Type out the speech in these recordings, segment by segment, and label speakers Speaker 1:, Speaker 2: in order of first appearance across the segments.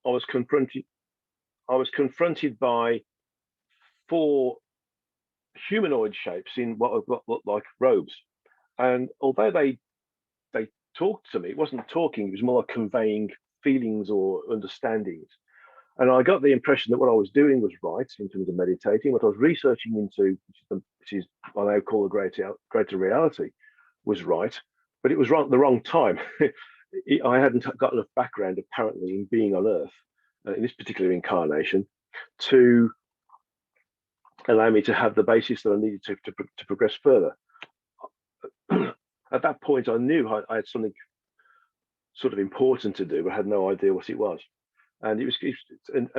Speaker 1: I was confronted by four humanoid shapes in what looked like robes. And although they talked to me, it wasn't talking, it was more like conveying feelings or understandings. And I got the impression that what I was doing was right in terms of meditating. What I was researching into, which is what I call a greater reality, was right, but it was wrong at the wrong time. I hadn't got enough background, apparently, in being on Earth, in this particular incarnation, to allow me to have the basis that I needed to progress further. At that point, I knew I had something sort of important to do, but I had no idea what it was. And it was, and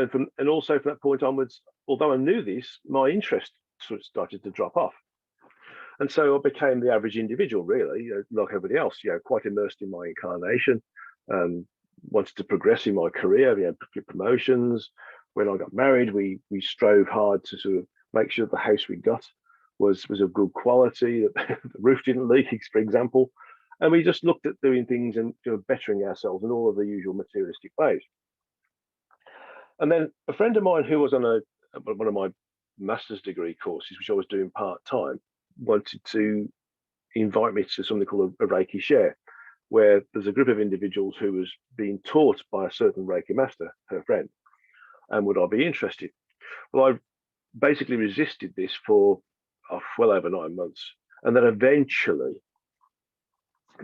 Speaker 1: also from that point onwards, although I knew this, my interest sort of started to drop off. And so I became the average individual, really, like everybody else, quite immersed in my incarnation, wanted to progress in my career, promotions. When I got married, we strove hard to sort of make sure the house we got was of good quality, that the roof didn't leak, for example. And we just looked at doing things and bettering ourselves in all of the usual materialistic ways. And then a friend of mine who was on one of my master's degree courses, which I was doing part-time, wanted to invite me to something called a Reiki share, where there's a group of individuals who was being taught by a certain Reiki master, her friend, and would I be interested? Well, I basically resisted this for well over 9 months, and then eventually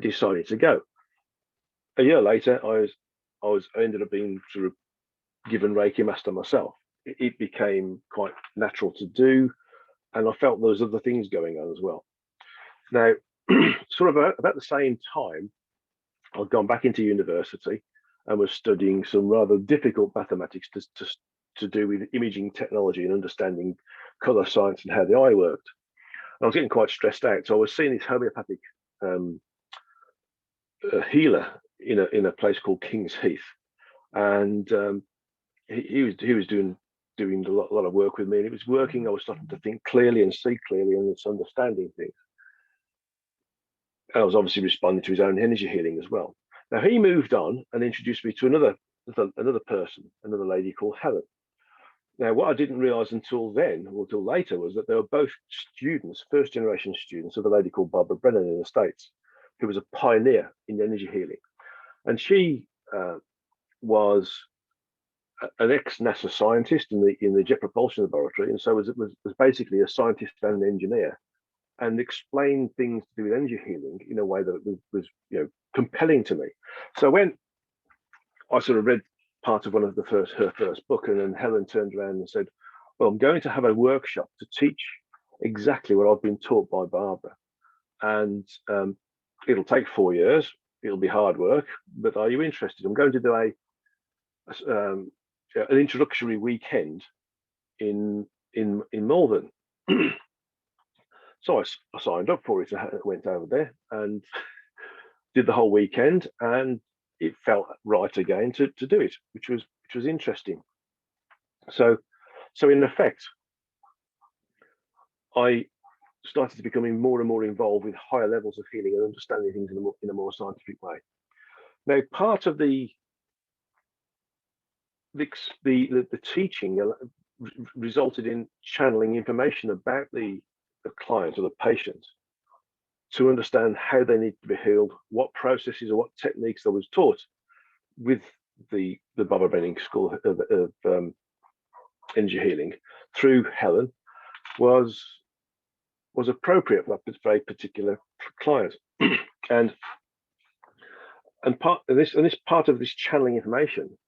Speaker 1: decided to go. A year later, I ended up being sort of given Reiki master myself. It became quite natural to do, and I felt there was other things going on as well. Now, sort of about the same time, I'd gone back into university and was studying some rather difficult mathematics to do with imaging technology and understanding color science and how the eye worked. And I was getting quite stressed out, so I was seeing this homeopathic healer in a place called King's Heath, and he was doing a lot of work with me, and it was working. I was starting to think clearly and see clearly, and it's understanding things. And I was obviously responding to his own energy healing as well. Now he moved on and introduced me to another person, another lady called Helen. Now, what I didn't realize until then, or until later, was that they were both students, first generation students of a lady called Barbara Brennan in the States, who was a pioneer in energy healing. And she was an ex-NASA scientist in the Jet Propulsion Laboratory, and so was basically a scientist and an engineer, and explained things to do with energy healing in a way that was compelling to me. So when I sort of read part of her first book, and then Helen turned around and said, "Well, I'm going to have a workshop to teach exactly what I've been taught by Barbara, and it'll take 4 years. It'll be hard work, but are you interested? I'm going to do an introductory weekend in Malvern." So I signed up for it. I went over there and did the whole weekend, and it felt right again to do it, which was interesting. So in effect, I started to becoming more and more involved with higher levels of healing and understanding things in a more scientific way. Now, part of the teaching resulted in channeling information about the client or the patient to understand how they need to be healed, what processes or what techniques I was taught with the Barbara Brennan School of energy healing through Helen was appropriate for that very particular client. and this part of this channeling information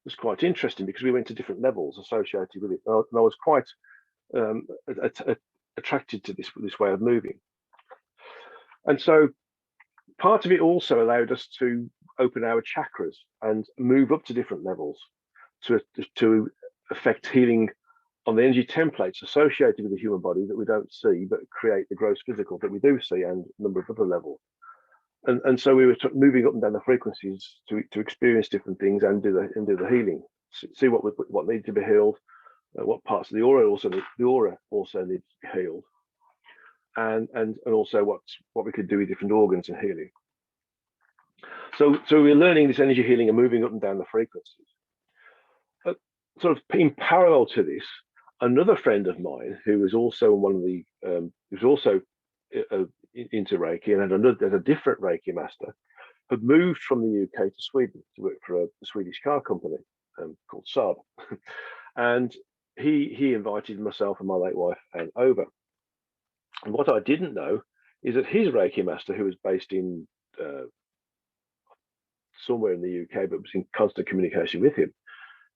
Speaker 1: was quite interesting, because we went to different levels associated with it, and I was quite attracted to this way of moving. And so part of it also allowed us to open our chakras and move up to different levels to affect healing on the energy templates associated with the human body that we don't see, but create the gross physical that we do see, and a number of other levels. And so we were moving up and down the frequencies to experience different things and do the healing, see what needed to be healed, what parts of the aura also needed to be healed, and also what we could do with different organs and healing. So we're learning this energy healing and moving up and down the frequencies. sort of in parallel to this, another friend of mine who was also one of the who was also into Reiki and had a different Reiki master, had moved from the UK to Sweden to work for a Swedish car company called Saab, and he invited myself and my late wife Anne over. And what I didn't know is that his Reiki master, who was based in somewhere in the UK but was in constant communication with him,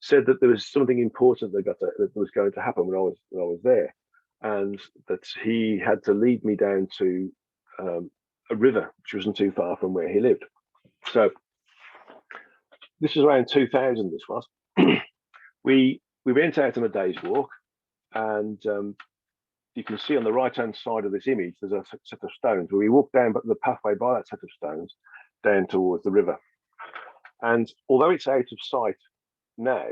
Speaker 1: said that there was something important that was going to happen when I was there, and that he had to lead me down to a river which wasn't too far from where he lived. So this was around 2000. This was we went out on a day's walk, and you can see on the right hand side of this image there's a set of stones where we walked down the pathway by that set of stones down towards the river. And although it's out of sight now,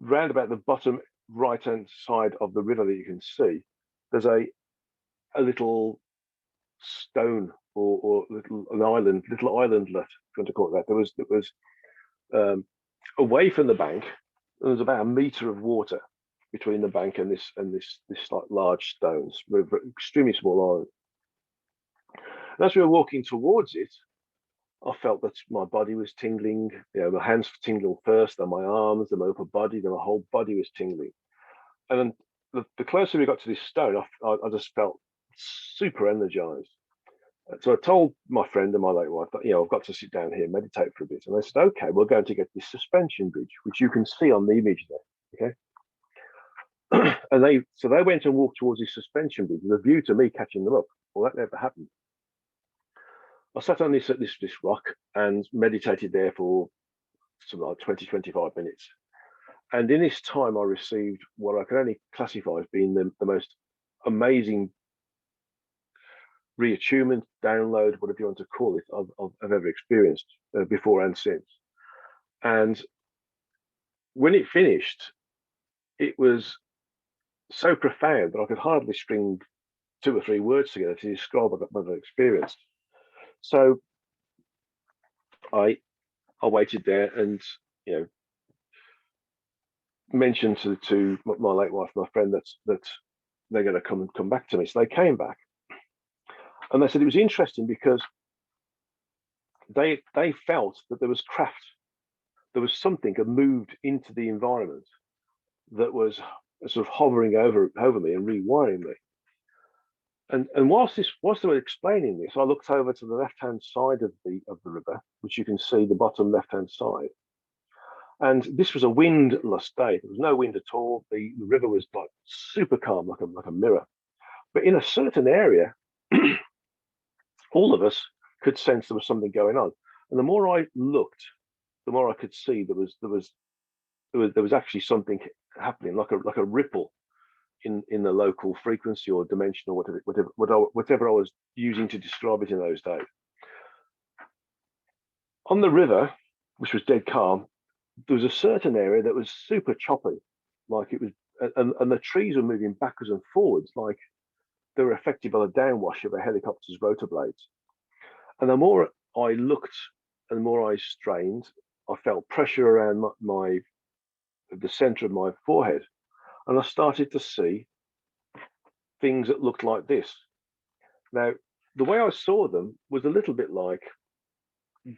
Speaker 1: round about the bottom right hand side of the river that you can see, there's a little stone or little islandlet, if you want to call it that. That was away from the bank. There was about a meter of water between the bank and this like large stones, with extremely small island. And as we were walking towards it, I felt that my body was tingling. My hands were tingling first, then my arms, then my upper body, then my whole body was tingling. And then the closer we got to this stone, I just felt super energized. So I told my friend and my late wife that, I've got to sit down here and meditate for a bit. And they said, okay, we're going to get this suspension bridge, which you can see on the image there. Okay. And they went and walked towards this suspension bridge with a view to me catching them up. Well, that never happened. I sat on this rock and meditated there for something like 20, 25 minutes. And in this time, I received what I can only classify as being the most amazing reattunement, download, whatever you want to call it, I've ever experienced before and since. And when it finished, it was so profound that I could hardly string 2 or 3 words together to describe what I experienced. So I waited there and mentioned to my late wife, my friend, that they're going to come back to me. So they came back, and they said it was interesting because they felt that there was craft, there was something had moved into the environment that was sort of hovering over me and rewiring me. And whilst they were explaining this, I looked over to the left-hand side of the river, which you can see the bottom left-hand side. And this was a windless day. There was no wind at all. The river was like super calm, like a mirror. But in a certain area, all of us could sense there was something going on. And the more I looked, the more I could see there was actually something happening, like a ripple in the local frequency or dimension or whatever I was using to describe it in those days. On the river, which was dead calm, there was a certain area that was super choppy, like it was, and the trees were moving backwards and forwards, like they were affected by the downwash of a helicopter's rotor blades. And the more I looked and the more I strained, I felt pressure around the center of my forehead, and I started to see things that looked like this. Now, the way I saw them was a little bit like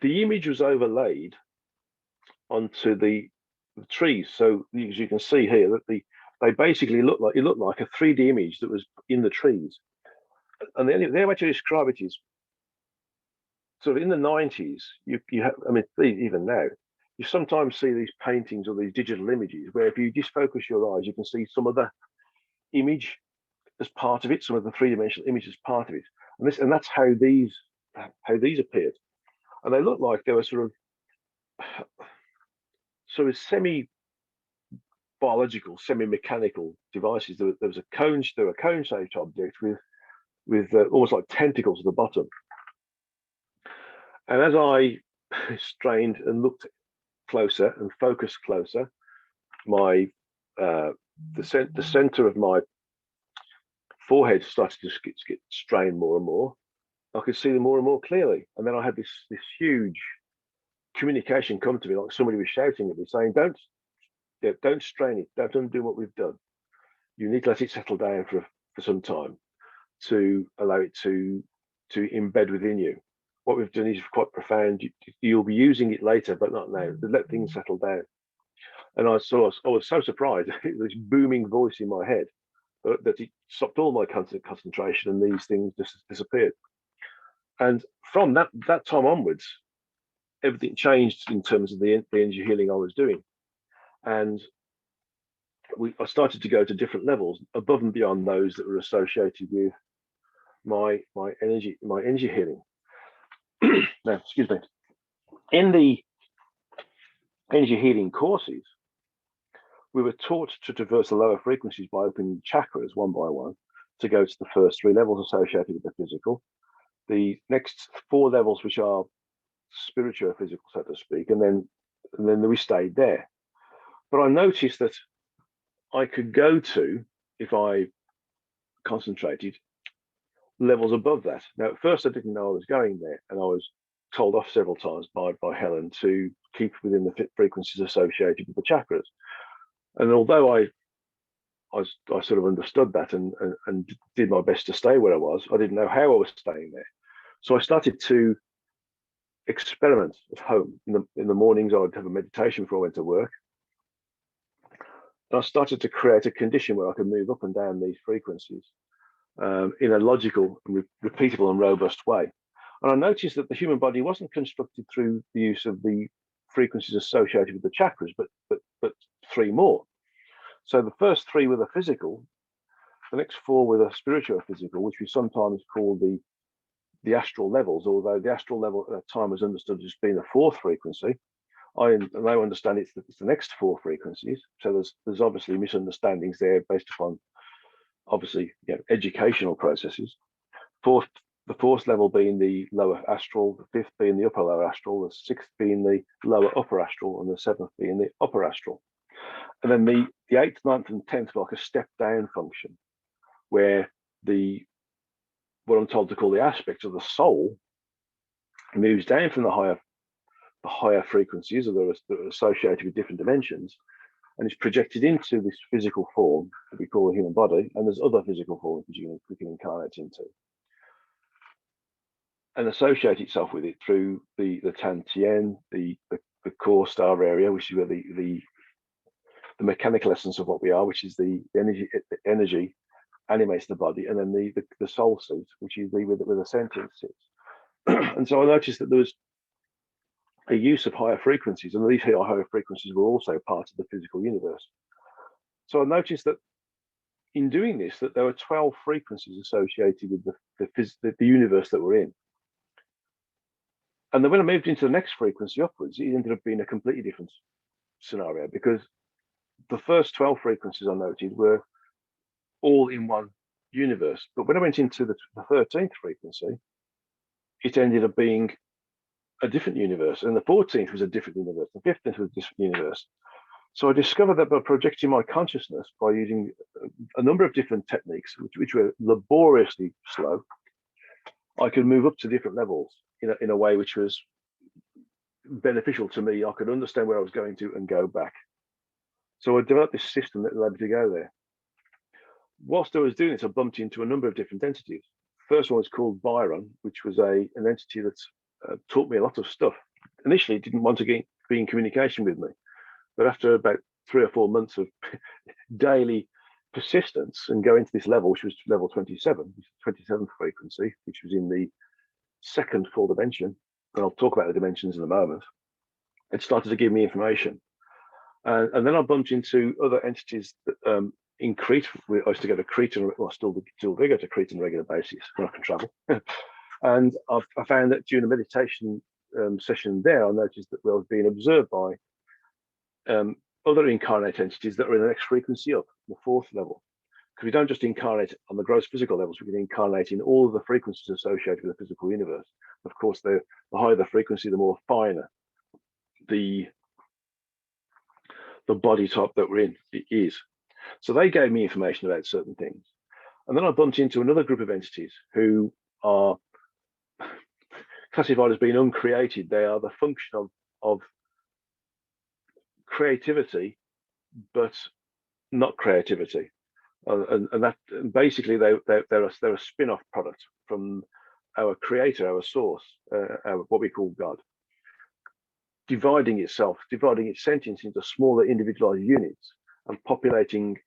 Speaker 1: the image was overlaid onto the trees. So as you can see here, that they basically looked like a 3D image that was in the trees. And the way to describe it is sort of in the 90s, you have, I mean, even now, you sometimes see these paintings or these digital images where if you just focus your eyes, you can see some other image as part of it, some of the 3-dimensional image as part of it. And that's how these appeared. And they looked like they were sort of semi-biological, semi-mechanical devices. There was a cone-shaped object with almost like tentacles at the bottom. And as I strained and looked closer and focused closer, the center of my forehead started to get strained more and more. I could see them more and more clearly. And then I had this huge communication come to me, like somebody was shouting at me saying, Yeah, don't strain it. Don't undo what we've done. You need to let it settle down for some time to allow it to embed within you. What we've done is quite profound. You'll be using it later, but not now. Let things settle down. And I was so surprised. This booming voice in my head that it stopped all my concentration, and these things just disappeared. And from that time onwards, everything changed in terms of the energy healing I was doing. And I started to go to different levels above and beyond those that were associated with my energy healing. Now, excuse me. In the energy healing courses, we were taught to traverse the lower frequencies by opening chakras one by one to go to the first three levels associated with the physical, the next four levels, which are spiritual or physical, so to speak, and then we stayed there. But I noticed that I could go to, if I concentrated, levels above that. Now, at first, I didn't know I was going there, and I was told off several times by Helen to keep within the frequencies associated with the chakras. And although I sort of understood that and did my best to stay where I was, I didn't know how I was staying there. So I started to experiment at home. In the mornings, I would have a meditation before I went to work. And I started to create a condition where I could move up and down these frequencies in a logical, repeatable, and robust way. And I noticed that the human body wasn't constructed through the use of the frequencies associated with the chakras, but three more. So the first three were the physical, the next four were the spiritual physical, which we sometimes call the astral levels, although the astral level at that time was understood as being the fourth frequency. I now understand it's the next four frequencies. So there's obviously misunderstandings there based upon obviously educational processes. The fourth level being the lower astral, the fifth being the upper lower astral, the sixth being the lower upper astral, and the seventh being the upper astral. And then the eighth, ninth, and 10th like a step down function, where what I'm told to call the aspect of the soul moves down from the higher frequencies that are associated with different dimensions, and is projected into this physical form that we call the human body. And there's other physical forms which we can incarnate into, and associate itself with it through the Tantien, the core star area, which is where the mechanical essence of what we are, which is the energy animates the body, and then the soul suit, which is where the sentient sits. And so I noticed that there was a use of higher frequencies, and these higher frequencies were also part of the physical universe. So I noticed that in doing this, that there were 12 frequencies associated with the universe that we're in. And then when I moved into the next frequency upwards, it ended up being a completely different scenario, because the first 12 frequencies I noted were all in one universe. But when I went into the 13th frequency, it ended up being a different universe. And the 14th was a different universe. The 15th was a different universe. So I discovered that by projecting my consciousness, by using a number of different techniques, which were laboriously slow, I could move up to different levels in a way which was beneficial to me. I could understand where I was going to and go back. So I developed this system that allowed me to go there. Whilst I was doing this, I bumped into a number of different entities. First one was called Byron, which was an entity that taught me a lot of stuff. Initially, it didn't want to be in communication with me, but after about 3 or 4 months of daily persistence and going to this level, which was level 27, 27th frequency, which was in the second full dimension, and I'll talk about the dimensions in a moment, it started to give me information. And then I bumped into other entities that, in Crete. I used to go to Crete, and still do go to Crete on a regular basis when I can travel. And I found that during a meditation session there, I noticed that I was being observed by other incarnate entities that are in the next frequency up, the fourth level. Because we don't just incarnate on the gross physical levels, we can incarnate in all of the frequencies associated with the physical universe. Of course, the higher the frequency, the more finer the body type that we're in is. So they gave me information about certain things. And then I bumped into another group of entities who are classified as being uncreated. They are the function of creativity but not creativity. And basically they're a spin-off product from our creator, our source, what we call God, dividing its sentience into smaller individualized units and populating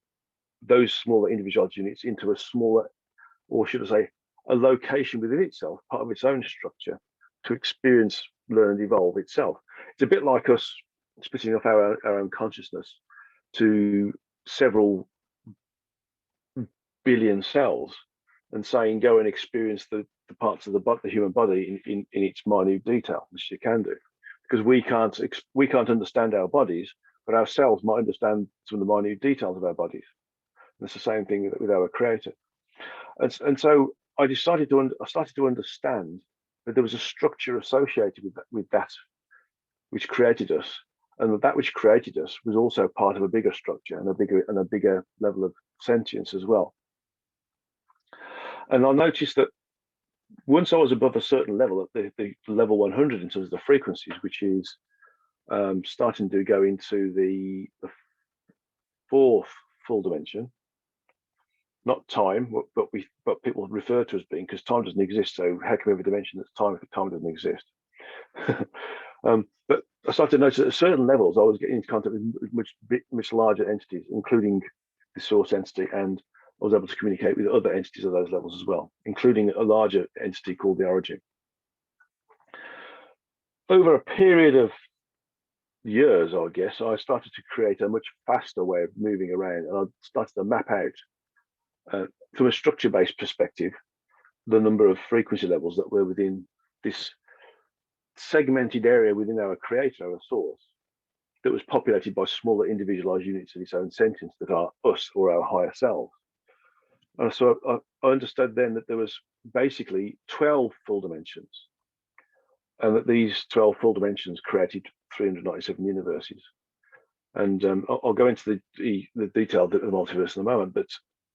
Speaker 1: those smaller individualized units into a smaller, or should I say, a location within itself, part of its own structure, to experience, learn, and evolve itself. It's a bit like us splitting off our own consciousness to several billion cells and saying, go and experience the parts of the human body in its minute detail, which you can do. Because we can't understand our bodies, but our cells might understand some of the minute details of our bodies. And it's the same thing with our creator. And so I started to understand that there was a structure associated with that which created us, and that which created us was also part of a bigger structure and a bigger level of sentience as well. And I noticed that once I was above a certain level, at the level 100 in terms of the frequencies, which is starting to go into the fourth full dimension, not time, but people refer to as being, because time doesn't exist. So how can we have a dimension that's time if time doesn't exist? But I started to notice at certain levels I was getting into contact with much larger entities, including the source entity, and I was able to communicate with other entities of those levels as well, including a larger entity called the Origin. Over a period of years, I guess, I started to create a much faster way of moving around, and I started to map out, from a structure-based perspective, the number of frequency levels that were within this segmented area within our creator, our source, that was populated by smaller individualized units of its own sentience that are us or our higher selves. And so I understood then that there was basically 12 full dimensions, and that these 12 full dimensions created 397 universes. And I'll go into the detail of the multiverse in a moment, but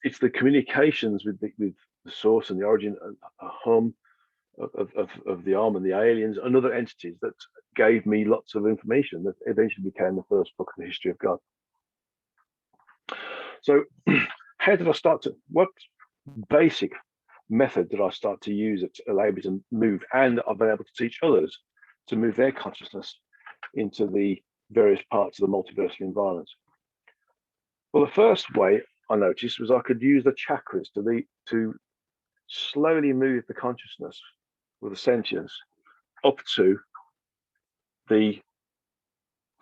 Speaker 1: it's the communications with the source and the origin, a hum of the arm and the aliens and other entities that gave me lots of information that eventually became the first book of the history of God. So how did I start to, what basic method did I start to use that allowed me to move, and I've been able to teach others to move their consciousness into the various parts of the multiversal environment? Well, the first way I noticed was I could use the chakras to slowly move the consciousness with the sentience up to the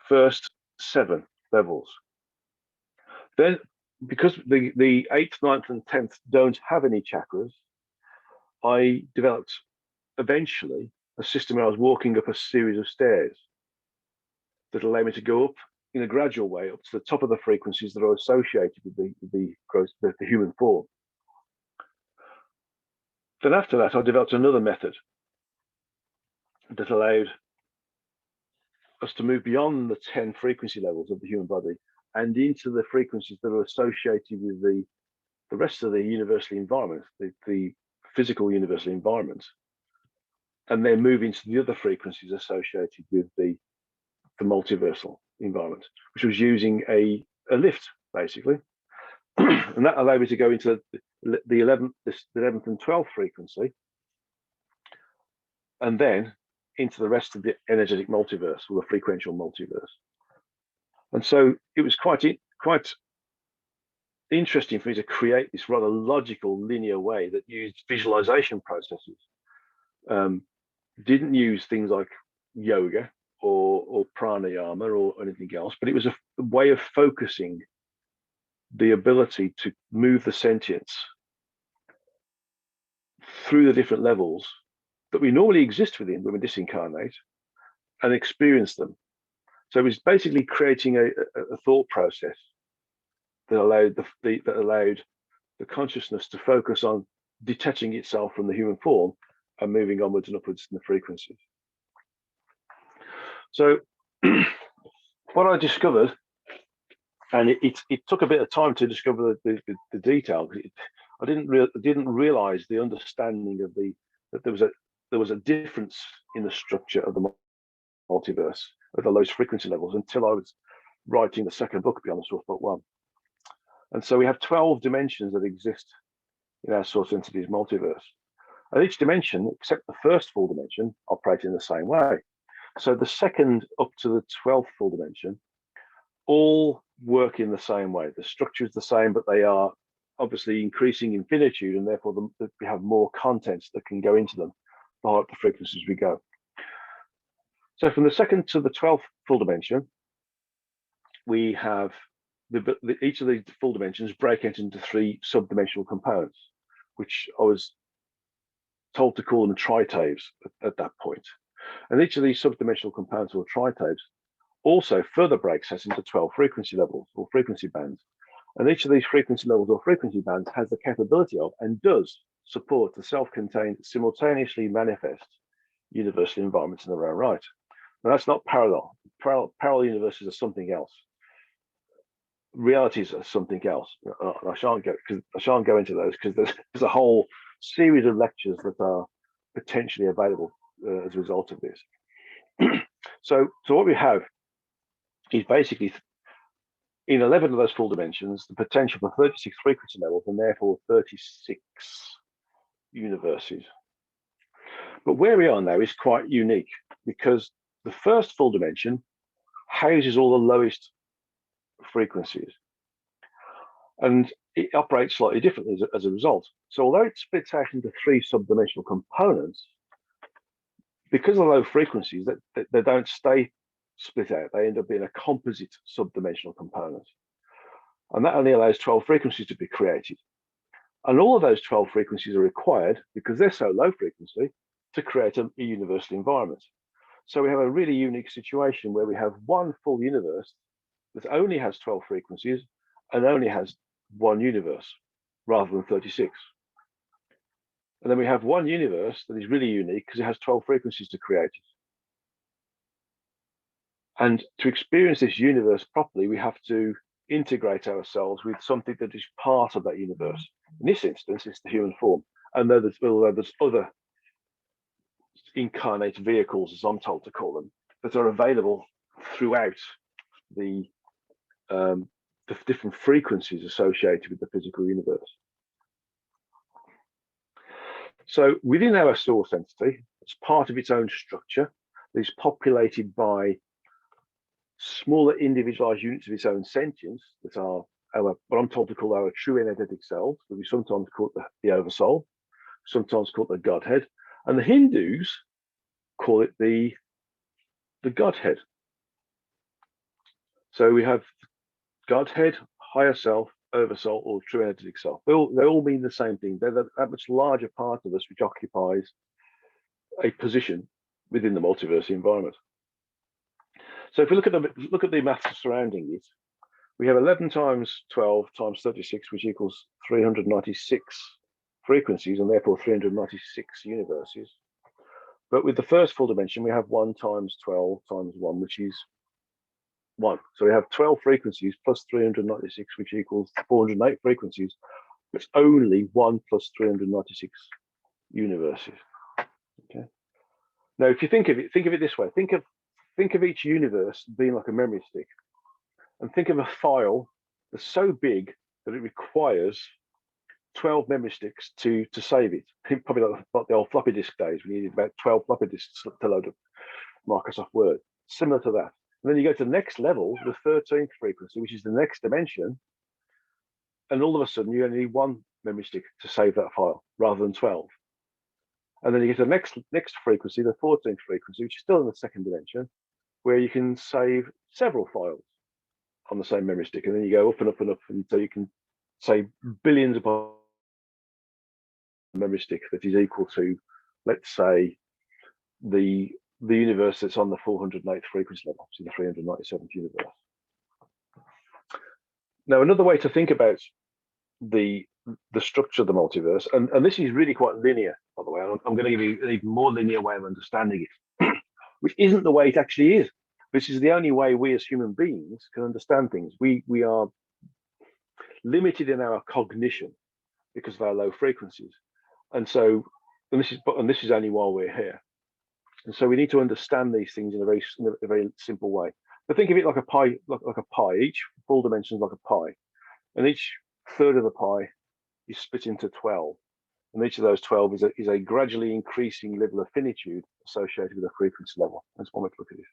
Speaker 1: first 7 levels. Then, because the 8th, 9th, and 10th don't have any chakras, I developed eventually a system where I was walking up a series of stairs that allowed me to go up in a gradual way up to the top of the frequencies that are associated with the human form. Then after that, I developed another method that allowed us to move beyond the 10 frequency levels of the human body and into the frequencies that are associated with the rest of the universal environment, the physical universal environment, and then move into the other frequencies associated with the multiversal environment, which was using a lift, basically. And that allowed me to go into the 11th and 12th frequency, and then into the rest of the energetic multiverse, or the frequential multiverse. And so it was quite interesting for me to create this rather logical, linear way that used visualization processes. Didn't use things like yoga or pranayama or anything else, but it was a way of focusing the ability to move the sentience through the different levels that we normally exist within when we disincarnate and experience them. So it was basically creating a thought process that allowed the consciousness to focus on detaching itself from the human form and moving onwards and upwards in the frequencies. So what I discovered, and it took a bit of time to discover the detail. I didn't realize the understanding of that there was a difference in the structure of the multiverse at the lowest frequency levels until I was writing the second book beyond the source book one. And so we have 12 dimensions that exist in our source entity's multiverse. And each dimension, except the first full dimension, operates in the same way. So the second up to the 12th full dimension all work in the same way. The structure is the same, but they are obviously increasing in finitude, and therefore we have more contents that can go into them the higher up the frequencies we go. So from the second to the 12th full dimension, we have each of the full dimensions break into 3 subdimensional components, which I was told to call them tritaves at that point. And each of these subdimensional components or tritaves also further breaks us into 12 frequency levels or frequency bands. And each of these frequency levels or frequency bands has the capability of and does support the self-contained, simultaneously manifest universal environments in their own right. Now that's not parallel. Parallel universes are something else. Realities are something else. I shan't go into those because there's a whole series of lectures that are potentially available as a result of this. So what we have is basically in 11 of those full dimensions, the potential for 36 frequency levels and therefore 36 universes. But where we are now is quite unique because the first full dimension houses all the lowest frequencies, and it operates slightly differently as a result. So although it splits out into 3 subdimensional components, because of the low frequencies, that they don't stay split out, they end up being a composite subdimensional component. And that only allows 12 frequencies to be created. And all of those 12 frequencies are required, because they're so low frequency, to create a universal environment. So we have a really unique situation where we have one full universe that only has 12 frequencies and only has one universe rather than 36. And then we have one universe that is really unique because it has 12 frequencies to create it. And to experience this universe properly, we have to integrate ourselves with something that is part of that universe. In this instance, it's the human form. And although there's other incarnate vehicles, as I'm told to call them, that are available throughout the different frequencies associated with the physical universe. So within our source entity, as part of its own structure, that is populated by smaller individualized units of its own sentience that are what I'm told to call our true energetic selves, that we sometimes call it the oversoul, sometimes called the Godhead, and the Hindus call it the Godhead. So we have Godhead, higher self, oversoul, or true energetic self. They all mean the same thing. They're that much larger part of us which occupies a position within the multiverse environment. So if we look at the maths surrounding it, we have 11 times 12 times 36, which equals 396 frequencies and therefore 396 universes. But with the first full dimension, we have 1 times 12 times 1, which is 1. So we have 12 frequencies plus 396, which equals 408 frequencies. It's only 1 plus 396 universes. Okay. Now, if you think of it this way: think of each universe being like a memory stick, and think of a file that's so big that it requires 12 memory sticks to save it. Probably like the old floppy disk days when you needed about 12 floppy disks to load up Microsoft Word. Similar to that. And then you go to the next level, the 13th frequency, which is the next dimension, and all of a sudden you only need 1 memory stick to save that file rather than 12. And then you get to the next frequency, the 14th frequency, which is still in the second dimension, where you can save several files on the same memory stick. And then you go up and up and up until you can save billions upon memory stick that is equal to, let's say, the universe that's on the 408th frequency level, so the 397th universe. Now, another way to think about the structure of the multiverse, and this is really quite linear, by the way. I'm going to give you an even more linear way of understanding it, which isn't the way it actually is. This is the only way we as human beings can understand things. We are limited in our cognition because of our low frequencies, and this is only while we're here. And so we need to understand these things in a very simple way. But think of it like a pie, like a pie. Each full dimension is like a pie, and each third of the pie is split into 12. And each of those 12 is a gradually increasing level of finitude associated with a frequency level. That's one way to look at it.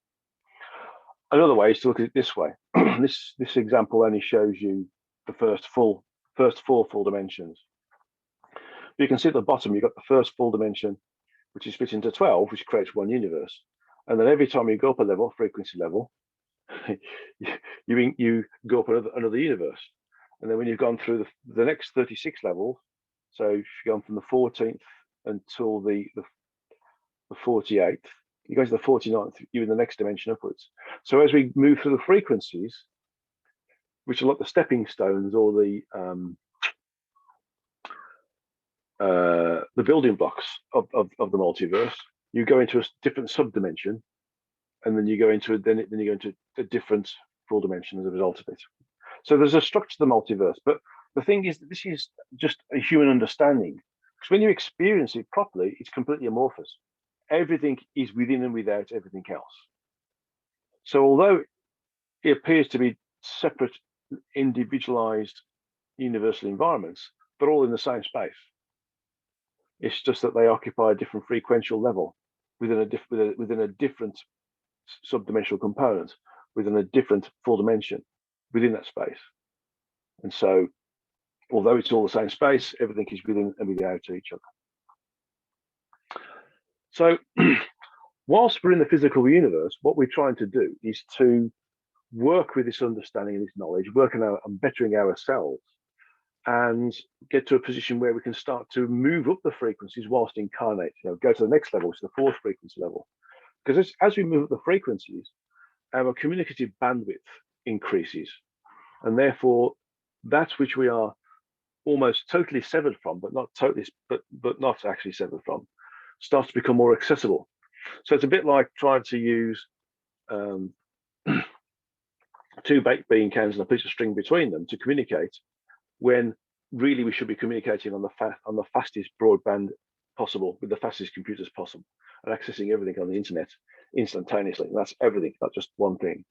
Speaker 1: Another way is to look at it this way. This example only shows you the first four full dimensions. But you can see at the bottom, you've got the first full dimension, which is split into 12, which creates one universe. And then every time you go up a level, frequency level, you go up another universe. And then when you've gone through the next 36 levels, so if you've gone from the 14th until the 48th, you go to the 49th, you're in the next dimension upwards. So as we move through the frequencies, which are like the stepping stones or the building blocks of the multiverse, you go into a different subdimension, and then you go into a different full dimension as a result of it. So there's a structure to the multiverse, but the thing is that this is just a human understanding. Because when you experience it properly, it's completely amorphous. Everything is within and without everything else. So although it appears to be separate, individualized, universal environments, they're all in the same space. It's just that they occupy a different frequential level within a different subdimensional component, within a different full dimension within that space. And so, although it's all the same space, everything is within and without each other. So, whilst we're in the physical universe, what we're trying to do is to work with this understanding and this knowledge, work on bettering ourselves, and get to a position where we can start to move up the frequencies whilst incarnate, go to the next level, which is the fourth frequency level. Because as we move up the frequencies, our communicative bandwidth increases, and therefore that which we are almost totally severed from, but not totally, but not actually severed from, starts to become more accessible. So it's a bit like trying to use two baked bean cans and a piece of string between them to communicate, when really we should be communicating on the fastest broadband possible with the fastest computers possible, and accessing everything on the internet instantaneously. And that's everything, not just one thing.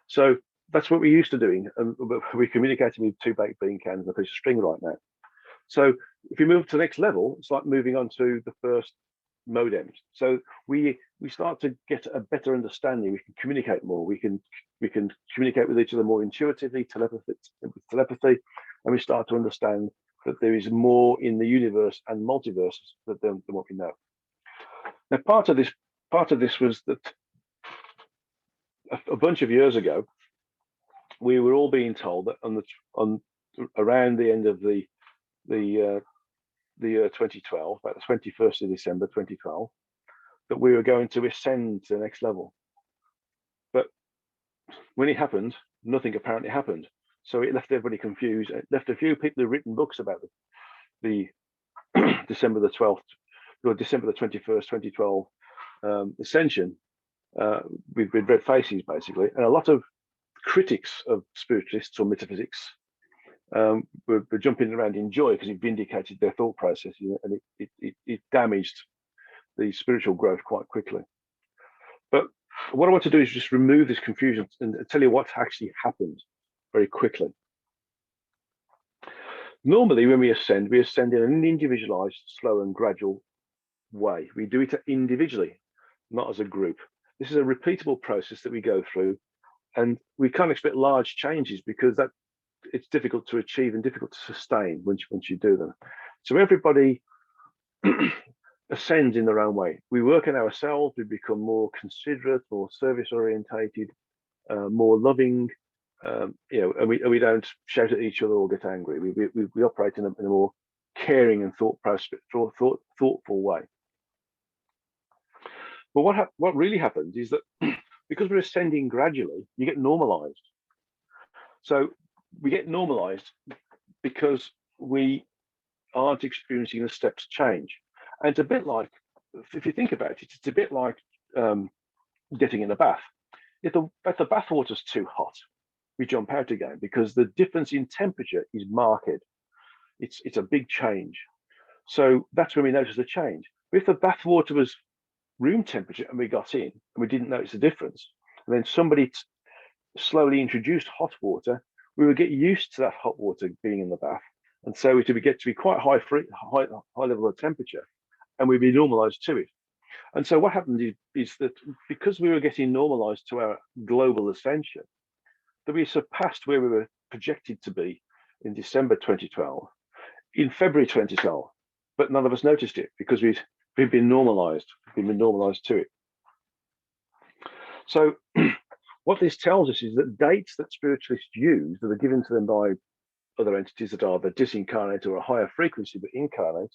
Speaker 1: So that's what we're used to doing, and we're communicating with two baked bean cans and a piece of string right now. So if we move to the next level, it's like moving on to the first modems. So we start to get a better understanding. We can communicate more. We can communicate with each other more intuitively, telepathy, and we start to understand that there is more in the universe and multiverses than what we know. Now, part of this was that a bunch of years ago, we were all being told that around the end of the year 2012, about the 21st of December 2012, that we were going to ascend to the next level. But when it happened, nothing apparently happened. So it left everybody confused. It left a few people who've written books about the December the 12th, or December the 21st, 2012 ascension with red faces, basically. And a lot of critics of spiritualists or metaphysics were jumping around in joy because it vindicated their thought process, and it damaged the spiritual growth quite quickly. But what I want to do is just remove this confusion and tell you what actually happened very quickly. Normally, when we ascend in an individualized, slow and gradual way. We do it individually, not as a group. This is a repeatable process that we go through, and we can't expect large changes because it's difficult to achieve and difficult to sustain once you do them. So everybody ascends in their own way. We work on ourselves. We become more considerate, more service orientated, more loving. And we don't shout at each other or get angry. We operate in a more caring and thoughtful way. But what really happens is that because we're ascending gradually, you get normalized. So we get normalized because we aren't experiencing the steps change. And it's a bit like, if you think about it, it's a bit like getting in a bath. If the bath water's too hot, we jump out again because the difference in temperature is marked. It's a big change. So that's when we notice the change. But if the bath water was room temperature and we got in and we didn't notice the difference, and then somebody slowly introduced hot water, we would get used to that hot water being in the bath. And so it would get to be quite high level of temperature, and we'd be normalized to it. And so what happened is that because we were getting normalized to our global ascension, that we surpassed where we were projected to be in December 2012, in February 2012, but none of us noticed it because we've been normalized. We've been normalized to it. So what this tells us is that dates that spiritualists use that are given to them by other entities that are the disincarnate or a higher frequency but incarnate,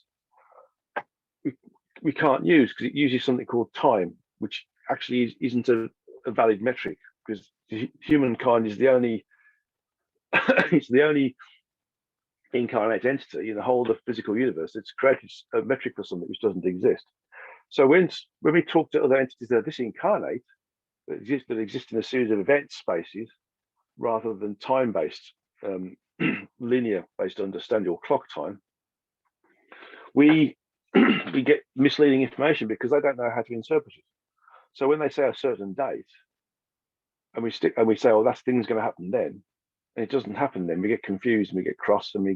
Speaker 1: we can't use because it uses something called time, which actually isn't a valid metric, because humankind is the only it's the only incarnate entity in the whole of the physical universe that's created a metric for something which doesn't exist. So when we talk to other entities that are disincarnate, that exist in a series of event spaces rather than time-based, linear-based understanding or clock time, we get misleading information because they don't know how to interpret it. So when they say a certain date, and we say, "Oh, that thing's going to happen then," and it doesn't happen then, we get confused and we get cross and we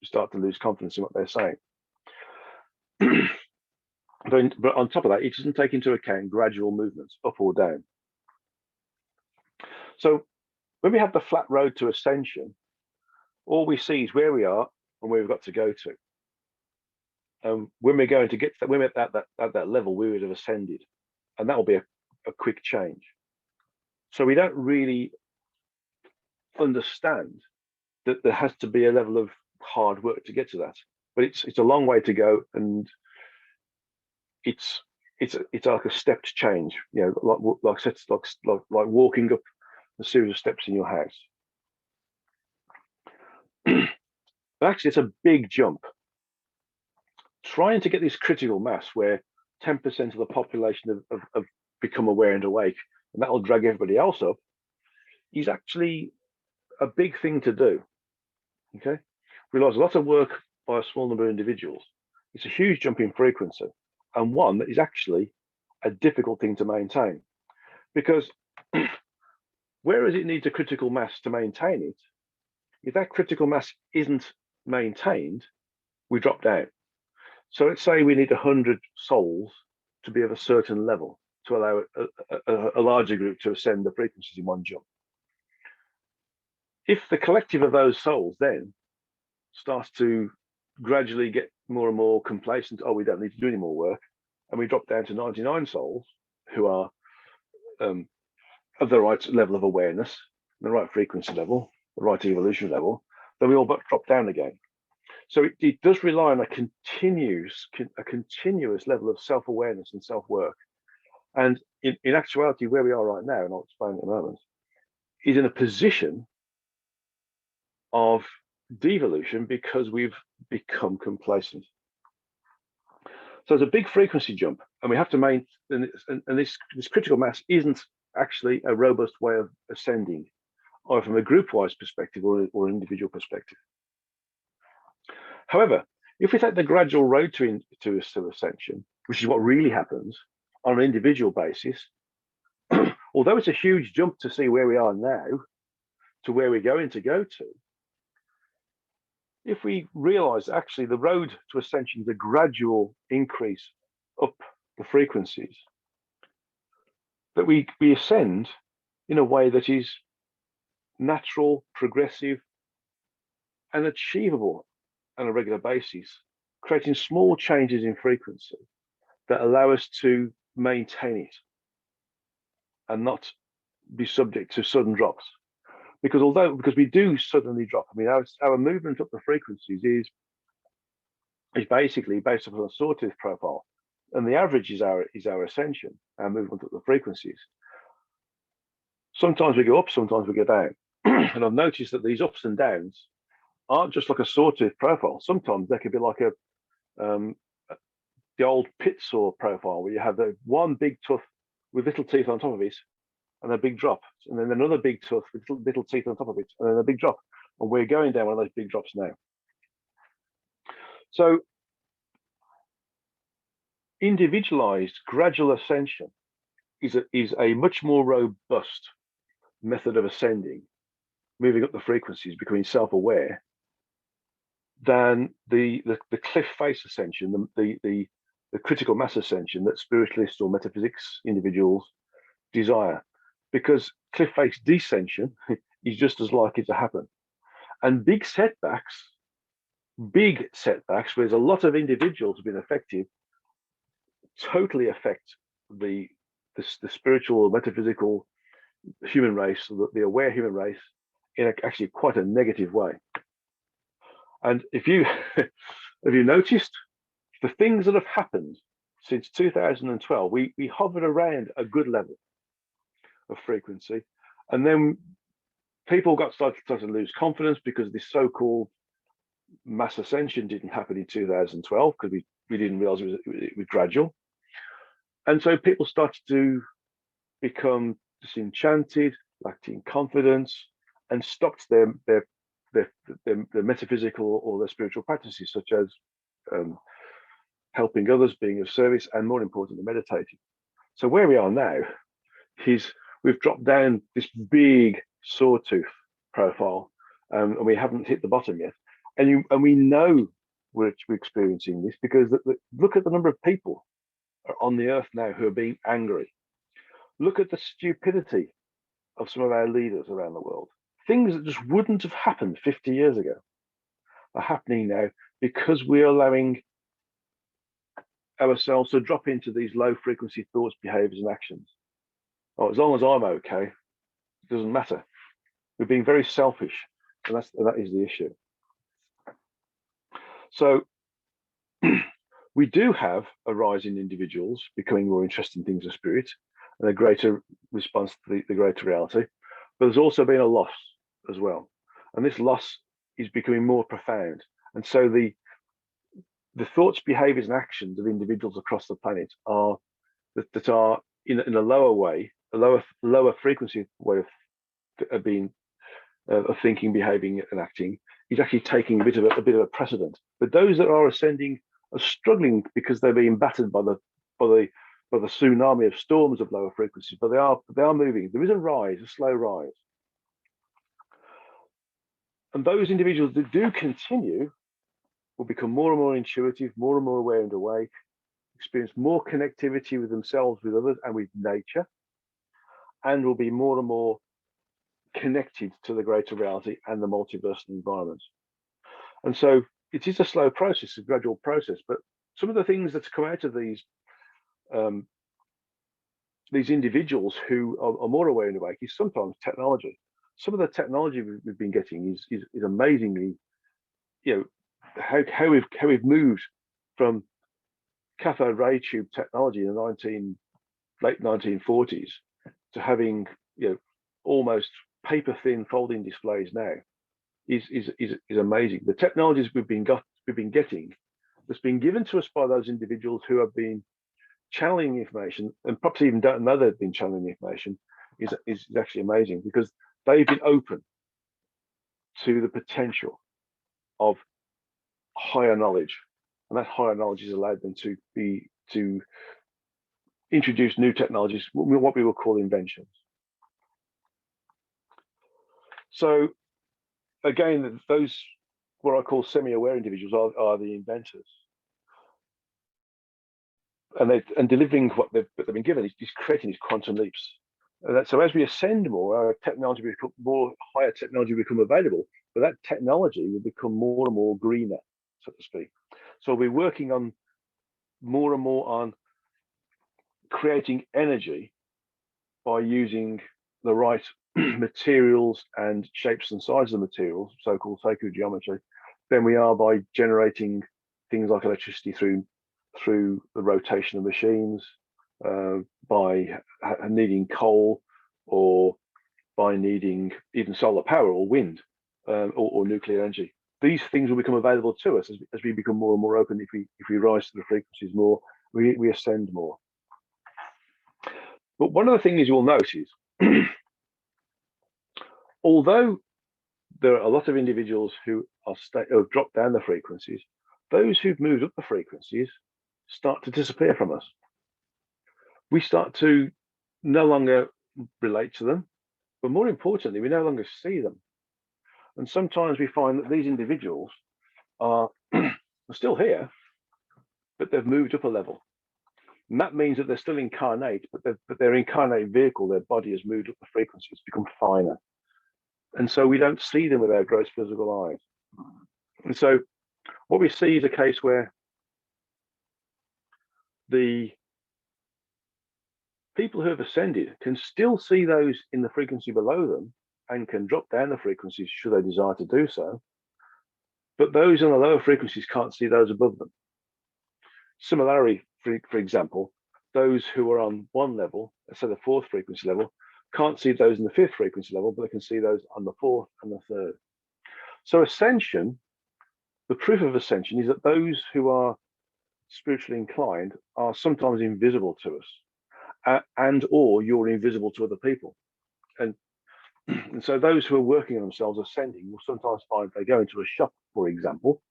Speaker 1: start to lose confidence in what they're saying. But on top of that, it doesn't take into account gradual movements up or down. So when we have the flat road to ascension, all we see is where we are and where we've got to go to. When we're going to get to that, when we're at that level, we would have ascended, and that will be a quick change. So we don't really understand that there has to be a level of hard work to get to that, but it's a long way to go, and it's like a stepped change, you know, like walking up a series of steps in your house. But actually, it's a big jump. Trying to get this critical mass where 10% of the population have become aware and awake, and that'll drag everybody else up, is actually a big thing to do. Okay, realize a lot of work by a small number of individuals. It's a huge jump in frequency, and one that is actually a difficult thing to maintain, because whereas it needs a critical mass to maintain it, if that critical mass isn't maintained, we drop down. So let's say we need 100 souls to be of a certain level to allow a larger group to ascend the frequencies in one jump. If the collective of those souls then starts to gradually get more and more complacent, oh, we don't need to do any more work, and we drop down to 99 souls who are of the right level of awareness, the right frequency level, the right evolution level, then we all but drop down again. So it does rely on a continuous level of self-awareness and self-work. And in actuality, where we are right now, and I'll explain in a moment, is in a position of devolution because we've become complacent. So there's a big frequency jump, and we have to maintain, and this critical mass isn't actually a robust way of ascending, either from a group-wise perspective or an individual perspective. However, if we take the gradual road to ascension, which is what really happens on an individual basis, although it's a huge jump to see where we are now to where we're going to go to, if we realize actually the road to ascension is a gradual increase up the frequencies, that we ascend in a way that is natural, progressive, and achievable on a regular basis, creating small changes in frequency that allow us to maintain it and not be subject to sudden drops. Because we do suddenly drop, I mean, our movement up the frequencies is basically based upon a sawtooth profile, and the average is our ascension, our movement up the frequencies. Sometimes we go up, sometimes we go down, and I've noticed that these ups and downs aren't just like a sawtooth profile. Sometimes they could be like the old pit saw profile, where you have the one big tooth with little teeth on top of it, and a big drop, and then another big tooth with little teeth on top of it, and then a big drop. And we're going down one of those big drops now. So individualized gradual ascension is a much more robust method of ascending, moving up the frequencies, becoming self-aware, than the cliff face ascension, the critical mass ascension that spiritualists or metaphysics individuals desire. Because cliff face descension is just as likely to happen. And big setbacks, where there's a lot of individuals have been affected, totally affect the spiritual, metaphysical human race, the aware human race, in actually quite a negative way. And if you have you noticed the things that have happened since 2012, we hovered around a good level of frequency, and then people started to lose confidence because this so-called mass ascension didn't happen in 2012 because we didn't realize it was gradual. And so people started to become disenchanted, lacking confidence, and stopped their metaphysical or their spiritual practices, such as helping others, being of service, and more importantly, meditating. So where we are now is we've dropped down this big sawtooth profile, and we haven't hit the bottom yet. And we know we're experiencing this because look at the number of people on the earth now who are being angry. Look at the stupidity of some of our leaders around the world. Things that just wouldn't have happened 50 years ago are happening now because we're allowing ourselves to drop into these low frequency thoughts, behaviors, and actions. Oh, as long as I'm okay, it doesn't matter. We're being very selfish, and that is the issue. So we do have a rise in individuals becoming more interested in things of spirit and a greater response to the greater reality. But there's also been a loss as well. And this loss is becoming more profound. And so the thoughts, behaviors, and actions of individuals across the planet are in a lower way, a lower frequency way of being of thinking, behaving, and acting, is actually taking a bit of a precedent. But those that are ascending are struggling because they're being battered by the tsunami of storms of lower frequencies. But they are moving. There is a slow rise. And those individuals that do continue will become more and more intuitive, more and more aware and awake, experience more connectivity with themselves, with others, and with nature, and will be more and more connected to the greater reality and the multiverse environments. And so it is a slow process, a gradual process, but some of the things that's come out of these individuals who are more aware and awake is sometimes technology. Some of the technology we've been getting is amazingly, how we've moved from cathode ray tube technology in the late 1940s to having almost paper thin folding displays now is amazing. The technologies we've been getting that's been given to us by those individuals who have been channeling information and perhaps even don't know they've been channeling information is actually amazing, because they've been open to the potential of higher knowledge, and that higher knowledge has allowed them to introduce new technologies, what we will call inventions. So again, those what I call semi-aware individuals are the inventors, and delivering what they've been given is creating these quantum leaps. So as we ascend more, our technology higher technology will become available, but that technology will become more and more greener, so to speak. So we're working on more and more on creating energy by using the right materials and shapes and sizes of materials, so-called sacred geometry, than we are by generating things like electricity through the rotation of machines, by needing coal, or by needing even solar power or wind, or nuclear energy. These things will become available to us as we become more and more open. If we rise to the frequencies more, we ascend more. But one of the things you'll notice, although there are a lot of individuals who have dropped down the frequencies, those who've moved up the frequencies start to disappear from us. We start to no longer relate to them. But more importantly, we no longer see them. And sometimes we find that these individuals are, are still here, but they've moved up a level. And that means that they're still incarnate, but their incarnate vehicle, their body has moved up the frequency, it's become finer. And so we don't see them with our gross physical eyes. And so what we see is a case where the people who have ascended can still see those in the frequency below them and can drop down the frequencies should they desire to do so. But those on the lower frequencies can't see those above them. Similarly, for example, those who are on one level, let's say the fourth frequency level, can't see those in the fifth frequency level, but they can see those on the fourth and the third. So ascension, the proof of ascension is that those who are spiritually inclined are sometimes invisible to us, and or you're invisible to other people. And so those who are working on themselves ascending will sometimes find they go into a shop, for example,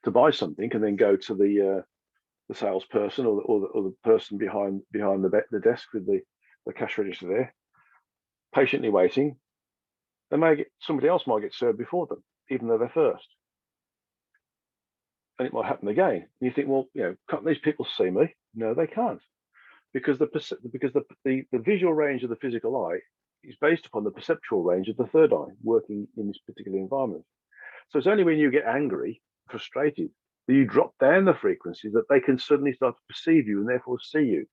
Speaker 1: to buy something, and then go to the salesperson or the person behind the desk with the cash register there, patiently waiting. Somebody else might get served before them, even though they're first. And it might happen again. And you think, well, can't these people see me? No, they can't, because the visual range of the physical eye is based upon the perceptual range of the third eye working in this particular environment. So it's only when you get angry, frustrated, that you drop down the frequency that they can suddenly start to perceive you and therefore see you.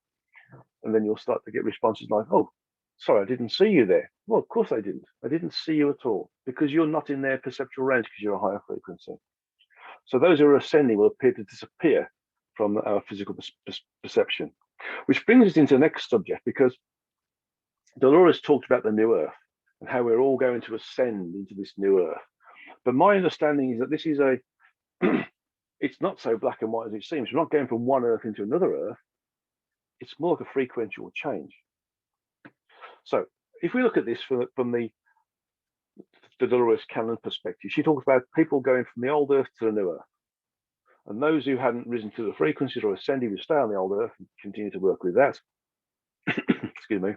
Speaker 1: And then you'll start to get responses like, oh, sorry, I didn't see you there. Well, of course I didn't. I didn't see you at all, because you're not in their perceptual range because you're a higher frequency. So those who are ascending will appear to disappear from our physical perception. Which brings us into the next subject, because Dolores talked about the new earth and how we're all going to ascend into this new earth. But my understanding is that this is it's not so black and white as it seems. We're not going from one earth into another earth. It's more like a frequential change. So if we look at this from the Dolores Cannon perspective, she talks about people going from the old earth to the new earth. And those who hadn't risen to the frequencies or ascended would stay on the old earth and continue to work with that. Excuse me.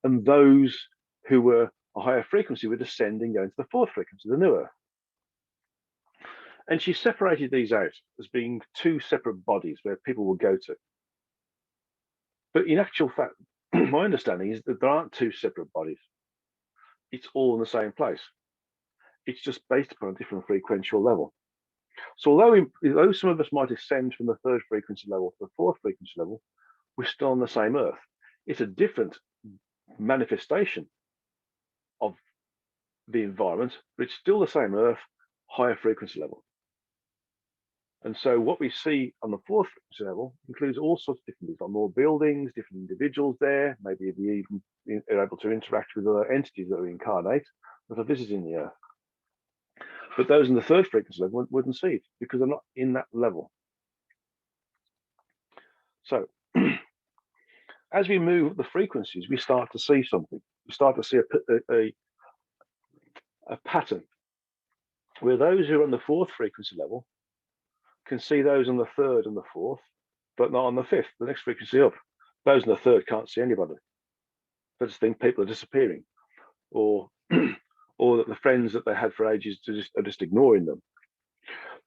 Speaker 1: And those who were a higher frequency would ascend and go into the fourth frequency, the new earth. And she separated these out as being two separate bodies where people would go to. But in actual fact, my understanding is that there aren't two separate bodies. It's all in the same place. It's just based upon a different frequential level. So although some of us might ascend from the third frequency level to the fourth frequency level, we're still on the same earth. It's a different manifestation of the environment, but it's still the same earth, higher frequency level. And so what we see on the fourth frequency level includes all sorts of different things, like more buildings, different individuals there, maybe we even are able to interact with other entities that are incarnate that are visiting the earth. But those in the third frequency level wouldn't see it because they're not in that level. So as we move up the frequencies, we start to see something. We start to see a pattern where those who are on the fourth frequency level can see those on the third and the fourth, but not on the fifth, the next frequency up. Those in the third can't see anybody. They just think people are disappearing, or that the friends that they had for ages are just ignoring them.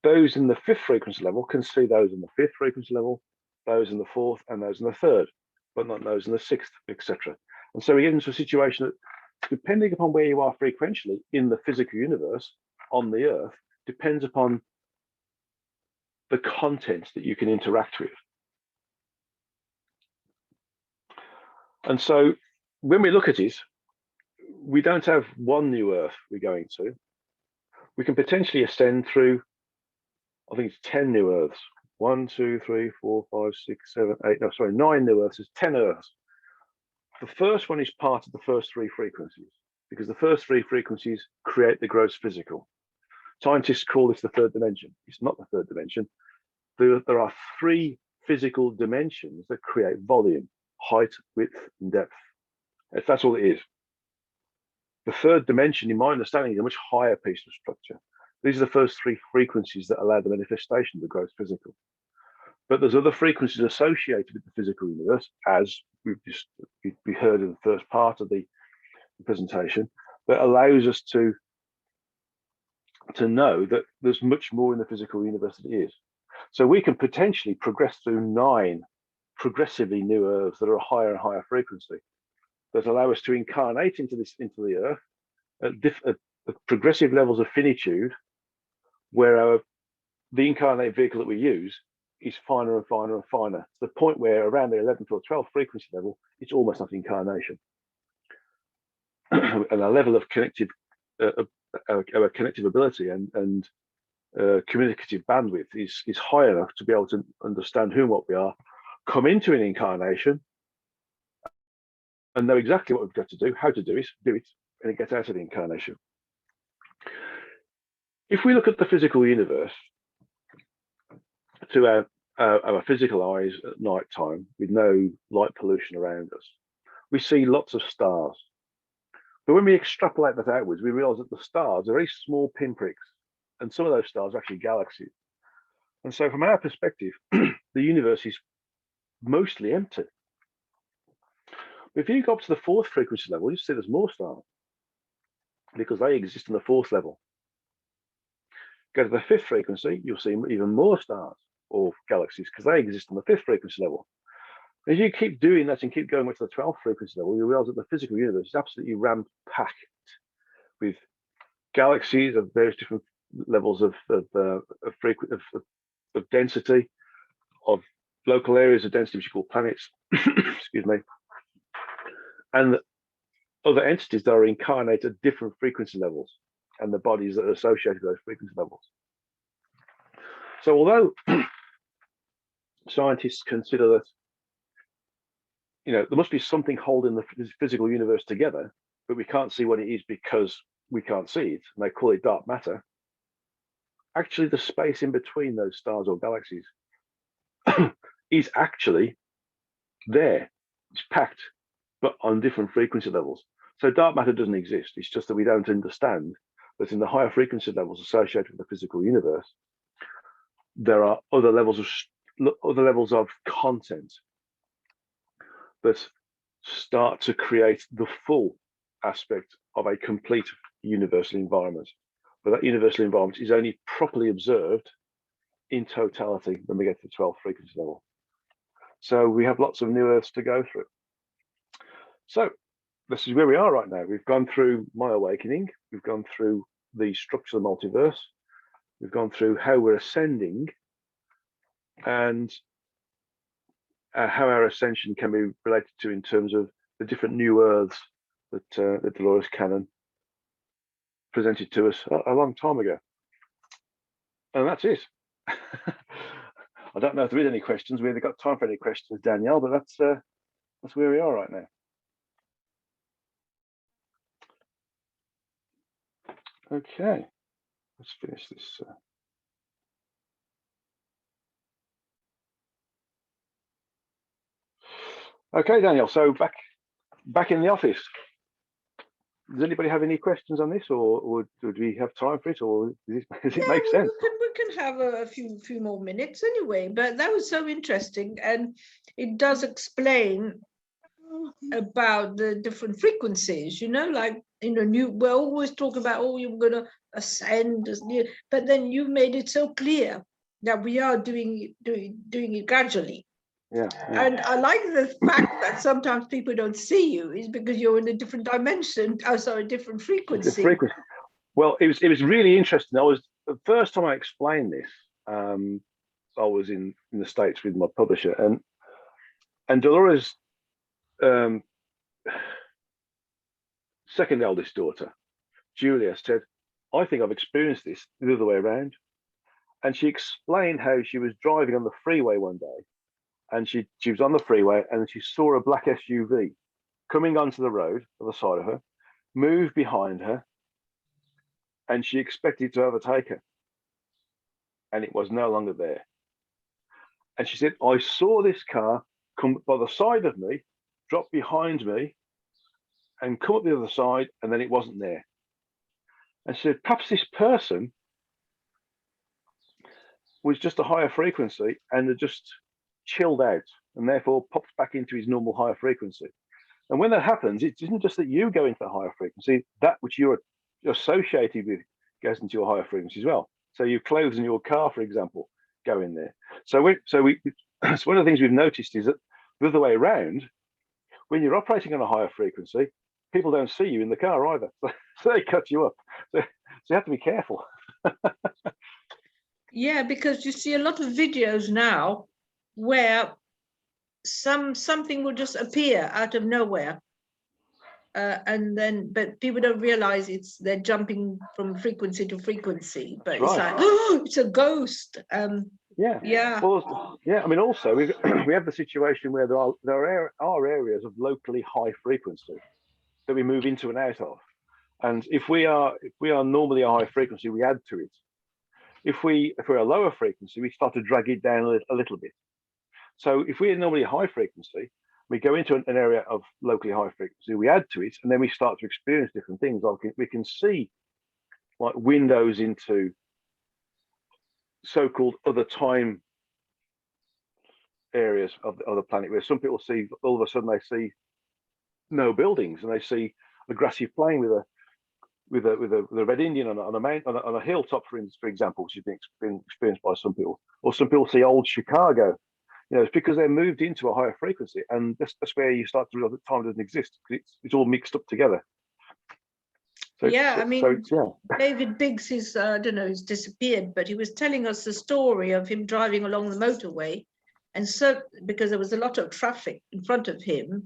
Speaker 1: Those in the fifth frequency level can see those in the fifth frequency level, those in the fourth, and those in the third, but not those in the sixth, etc. And so we get into a situation that, depending upon where you are frequentially in the physical universe on the earth, depends upon the content that you can interact with. And so when we look at it, we don't have one new earth we're going to. We can potentially ascend through, I think it's 10 new earths. 1, 2, 3, 4, 5, 6, 7, 8, no, sorry, 9 new earths. There's 10 earths. The first one is part of the first three frequencies, because the first three frequencies create the gross physical. Scientists call this the third dimension. It's not the third dimension. There are three physical dimensions that create volume: height, width, and depth. If that's all it is. The third dimension, in my understanding, is a much higher piece of structure. These are the first three frequencies that allow the manifestation of the gross physical. But there's other frequencies associated with the physical universe, as we heard in the first part of the presentation, that allows us to know that there's much more in the physical universe than it is. So we can potentially progress through 9 progressively new Earths that are a higher and higher frequency, that allow us to incarnate into the Earth at progressive levels of finitude, where the incarnate vehicle that we use is finer and finer and finer, to the point where around the 11th or 12th frequency level, it's almost not incarnation. And a level of connective ability and communicative bandwidth is high enough to be able to understand who and what we are, come into an incarnation, and know exactly what we've got to do, how to do it, and get out of the incarnation. If we look at the physical universe to our physical eyes at night time, with no light pollution around us, we see lots of stars. But when we extrapolate that outwards, we realize that the stars are very small pinpricks, and some of those stars are actually galaxies. And so from our perspective, the universe is mostly empty. But if you go up to the 4th frequency level, you see there's more stars, because they exist in the 4th level. Go to the 5th frequency, you'll see even more stars or galaxies, because they exist in the 5th frequency level. As you keep doing that and keep going up to the 12th frequency level, you realize that the physical universe is absolutely ram-packed with galaxies of various different levels of density, of local areas of density, which you call planets, excuse me, and other entities that are incarnate at different frequency levels, and the bodies that are associated with those frequency levels. So although scientists consider that, there must be something holding the physical universe together, but we can't see what it is because we can't see it, and they call it dark matter, actually the space in between those stars or galaxies is actually there. It's packed, but on different frequency levels. So dark matter doesn't exist. It's just that we don't understand that in the higher frequency levels associated with the physical universe, there are other levels of content that start to create the full aspect of a complete universal environment. But that universal environment is only properly observed in totality when we get to the 12th frequency level. So we have lots of new Earths to go through. So this is where we are right now. We've gone through my awakening. We've gone through the structure of the multiverse. We've gone through how we're ascending, and how our ascension can be related to in terms of the different new Earths that Dolores Cannon presented to us a long time ago. And that's it. I don't know if there is any questions. We haven't got time for any questions, Danielle, but that's where we are right now. Okay, let's finish this. Okay, Danielle, so back in the office. Does anybody have any questions on this, or do we have time for it, or does it make sense?
Speaker 2: We can have a few more minutes anyway, but that was so interesting, and it does explain about the different frequencies, like we always talk about, you're going to ascend, but then you made it so clear that we are doing it gradually.
Speaker 1: Yeah.
Speaker 2: And I like the fact that sometimes people don't see you is because you're in a different dimension, a different frequency.
Speaker 1: Well, it was really interesting. The first time I explained this, I was in the States with my publisher, and Dolores' second eldest daughter, Julia, said, I think I've experienced this the other way around. And she explained how she was driving on the freeway one day, and she was on the freeway, and she saw a black SUV coming onto the road on the side of her, move behind her, and she expected to overtake her, and it was no longer there. And she said, I saw this car come by the side of me, drop behind me, and come up the other side, and then it wasn't there. And she said, perhaps this person was just a higher frequency and had just chilled out and therefore pops back into his normal higher frequency. And when that happens, it isn't just that you go into a higher frequency, that which you're associated with goes into a higher frequency as well. So your clothes in your car, for example, go in there. So so one of the things we've noticed is that the other way around, when you're operating on a higher frequency, people don't see you in the car either. So they cut you up. So you have to be careful.
Speaker 2: Yeah, because you see a lot of videos now where something will just appear out of nowhere. And then, but people don't realize they're jumping from frequency to frequency, but it's like, oh, it's a ghost. Yeah.
Speaker 1: Well, yeah. I mean, also we have the situation where there are areas of locally high frequency that we move into and out of, and if we are normally a high frequency, we add to it. If we're a lower frequency, we start to drag it down a little bit. So if we're normally a high frequency, we go into an area of locally high frequency, we add to it, and then we start to experience different things. Like we can see like windows into so-called other time areas of the planet, where some people see all of a sudden they see no buildings and they see a grassy plain with a red Indian on a mountain on a hilltop, for example, which has been experienced by some people. Or some people see old Chicago. You know, it's because they're moved into a higher frequency, and that's where you start to realize that time doesn't exist. It's all mixed up together.
Speaker 2: So, yeah, I mean, David Biggs is, I don't know, he's disappeared, but he was telling us the story of him driving along the motorway, and so because there was a lot of traffic in front of him,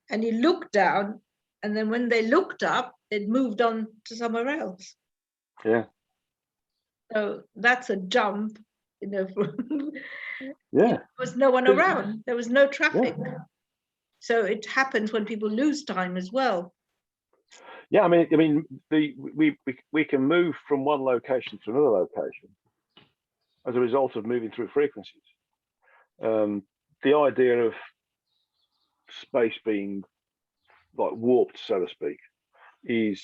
Speaker 2: and he looked down, and then when they looked up, they'd moved on to somewhere else.
Speaker 1: Yeah.
Speaker 2: So that's a jump, you know.
Speaker 1: Yeah.
Speaker 2: There was no one around. There was no traffic. Yeah. So it happens when people lose time as well.
Speaker 1: Yeah, I mean, we can move from one location to another location as a result of moving through frequencies. The idea of space being like warped, so to speak, is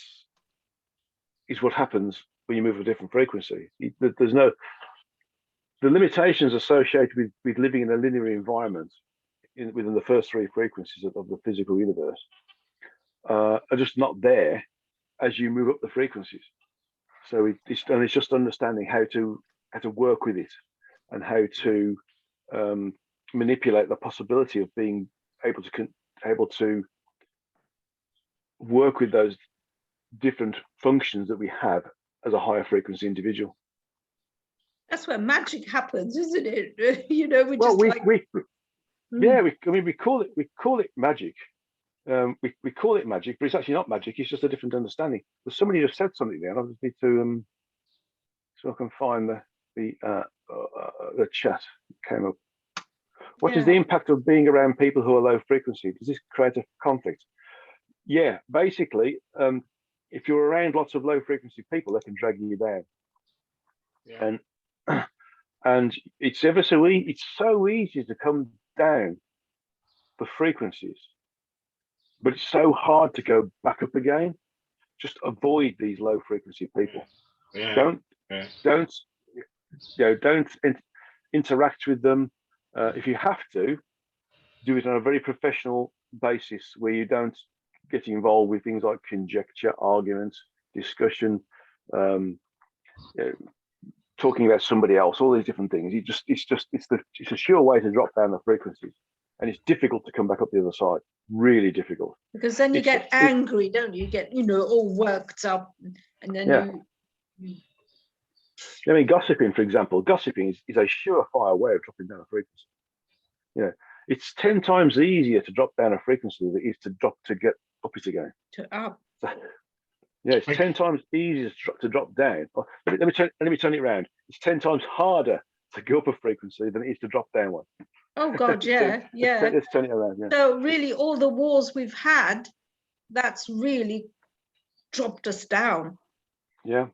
Speaker 1: what happens when you move a different frequency. There's no the limitations associated with living in a linear environment within the first three frequencies of the physical universe are just not there as you move up the frequencies. So it's just understanding how to work with it and how to manipulate the possibility of being able to work with those different functions that we have as a higher frequency individual.
Speaker 2: That's where magic happens, isn't it? You know, we
Speaker 1: call it magic. We call it magic, but it's actually not magic. It's just a different understanding. But somebody just said something there, and I just need to so I can find the chat that came up. What is the impact of being around people who are low frequency? Does this create a conflict? Yeah, basically, if you're around lots of low frequency people, they can drag you down. Yeah. And it's so easy to come down the frequencies, but it's so hard to go back up again. Just avoid these low frequency people. Yeah. Don't interact with them. If you have to, do it on a very professional basis where you don't get involved with things like conjecture, argument, discussion, talking about somebody else, all these different things. It's a sure way to drop down the frequencies, and it's difficult to come back up the other side. Really difficult.
Speaker 2: Because then you get angry, don't you? You get, all worked up, and then
Speaker 1: I mean, gossiping, for example, is a surefire way of dropping down a frequency. It's 10 times easier to drop down a frequency than it is to get up it again.
Speaker 2: Up.
Speaker 1: So, it's 10 times easier to drop down. Let me turn it around. It's 10 times harder to go up a frequency than it is to drop down one.
Speaker 2: Oh God, yeah.
Speaker 1: Let's turn it around. Yeah.
Speaker 2: So really, all the wars we've had, that's really dropped us down.
Speaker 1: Yeah.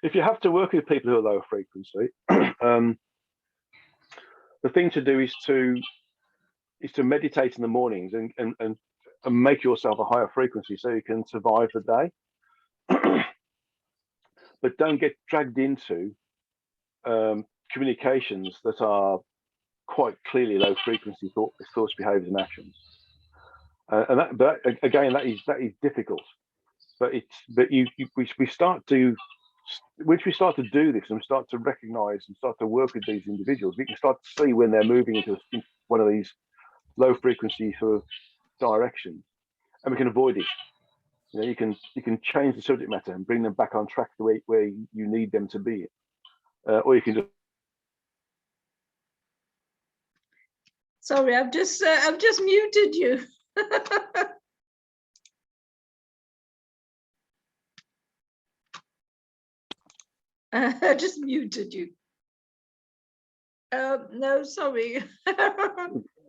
Speaker 1: If you have to work with people who are low frequency, the thing to do is to meditate in the mornings and make yourself a higher frequency so you can survive the day. But don't get dragged into communications that are quite clearly low frequency thoughts, behaviors, and actions. But again, that is difficult. But we start to, once we start to do this and start to recognize and start to work with these individuals, we can start to see when they're moving into one of these low frequency sort of directions, and we can avoid it. You know, you can change the subject matter and bring them back on track the way where you need them to be, or you can just.
Speaker 2: Sorry, I've just muted you. I just muted you. No, sorry.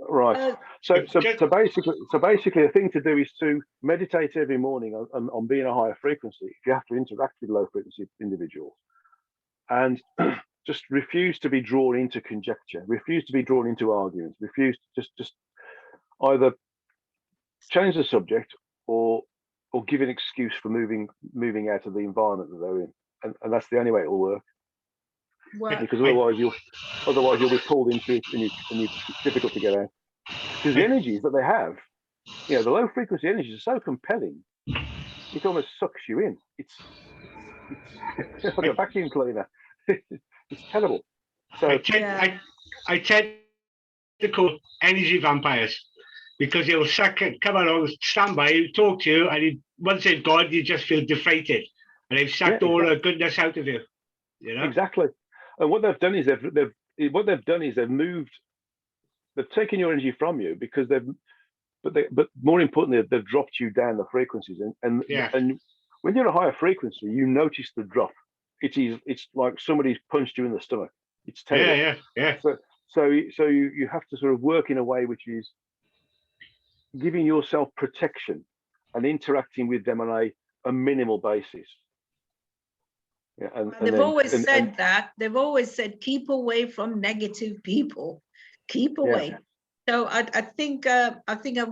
Speaker 1: Right. So basically, the thing to do is to meditate every morning on being a higher frequency. If you have to interact with low frequency individuals, and just refuse to be drawn into conjecture, refuse to be drawn into arguments, refuse to just either change the subject or give an excuse for moving out of the environment that they're in, and that's the only way it will work. Well, because otherwise you'll be pulled into it, and it's difficult to get out. Because the energies that they have, you know, the low frequency energies are so compelling, it almost sucks you in. It's like a vacuum cleaner. It's terrible. So
Speaker 3: I tend to call energy vampires, because they'll come along, stand by you, talk to you, and once they've gone, you just feel deflated, and they've sucked all the goodness out of you. You know?
Speaker 1: Exactly. And what they've done is they've taken your energy from you, because but more importantly, they've dropped you down the frequencies, and when you're at a higher frequency, you notice the drop. It's like somebody's punched you in the stomach. It's terrible.
Speaker 3: Yeah.
Speaker 1: So you have to sort of work in a way which is giving yourself protection and interacting with them on a minimal basis. Yeah, and
Speaker 2: they've always said that. They've always said, keep away from negative people. Keep away. Yeah. So I think I've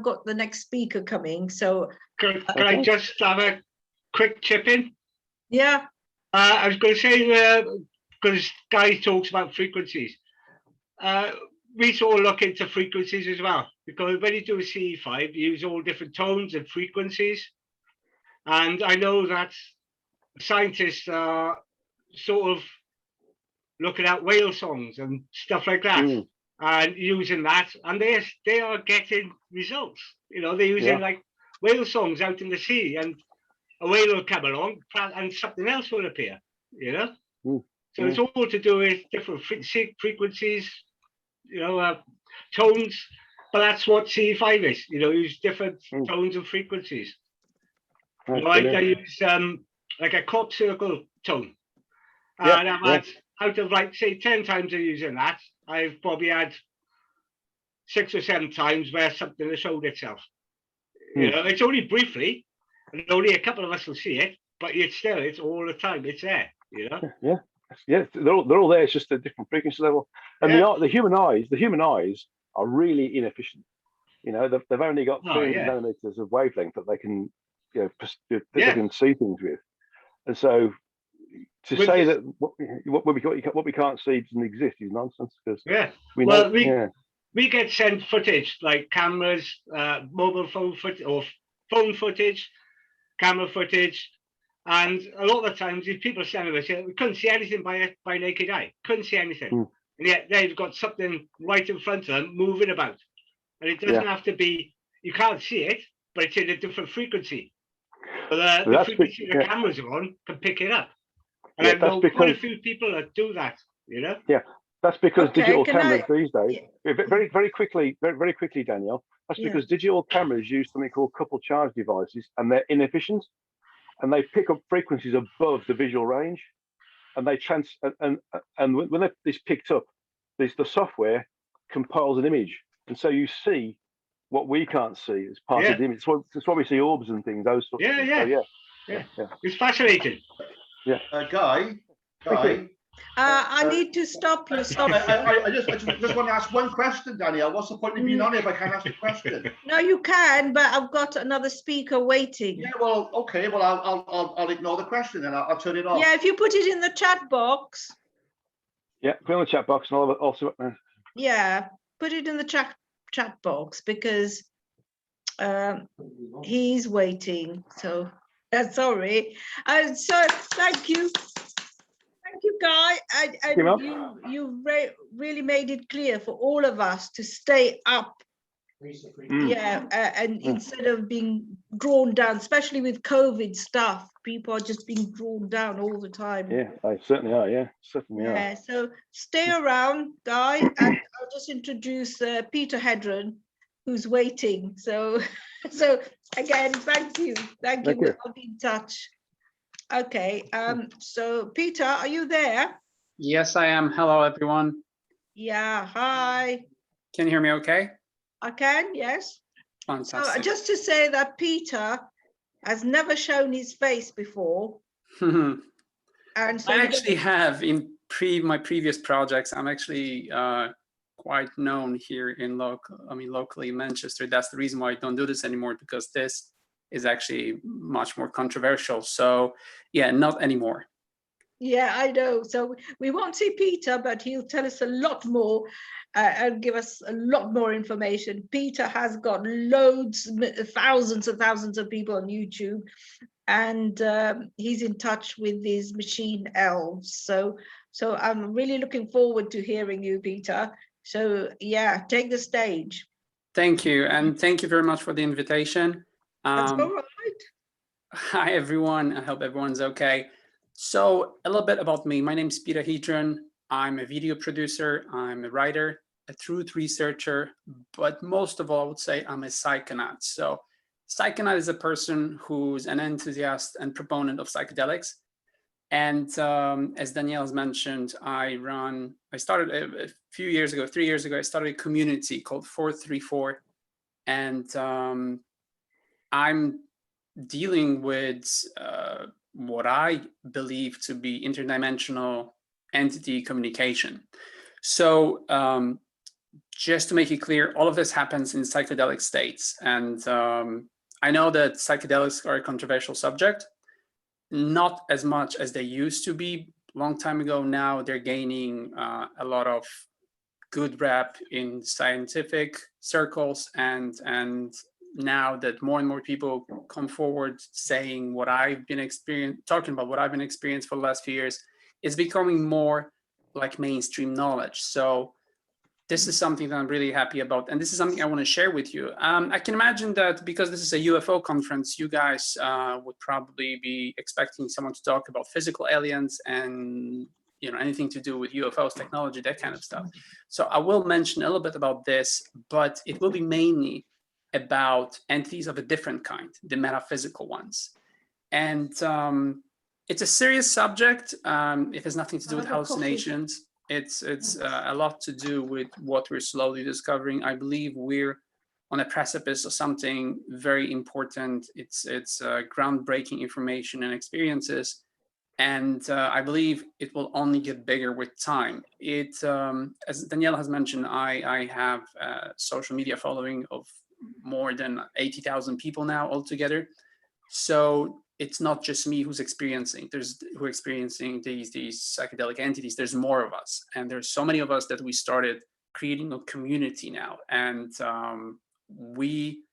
Speaker 2: got the next speaker coming. So
Speaker 3: can I just have a quick chip in?
Speaker 2: Yeah.
Speaker 3: I was going to say, because Guy talks about frequencies, we sort of look into frequencies as well, because when you do a CE5, you use all different tones and frequencies. And I know that scientists are sort of looking at whale songs and stuff like that, and using that, and they are getting results. You know, they're using like whale songs out in the sea, and a whale will come along and something else will appear, you know. So it's all to do with different frequencies, you know, tones, but that's what CE5 is, you know, use different tones and frequencies. You know, I use like a crop circle tone, and I've had, out of like say 10 times of using that, I've probably had 6 or 7 times where something has showed itself. You know, it's only briefly, and only a couple of us will see it, but it's all the time. It's there. You know.
Speaker 1: Yeah. They're all there. It's just a different frequency level. And the human eyes are really inefficient. You know, they've only got 300 nanometers of wavelength that they can, you know, they can see things with. And so to say that what we can't see doesn't exist is nonsense. Because
Speaker 3: we get sent footage like cameras, mobile phone footage, or phone footage, camera footage, and a lot of the times these people standing there, we couldn't see anything by naked eye, couldn't see anything, and yet they've got something right in front of them moving about, and it doesn't have to be, you can't see it, but it's in a different frequency. But the frequency the cameras are on can pick it up, and I've known quite a few people that do that, you know.
Speaker 1: Yeah. That's because digital cameras these days, very quickly, Danielle, that's because digital cameras use something called coupled charge devices, and they're inefficient, and they pick up frequencies above the visual range, and they and when it's picked up, the software compiles an image, and so you see what we can't see as part of the image. That's why we see orbs and things, those sorts of things. So,
Speaker 3: it's fascinating.
Speaker 1: Yeah.
Speaker 4: Guy.
Speaker 2: I need to stop you.
Speaker 4: I just want to ask one question, Danielle. What's the point of being on it if I can't ask a question?
Speaker 2: No, you can, but I've got another speaker waiting.
Speaker 4: Yeah, well, okay. Well, I'll ignore the question and I'll turn it off.
Speaker 2: Yeah, if you put it in the chat box.
Speaker 1: Yeah, put it in the chat box and I'll also.
Speaker 2: Yeah, put it in the chat box because he's waiting. So sorry. So thank you, Guy. And you really made it clear for all of us to stay up. Yeah, and instead of being drawn down, especially with COVID stuff, people are just being drawn down all the time.
Speaker 1: Yeah, they certainly are. Yeah, certainly are.
Speaker 2: So stay around, Guy, and I'll just introduce Peter Hedron, who's waiting. So again, thank you. I'll be in touch. Okay. So Peter, are you there?
Speaker 5: Yes, I am. Hello, everyone.
Speaker 2: Yeah. Hi.
Speaker 5: Can you hear me okay?
Speaker 2: I can. Yes.
Speaker 5: Fantastic.
Speaker 2: So just to say that Peter has never shown his face before. And so
Speaker 5: I actually have in my previous projects. I'm actually quite known here in locally in Manchester. That's the reason why I don't do this anymore, because this is actually much more controversial. So yeah, not anymore.
Speaker 2: Yeah, I know. So we won't see Peter, but he'll tell us a lot more and give us a lot more information. Peter has got loads, thousands and thousands of people on YouTube, and he's in touch with these machine elves. So I'm really looking forward to hearing you, Peter. So yeah, take the stage.
Speaker 5: Thank you, and thank you very much for the invitation.
Speaker 2: That's all right.
Speaker 5: Hi, everyone. I hope everyone's okay. So a little bit about me. My name is Peter Hedron. I'm a video producer. I'm a writer, a truth researcher, but most of all, I would say I'm a psychonaut. So psychonaut is a person who's an enthusiast and proponent of psychedelics. And as Danielle has mentioned, I started a few years ago, 3 years ago, I started a community called 434. And I'm dealing with what I believe to be interdimensional entity communication. So just to make it clear, all of this happens in psychedelic states. And I know that psychedelics are a controversial subject, not as much as they used to be a long time ago. Now they're gaining a lot of good rep in scientific circles, and now that more and more people come forward saying what I've been talking about what I've been experiencing for the last few years, it's becoming more like mainstream knowledge. So this is something that I'm really happy about, and this is something I want to share with you. I can imagine that because this is a UFO conference, you guys would probably be expecting someone to talk about physical aliens and anything to do with UFOs, technology, that kind of stuff. So I will mention a little bit about this, but it will be mainly about entities of a different kind, the metaphysical ones. And it's a serious subject. It has nothing to do with hallucinations. It's a lot to do with what we're slowly discovering. I believe we're on a precipice of something very important. It's groundbreaking information and experiences. And I believe it will only get bigger with time. As Danielle has mentioned, I have a social media following of more than 80,000 people now altogether. So it's not just me who's experiencing these psychedelic entities. There's more of us, and there's so many of us that we started creating a community now, and we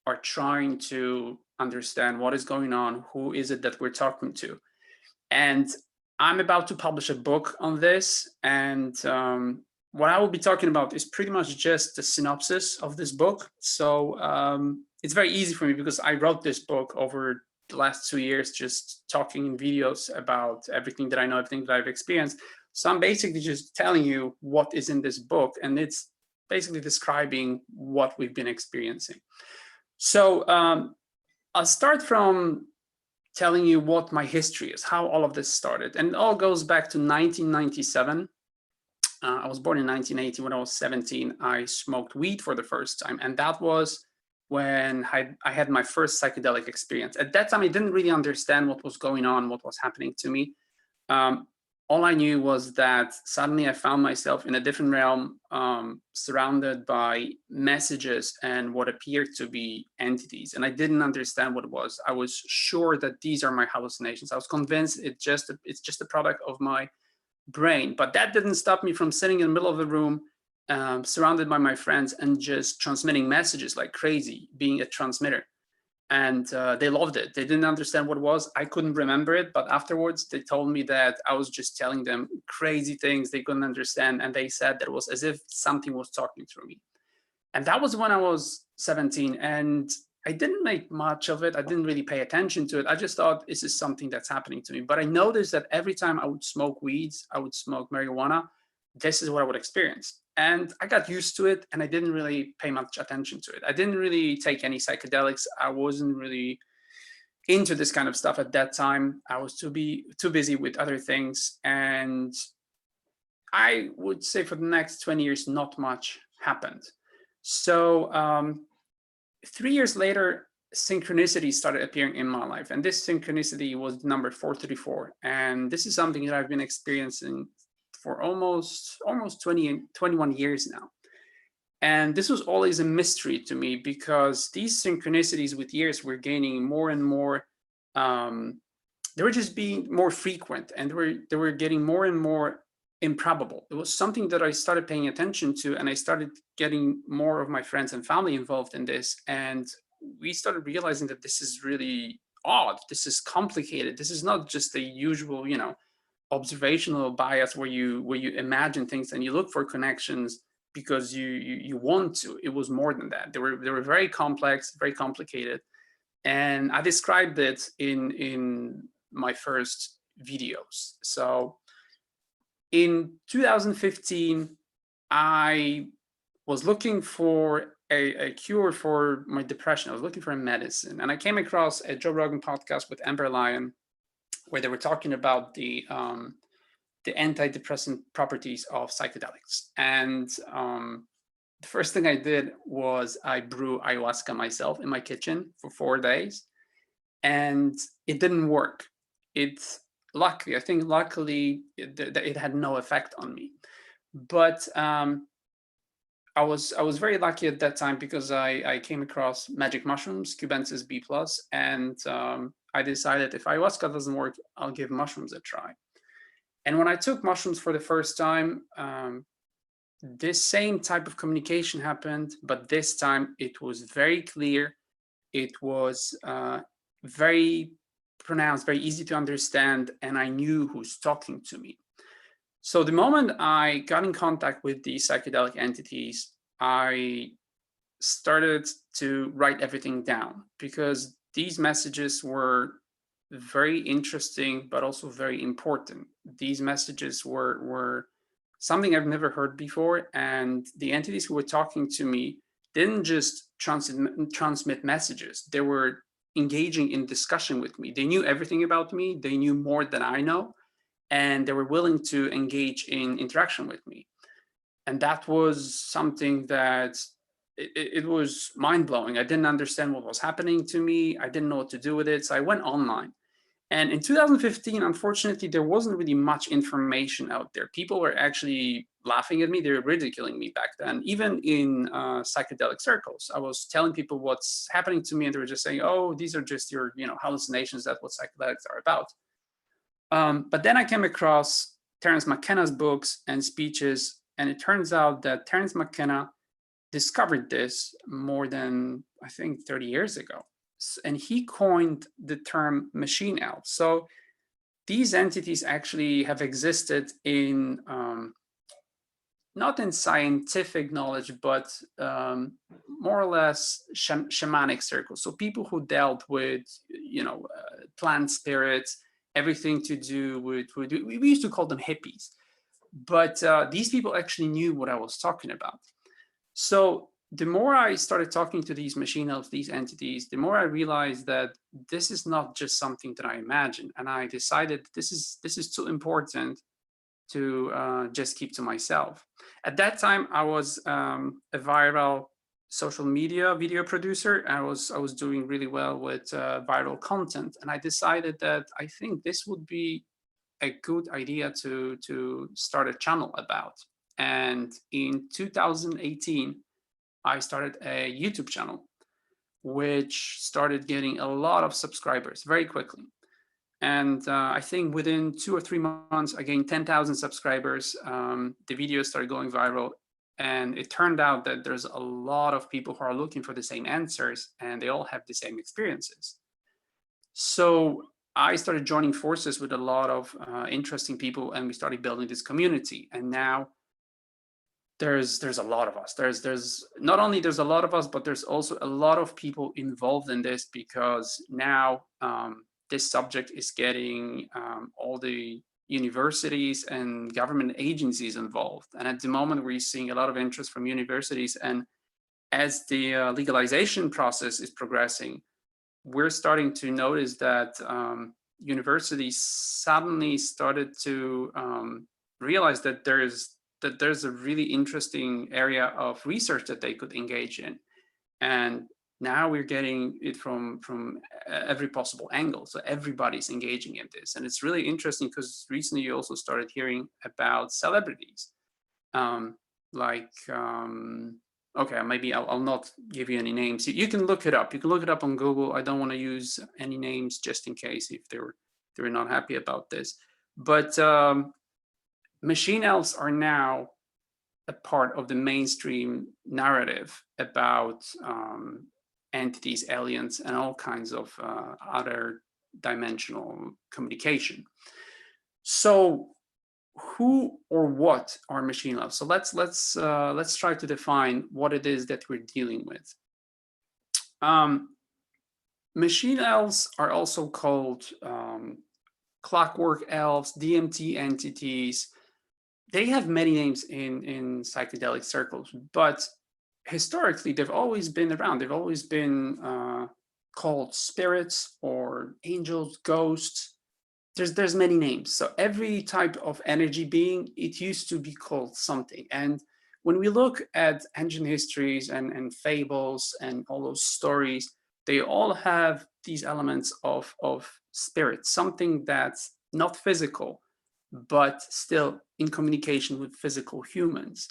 Speaker 5: are trying to understand what is going on, who is it that we're talking to. And I'm about to publish a book on this, and what I will be talking about is pretty much just the synopsis of this book. So it's very easy for me because I wrote this book over the last 2 years, just talking in videos about everything that I know, everything that I've experienced. So I'm basically just telling you what is in this book, and it's basically describing what we've been experiencing. So I'll start from telling you what my history is, how all of this started. And it all goes back to 1997. I was born in 1980. When I was 17, I smoked weed for the first time. And that was when I had my first psychedelic experience. At that time, I didn't really understand what was going on, what was happening to me. All I knew was that suddenly I found myself in a different realm, surrounded by messages and what appeared to be entities. And I didn't understand what it was. I was sure that these are my hallucinations. I was convinced it's just a product of my brain. But that didn't stop me from sitting in the middle of the room, surrounded by my friends, and just transmitting messages like crazy, being a transmitter. And they loved it. They didn't understand what it was. I couldn't remember it, but afterwards they told me that I was just telling them crazy things they couldn't understand, and they said that it was as if something was talking through me. And that was when I was 17, and I didn't make much of it. I didn't really pay attention to it. I just thought, this is something that's happening to me. But I noticed that every time I would smoke weeds, I would smoke marijuana, this is what I would experience. And I got used to it, and I didn't really pay much attention to it. I didn't really take any psychedelics. I wasn't really into this kind of stuff at that time. I was too busy with other things. And I would say for the next 20 years, not much happened. So 3 years later, synchronicity started appearing in my life. And this synchronicity was number 434. And this is something that I've been experiencing for almost 21 years now. And this was always a mystery to me, because these synchronicities with years were gaining more and more, they were just being more frequent, and they were getting more and more improbable. It was something that I started paying attention to, and I started getting more of my friends and family involved in this. And we started realizing that this is really odd. This is complicated. This is not just the usual, observational bias where you imagine things and you look for connections because you want to. It was more than that. They were very complex, very complicated. And I described it in my first videos. So in 2015, I was looking for a cure for my depression. I was looking for a medicine. And I came across a Joe Rogan podcast with Amber Lyon, where they were talking about the antidepressant properties of psychedelics. And the first thing I did was I brew ayahuasca myself in my kitchen for 4 days, and it didn't work. Luckily, it had no effect on me. But I was very lucky at that time, because I came across magic mushrooms, cubensis B+, and I decided if ayahuasca doesn't work, I'll give mushrooms a try. And when I took mushrooms for the first time, this same type of communication happened, but this time it was very clear. It was very pronounced, very easy to understand, and I knew who's talking to me. So the moment I got in contact with these psychedelic entities, I started to write everything down, because these messages were very interesting, but also very important. These messages were something I've never heard before, and the entities who were talking to me didn't just transmit messages. They were engaging in discussion with me. They knew everything about me. They knew more than I know, and they were willing to engage in interaction with me. And that was something that it was mind-blowing. I didn't understand what was happening to me. I didn't know what to do with it. So I went online. And in 2015, unfortunately, there wasn't really much information out there. People were actually laughing at me. They were ridiculing me back then, even in psychedelic circles. I was telling people what's happening to me, and they were just saying, oh, these are just your hallucinations. That's what psychedelics are about. But then I came across Terence McKenna's books and speeches, and it turns out that Terence McKenna discovered this more than, I think, 30 years ago. And he coined the term machine elves. So these entities actually have existed in, not in scientific knowledge, but more or less shamanic circles. So people who dealt with, plant spirits, everything to do with, we used to call them hippies. But these people actually knew what I was talking about. So the more I started talking to these machine elves, these entities, the more I realized that this is not just something that I imagined. And I decided this is too important to just keep to myself. At that time, I was a viral social media video producer. I was doing really well with viral content. And I decided that I think this would be a good idea to start a channel about. And in 2018, I started a YouTube channel, which started getting a lot of subscribers very quickly. And I think within 2 or 3 months, I gained 10,000 subscribers. The videos started going viral. And it turned out that there's a lot of people who are looking for the same answers, and they all have the same experiences. So I started joining forces with a lot of interesting people, and we started building this community. And now there's a lot of us. There's not only there's a lot of us, but there's also a lot of people involved in this, because now this subject is getting all the universities and government agencies involved. And at the moment, we're seeing a lot of interest from universities. And as the legalization process is progressing, we're starting to notice that universities suddenly started to realize that there's a really interesting area of research that they could engage in. And now we're getting it from every possible angle. So everybody's engaging in this. And it's really interesting, because recently you also started hearing about celebrities. Okay, maybe I'll not give you any names. You can look it up. You can look it up on Google. I don't want to use any names just in case if they're not happy about this. But machine elves are now a part of the mainstream narrative about entities, aliens, and all kinds of other dimensional communication. So who or what are machine elves? So let's try to define what it is that we're dealing with. Machine elves are also called clockwork elves, DMT entities. They have many names in psychedelic circles, but historically they've always been around. They've always been called spirits or angels, ghosts. There's many names. So every type of energy being, it used to be called something. And when we look at ancient histories and fables and all those stories, they all have these elements of spirit, something that's not physical, but still in communication with physical humans.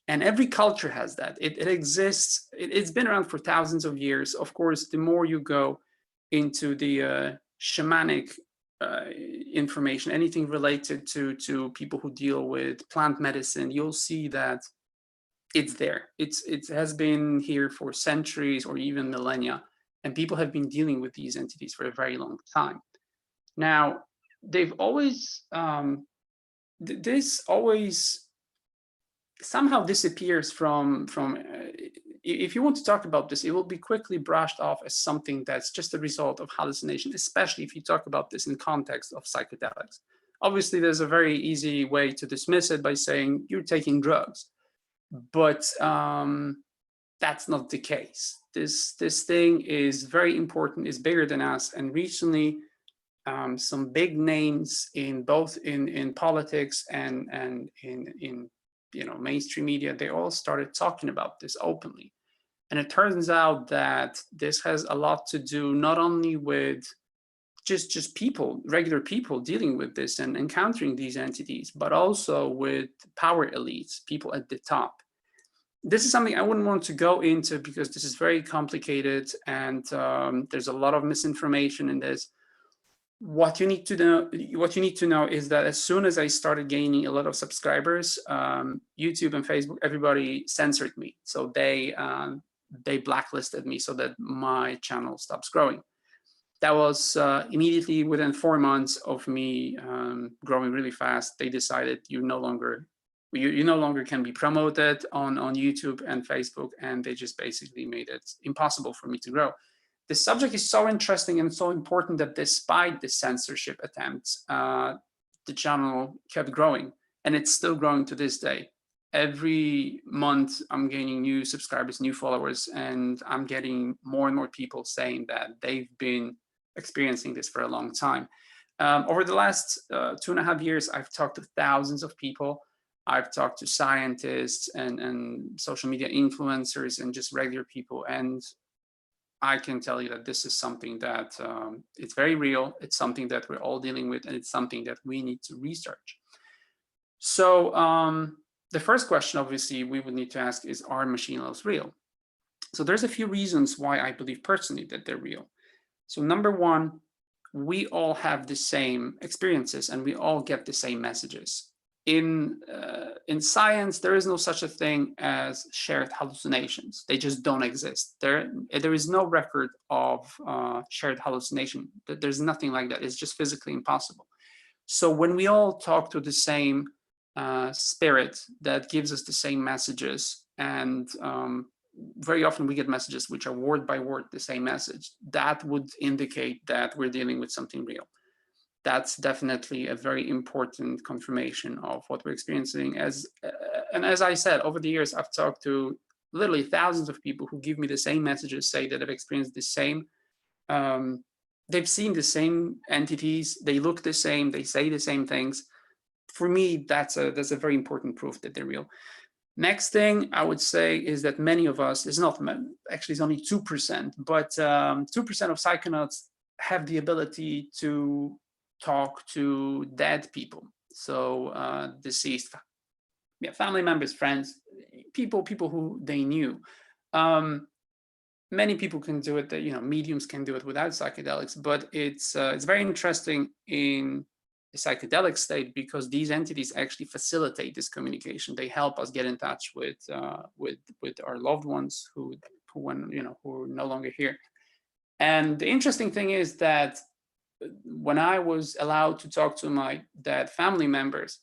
Speaker 5: And every culture has that. It exists. It's been around for thousands of years. Of course, the more you go into the shamanic information, anything related to people who deal with plant medicine, you'll see that it's there. It has been here for centuries or even millennia, and people have been dealing with these entities for a very long time. Now, they've always this always somehow disappears from if you want to talk about this, it will be quickly brushed off as something that's just a result of hallucination, especially if you talk about this in context of psychedelics. Obviously, there's a very easy way to dismiss it by saying you're taking drugs, but that's not the case. This thing is very important, is bigger than us, and recently some big names in both in politics and in mainstream media, they all started talking about this openly. And it turns out that this has a lot to do not only with just people, regular people dealing with this and encountering these entities, but also with power elites, people at the top. This is something I wouldn't want to go into because this is very complicated, and there's a lot of misinformation in this. What you need to know is that as soon as I started gaining a lot of subscribers, YouTube and Facebook, everybody censored me. So they blacklisted me so that my channel stops growing. That was immediately within 4 months of me growing really fast. They decided you no longer can be promoted on YouTube and Facebook, and they just basically made it impossible for me to grow. The subject is so interesting and so important that despite the censorship attempts, the channel kept growing, and it's still growing to this day. Every month, I'm gaining new subscribers, new followers, and I'm getting more and more people saying that they've been experiencing this for a long time. Over the last 2.5 years, I've talked to thousands of people. I've talked to scientists and social media influencers and just regular people, and I can tell you that this is something that it's very real. It's something that we're all dealing with, and it's something that we need to research. So the first question, obviously, we would need to ask is, are machine elves real? So there's a few reasons why I believe personally that they're real. So number one, we all have the same experiences and we all get the same messages. In science, there is no such a thing as shared hallucinations. They just don't exist. There is no record of shared hallucination. There's nothing like that. It's just physically impossible. So when we all talk to the same spirit that gives us the same messages, and very often we get messages which are word by word the same message, that would indicate that we're dealing with something real. That's definitely a very important confirmation of what we're experiencing. And as I said, over the years, I've talked to literally thousands of people who give me the same messages, say that they've experienced the same, they've seen the same entities, they look the same, they say the same things. For me, that's a very important proof that they're real. Next thing I would say is that many of us, it's not, actually it's only 2%, but 2% of psychonauts have the ability to talk to dead people. So deceased, family members, friends, people who they knew. Many people can do it, mediums can do it without psychedelics, but it's very interesting in a psychedelic state because these entities actually facilitate this communication. They help us get in touch with our loved ones who are no longer here. And the interesting thing is that when I was allowed to talk to my dead family members,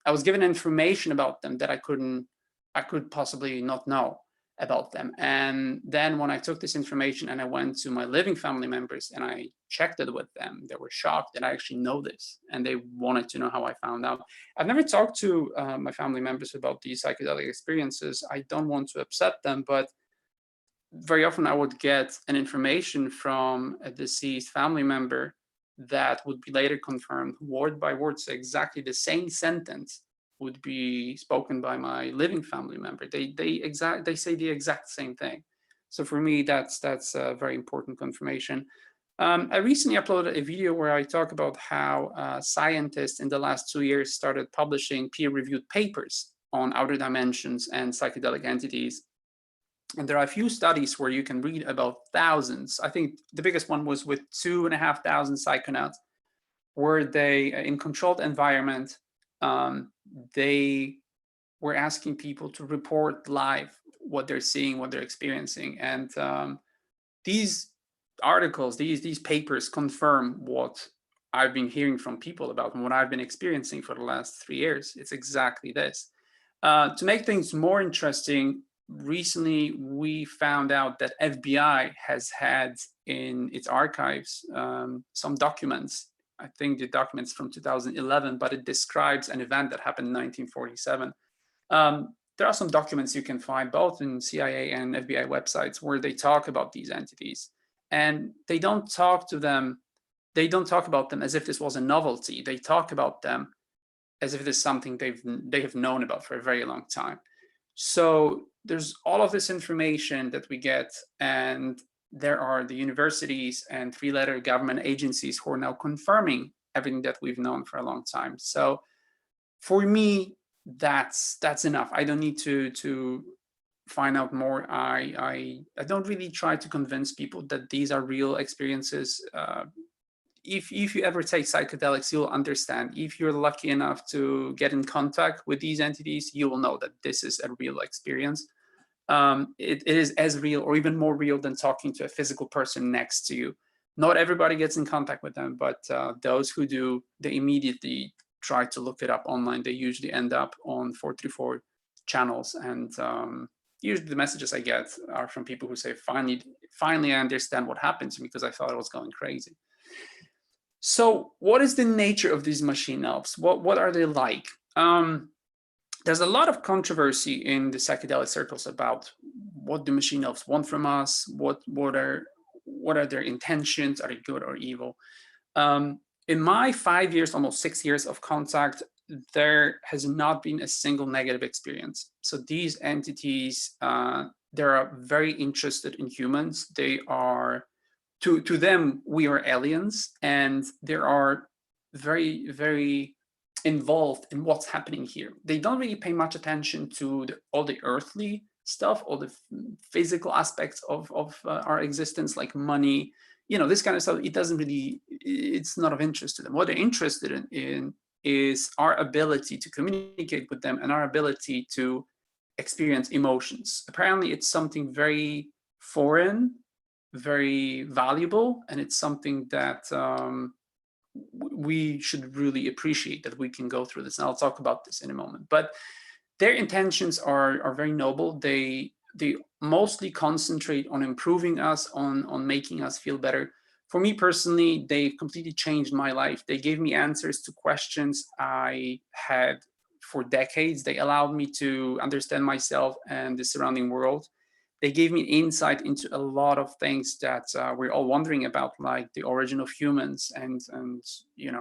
Speaker 5: I was given information about them that I could possibly not know about them. And then when I took this information and I went to my living family members and I checked it with them, they were shocked that I actually know this, and they wanted to know how I found out. I've never talked to my family members about these psychedelic experiences. I don't want to upset them, but very often I would get an information from a deceased family member that would be later confirmed word by word. So exactly the same sentence would be spoken by my living family member. They say the exact same thing. So for me, that's a very important confirmation. I recently uploaded a video where I talk about how scientists in the last 2 years started publishing peer-reviewed papers on outer dimensions and psychedelic entities. And there are a few studies where you can read about thousands. I think the biggest one was with 2,500 psychonauts, where they, in controlled environment, they were asking people to report live what they're seeing, what they're experiencing. And these articles, these papers confirm what I've been hearing from people about and what I've been experiencing for the last 3 years. It's exactly this. To make things more interesting, recently we found out that FBI has had in its archives some documents. I think the documents from 2011, but it describes an event that happened in 1947. There are some documents you can find both in CIA and FBI websites where they talk about these entities, and they don't talk to them. They don't talk about them as if this was a novelty. They talk about them as if it is something they have known about for a very long time. So there's all of this information that we get, and there are the universities and three-letter government agencies who are now confirming everything that we've known for a long time. So for me, that's enough. I don't need to find out more. I don't really try to convince people that these are real experiences. If you ever take psychedelics, you'll understand. If you're lucky enough to get in contact with these entities, you will know that this is a real experience. It is as real or even more real than talking to a physical person next to you. Not everybody gets in contact with them, but those who do, they immediately try to look it up online. They usually end up on 434 channels, and usually the messages I get are from people who say, finally I understand what happened to me because I thought I was going crazy. So what is the nature of these machine elves? What are they like? There's a lot of controversy in the psychedelic circles about what the machine elves want from us, what are their intentions, are they good or evil? In my 5 years, almost 6 years of contact, there has not been a single negative experience. So these entities, they are very interested in humans. They are, to them, we are aliens, and they are very, very involved in what's happening here. They don't really pay much attention to all the earthly stuff, all the physical aspects of our existence, like money, this kind of stuff, it doesn't really, it's not of interest to them. What they're interested in is our ability to communicate with them and our ability to experience emotions. Apparently, it's something very foreign, very valuable, and it's something that we should really appreciate, that we can go through this. And I'll talk about this in a moment. But their intentions are very noble. They mostly concentrate on improving us, on making us feel better. For me personally, they completely changed my life. They gave me answers to questions I had for decades. They allowed me to understand myself and the surrounding world. They gave me insight into a lot of things that we're all wondering about, like the origin of humans and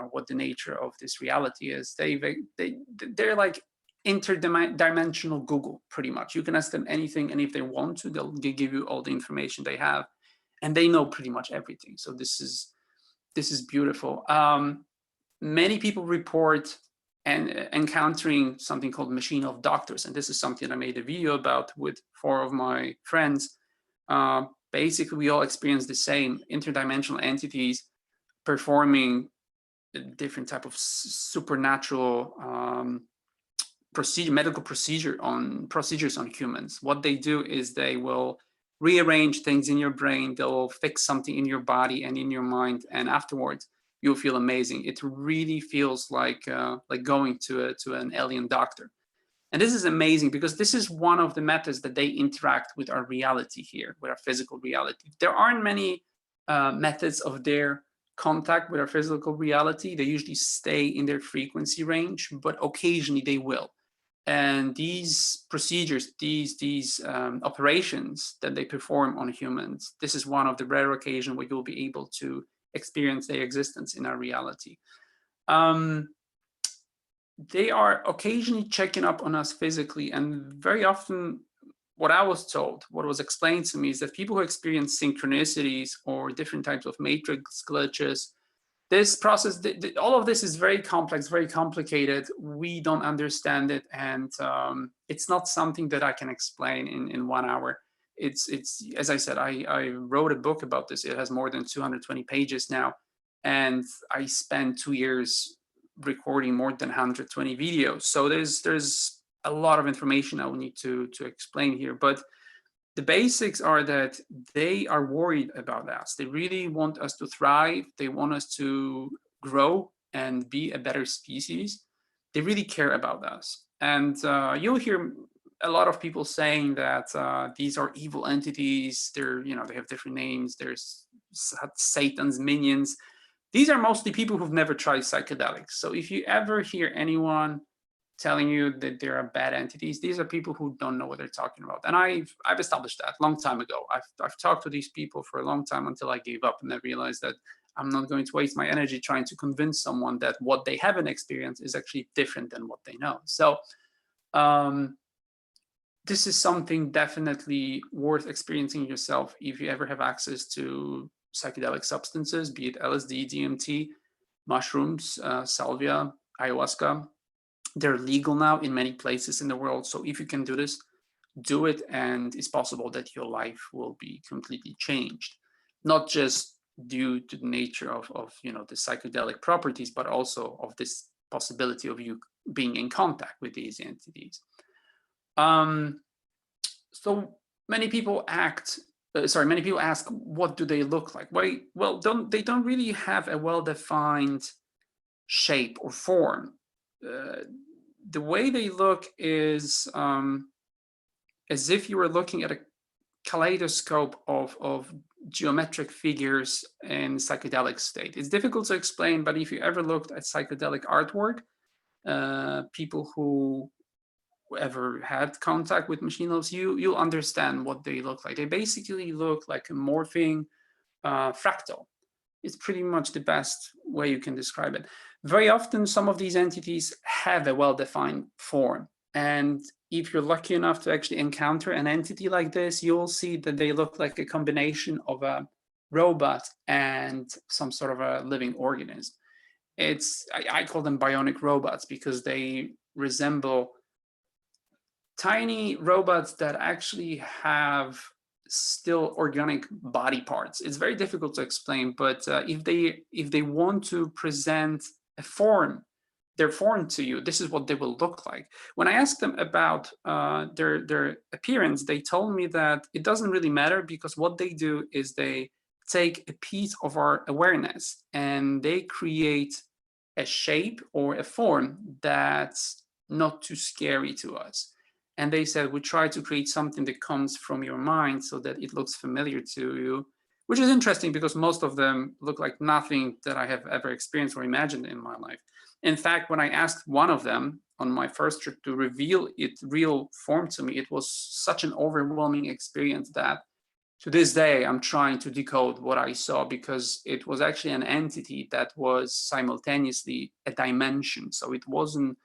Speaker 5: what the nature of this reality is. They're like interdimensional Google, pretty much. You can ask them anything, and if they want to, they'll give you all the information they have, and they know pretty much everything. So this is beautiful. Many people report encountering something called machine of doctors, and this is something I made a video about with 4 of my friends. Basically, we all experience the same interdimensional entities performing different type of supernatural medical procedures on humans. What they do is they will rearrange things in your brain, they'll fix something in your body and in your mind, and afterwards you'll feel amazing. It really feels like going to an alien doctor. And this is amazing because this is one of the methods that they interact with our reality here, with our physical reality. There aren't many methods of their contact with our physical reality. They usually stay in their frequency range, but occasionally they will. And these procedures, these operations that they perform on humans, this is one of the rare occasions where you'll be able to experience their existence in our reality. They are occasionally checking up on us physically, and very often what I was told, what was explained to me, is that people who experience synchronicities or different types of matrix glitches, this process, all of this is very complex, very complicated. We don't understand it, and it's not something that I can explain in 1 hour. It's as I said, I wrote a book about this. It has more than 220 pages now, and I spent 2 years recording more than 120 videos. So there's a lot of information I will need to explain here, but the basics are that they are worried about us. They really want us to thrive. They want us to grow and be a better species. They really care about us. And you'll hear a lot of people saying that these are evil entities. They have different names. There's Satan's minions. These are mostly people who've never tried psychedelics. So if you ever hear anyone telling you that there are bad entities, these are people who don't know what they're talking about. And I've established that a long time ago. I've talked to these people for a long time until I gave up, and I realized that I'm not going to waste my energy trying to convince someone that what they haven't experienced is actually different than what they know. So this is something definitely worth experiencing yourself if you ever have access to psychedelic substances, be it LSD, DMT, mushrooms, salvia, ayahuasca. They're legal now in many places in the world. So if you can do this, do it, and it's possible that your life will be completely changed, not just due to the nature of the psychedelic properties, but also of this possibility of you being in contact with these entities. So many people ask, what do they look like? Well, they don't really have a well-defined shape or form. The way they look is as if you were looking at a kaleidoscope of geometric figures in psychedelic state. It's difficult to explain, but if you ever looked at psychedelic artwork, people who ever had contact with machines, you'll understand what they look like. They basically look like a morphing fractal. It's pretty much the best way you can describe it. Very often, some of these entities have a well-defined form. And if you're lucky enough to actually encounter an entity like this, you'll see that they look like a combination of a robot and some sort of a living organism. I call them bionic robots because they resemble tiny robots that actually have still organic body parts. It's very difficult to explain, but if they want to present a form, their form to you, this is what they will look like. When I asked them about their appearance, they told me that it doesn't really matter, because what they do is they take a piece of our awareness and they create a shape or a form that's not too scary to us. And they said, we try to create something that comes from your mind so that it looks familiar to you, which is interesting because most of them look like nothing that I have ever experienced or imagined in my life. In fact, when I asked one of them on my first trip to reveal its real form to me, it was such an overwhelming experience that to this day, I'm trying to decode what I saw, because it was actually an entity that was simultaneously a dimension. So it wasn't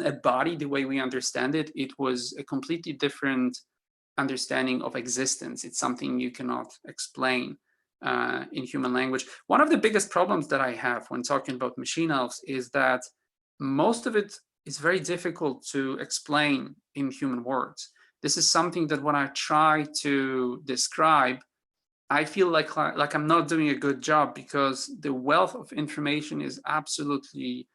Speaker 5: a body the way we understand it. It was a completely different understanding of existence. It's something you cannot explain in human language. One of the biggest problems that I have when talking about machine elves is that most of it is very difficult to explain in human words. This is something that when I try to describe, I feel like I'm not doing a good job, because the wealth of information is absolutely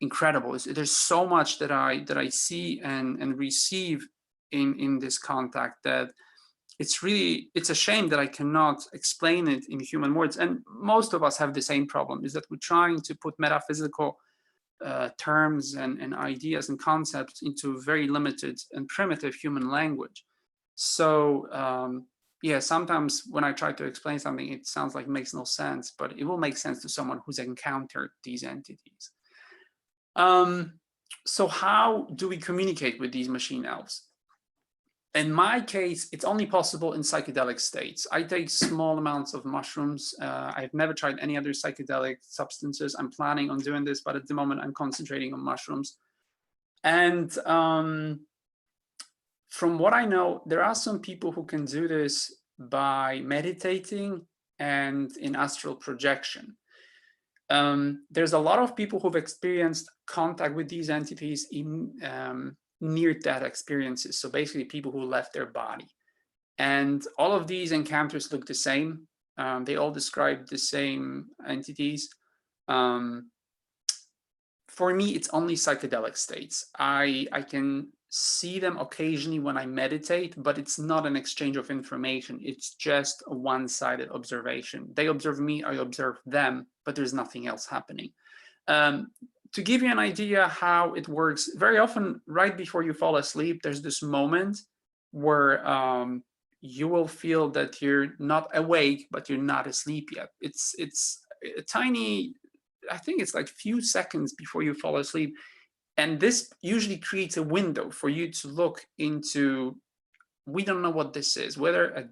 Speaker 5: incredible. There's so much that I see and receive in this contact that it's a shame that I cannot explain it in human words. And most of us have the same problem, is that we're trying to put metaphysical terms and ideas and concepts into very limited and primitive human language. So yeah, sometimes when I try to explain something, it sounds like it makes no sense, but it will make sense to someone who's encountered these entities. So how do we communicate with these machine elves? In my case, it's only possible in psychedelic states. I take small amounts of mushrooms. I've never tried any other psychedelic substances. I'm planning on doing this, but at the moment I'm concentrating on mushrooms. And from what I know, there are some people who can do this by meditating and in astral projection. There's a lot of people who've experienced contact with these entities in near-death experiences. So basically people who left their body. And all of these encounters look the same. They all describe the same entities. For me, it's only psychedelic states. I can see them occasionally when I meditate, but it's not an exchange of information. It's just a one-sided observation. They observe me, I observe them, but there's nothing else happening. To give you an idea how it works, very often right before you fall asleep, there's this moment where you will feel that you're not awake, but you're not asleep yet. It's a tiny, I think it's like few seconds before you fall asleep. And this usually creates a window for you to look into, we don't know what this is, whether a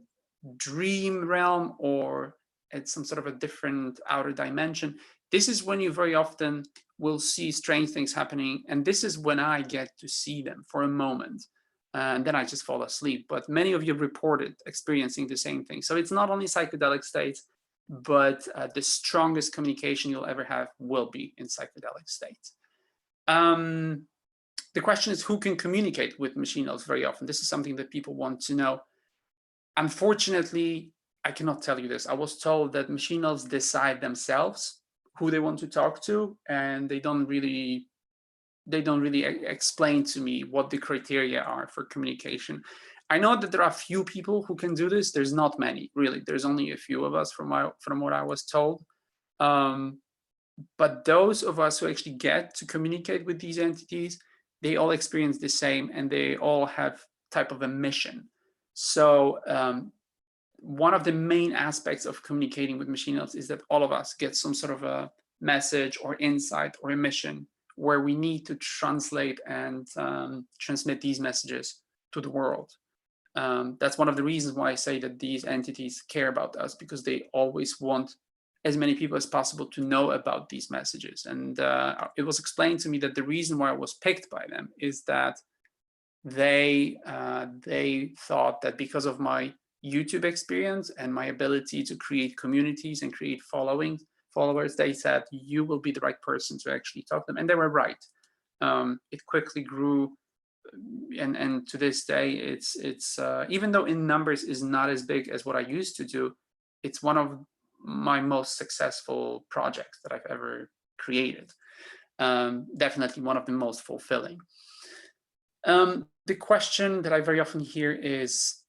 Speaker 5: dream realm or it's some sort of a different outer dimension. This is when you very often will see strange things happening. And this is when I get to see them for a moment. And then I just fall asleep. But many of you reported experiencing the same thing. So it's not only psychedelic states, but the strongest communication you'll ever have will be in psychedelic states. The question is, who can communicate with machine elves very often? This is something that people want to know. Unfortunately, I cannot tell you this. I was told that machine elves decide themselves who they want to talk to, and they don't really explain to me what the criteria are for communication. I know that there are few people who can do this. There's not many, really. There's only a few of us from what I was told. But those of us who actually get to communicate with these entities, they all experience the same, and they all have type of a mission. So one of the main aspects of communicating with machine elves is that all of us get some sort of a message or insight or a mission where we need to translate and transmit these messages to the world. That's one of the reasons why I say that these entities care about us, because they always want as many people as possible to know about these messages. And it was explained to me that the reason why I was picked by them is that they thought that because of my YouTube experience and my ability to create communities and create followers, they said, you will be the right person to actually talk to them. And they were right. It quickly grew and to this day, it's even though in numbers is not as big as what I used to do, it's one of my most successful projects that I've ever created. Definitely one of the most fulfilling. The question that I very often hear is,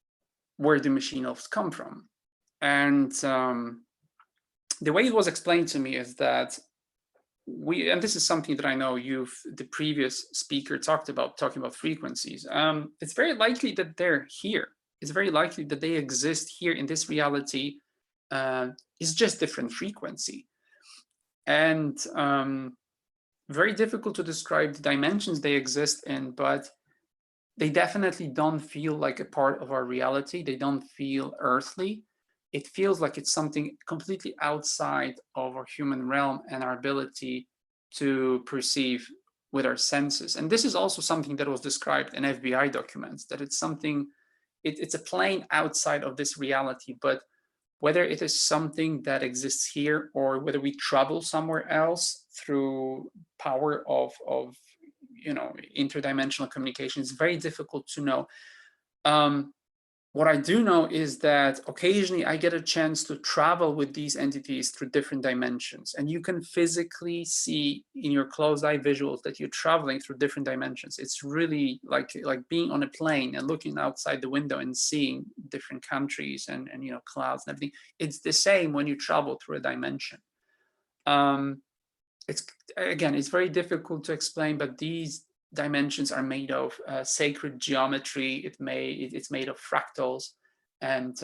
Speaker 5: where do machine elves come from? And the way it was explained to me is that and this is something that I know the previous speaker talking about frequencies. It's very likely that they're here. It's very likely that they exist here in this reality. It's just different frequency. And very difficult to describe the dimensions they exist in, but they definitely don't feel like a part of our reality. They don't feel earthly. It feels like it's something completely outside of our human realm and our ability to perceive with our senses. And this is also something that was described in FBI documents, that it's something, it's a plane outside of this reality, but whether it is something that exists here or whether we travel somewhere else through power of interdimensional communication, is very difficult to know. What I do know is that occasionally I get a chance to travel with these entities through different dimensions, and you can physically see in your closed eye visuals that you're traveling through different dimensions. It's really like being on a plane and looking outside the window and seeing different countries and clouds and everything. It's the same when you travel through a dimension. It's very difficult to explain, but these dimensions are made of sacred geometry. It's made of fractals and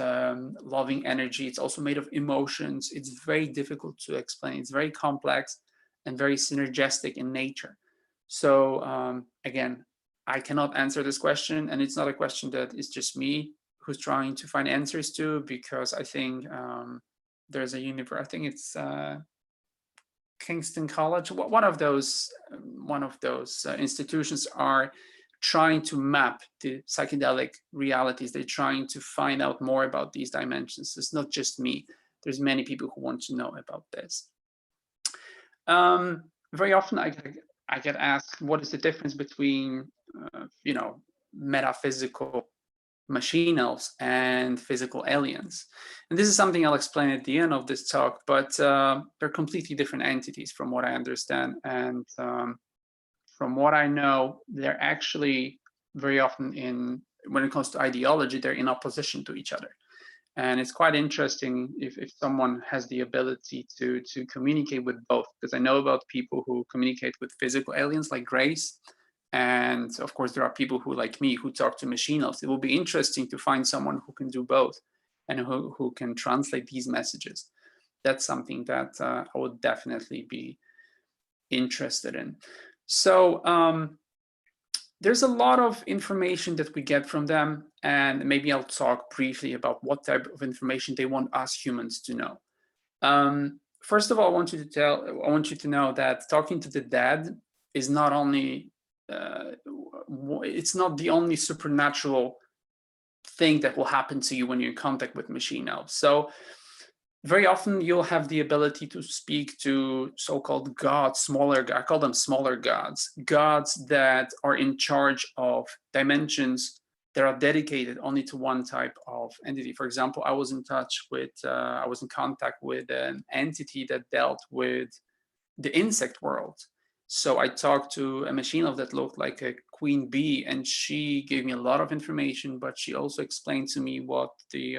Speaker 5: loving energy. It's also made of emotions. It's very difficult to explain. It's very complex and very synergistic in nature. So again, I cannot answer this question, and it's not a question that is just me who's trying to find answers to, because I think there's a universe. I think it's Kingston College, one of those institutions are trying to map the psychedelic realities. They're trying to find out more about these dimensions. It's not just me. There's many people who want to know about this. Very often I get asked, what is the difference between metaphysical machine elves and physical aliens? And this is something I'll explain at the end of this talk, but they're completely different entities from what I understand. And from what I know, they're actually very often when it comes to ideology, they're in opposition to each other. And it's quite interesting if someone has the ability to communicate with both, because I know about people who communicate with physical aliens like Grace. And of course, there are people who, like me, who talk to machine elves. It will be interesting to find someone who can do both and who can translate these messages. That's something that I would definitely be interested in. So there's a lot of information that we get from them, and maybe I'll talk briefly about what type of information they want us humans to know. First of all, I want you to know that talking to the dead is not only it's not the only supernatural thing that will happen to you when you're in contact with machine elves. So very often you'll have the ability to speak to so-called gods, I call them smaller gods that are in charge of dimensions that are dedicated only to one type of entity. For example, I was in contact with an entity that dealt with the insect world. So I talked to a machine elf that looked like a queen bee, and she gave me a lot of information, but she also explained to me what the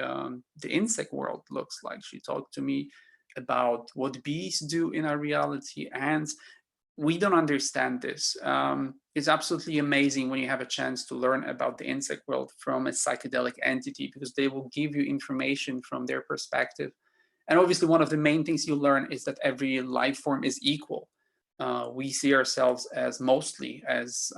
Speaker 5: insect world looks like. She talked to me about what bees do in our reality, and we don't understand this. It's absolutely amazing when you have a chance to learn about the insect world from a psychedelic entity, because they will give you information from their perspective. And obviously, one of the main things you learn is that every life form is equal. We see ourselves as mostly as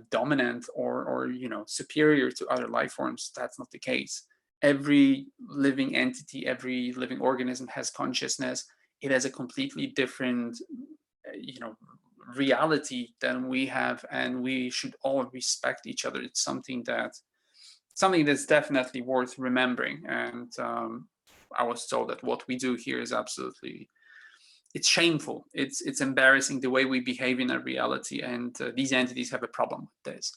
Speaker 5: dominant or superior to other life forms. That's not the case. Every living entity, every living organism has consciousness. It has a completely different, reality than we have, and we should all respect each other. It's something that's definitely worth remembering. And I was told that what we do here is absolutely. It's shameful. It's embarrassing the way we behave in our reality, and these entities have a problem with this.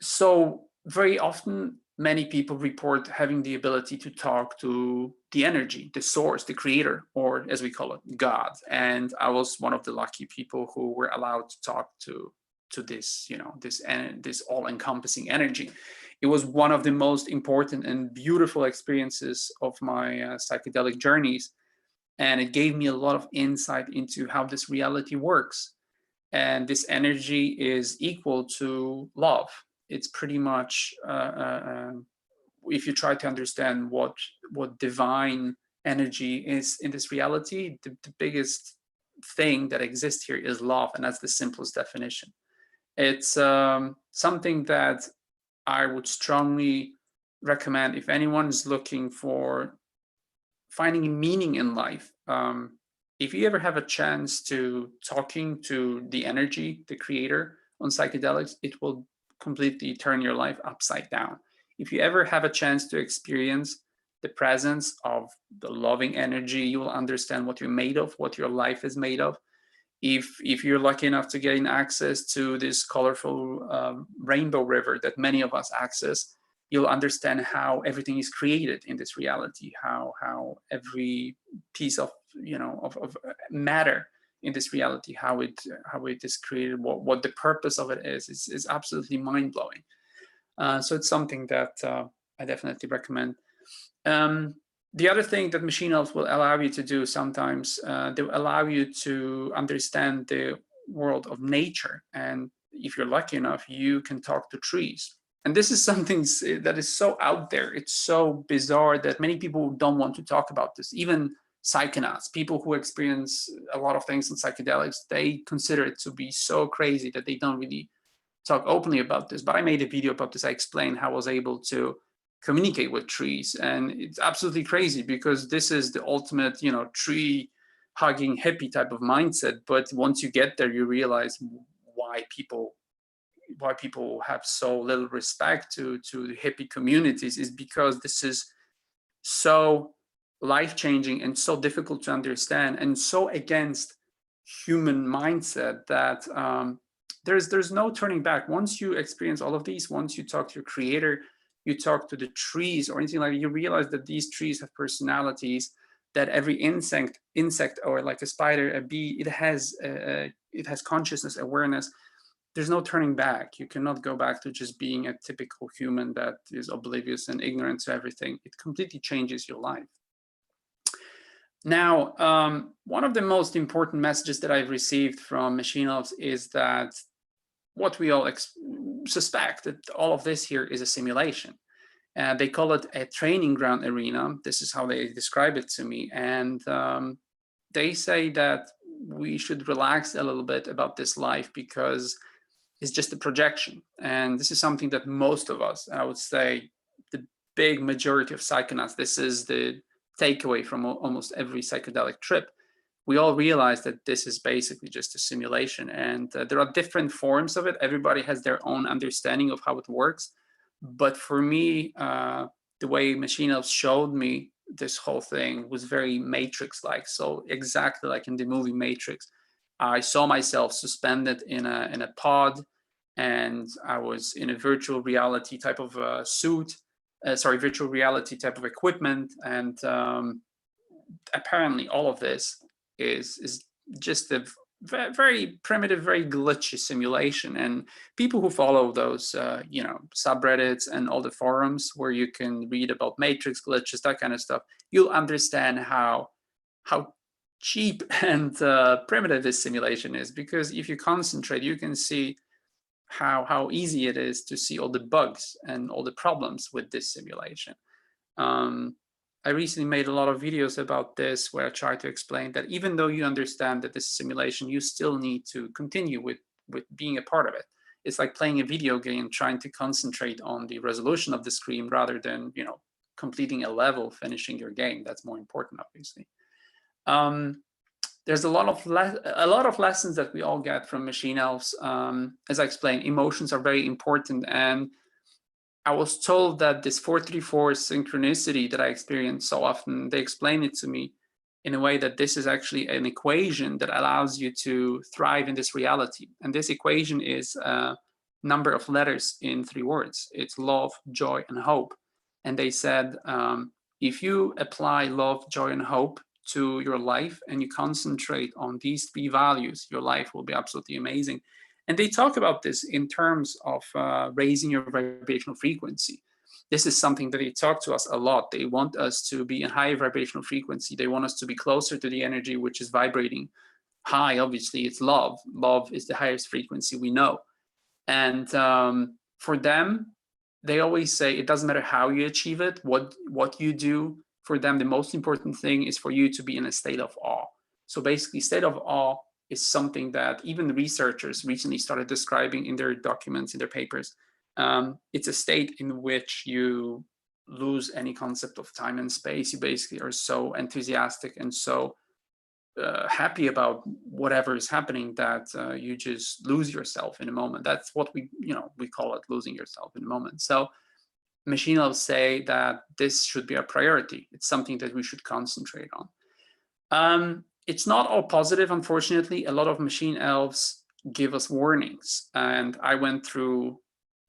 Speaker 5: So very often, many people report having the ability to talk to the energy, the source, the creator, or as we call it, God. And I was one of the lucky people who were allowed to talk to this, this all-encompassing energy. It was one of the most important and beautiful experiences of my psychedelic journeys. And it gave me a lot of insight into how this reality works. And this energy is equal to love. It's pretty much, if you try to understand what divine energy is in this reality, the biggest thing that exists here is love, and that's the simplest definition. It's something that I would strongly recommend if anyone is looking for finding meaning in life. If you ever have a chance to talking to the energy, the creator on psychedelics, it will completely turn your life upside down. If you ever have a chance to experience the presence of the loving energy, you will understand what you're made of, what your life is made of. If you're lucky enough to gain access to this colorful rainbow river that many of us access, you'll understand how everything is created in this reality, how every piece of of matter in this reality, how it is created, what the purpose of it is absolutely mind-blowing. So it's something that I definitely recommend. The other thing that machine elves will allow you to do sometimes, they will allow you to understand the world of nature. And if you're lucky enough, you can talk to trees. And this is something that is so out there. It's so bizarre that many people don't want to talk about this. Even psychonauts, people who experience a lot of things in psychedelics, they consider it to be so crazy that they don't really talk openly about this. But I made a video about this. I explained how I was able to communicate with trees, and it's absolutely crazy because this is the ultimate, tree hugging hippie type of mindset. But once you get there, you realize why people have so little respect to the hippie communities is because this is so life-changing and so difficult to understand and so against human mindset that there's no turning back. Once you experience all of these, once you talk to your creator, you talk to the trees or anything like that, you realize that these trees have personalities, that every insect or like a spider, a bee, it has consciousness, awareness. There's no turning back. You cannot go back to just being a typical human that is oblivious and ignorant to everything. It completely changes your life. Now, one of the most important messages that I've received from machine elves is that what we all suspect, that all of this here is a simulation. They call it a training ground arena. This is how they describe it to me. And they say that we should relax a little bit about this life because it's just a projection. And this is something that most of us, I would say the big majority of psychonauts, this is the takeaway from almost every psychedelic trip. We all realize that this is basically just a simulation, and there are different forms of it. Everybody has their own understanding of how it works. But for me, the way machine elves showed me this whole thing was very Matrix-like. So exactly like in the movie Matrix, I saw myself suspended in a pod, and I was in a virtual reality type of suit. Virtual reality type of equipment, and apparently all of this is just a very primitive, very glitchy simulation. And people who follow those, subreddits and all the forums where you can read about matrix glitches, that kind of stuff, you'll understand how cheap and primitive this simulation is. Because if you concentrate, you can see how easy it is to see all the bugs and all the problems with this simulation. I recently made a lot of videos about this where I try to explain that even though you understand that this is simulation, you still need to continue with being a part of it. It's like playing a video game, trying to concentrate on the resolution of the screen rather than, completing a level, finishing your game. That's more important, obviously. There's a lot of lessons that we all get from machine elves. As I explained, emotions are very important, and I was told that this 434 synchronicity that I experience so often, they explain it to me in a way that this is actually an equation that allows you to thrive in this reality. And this equation is number of letters in 3 words. It's love, joy, and hope. And they said, if you apply love, joy, and hope to your life and you concentrate on these 3 values, your life will be absolutely amazing. And they talk about this in terms of raising your vibrational frequency. This is something that they talk to us a lot. They want us to be in higher vibrational frequency. They want us to be closer to the energy which is vibrating high. Obviously, it's love. Love is the highest frequency we know. And for them, they always say it doesn't matter how you achieve it, what you do. For them, the most important thing is for you to be in a state of awe. So basically, state of awe is something that even the researchers recently started describing in their documents, in their papers. It's a state in which you lose any concept of time and space. You basically are so enthusiastic and so happy about whatever is happening that you just lose yourself in a moment. That's what we call it, losing yourself in a moment. So machine elves say that this should be a priority. It's something that we should concentrate on. It's not all positive, unfortunately. A lot of machine elves give us warnings, and I went through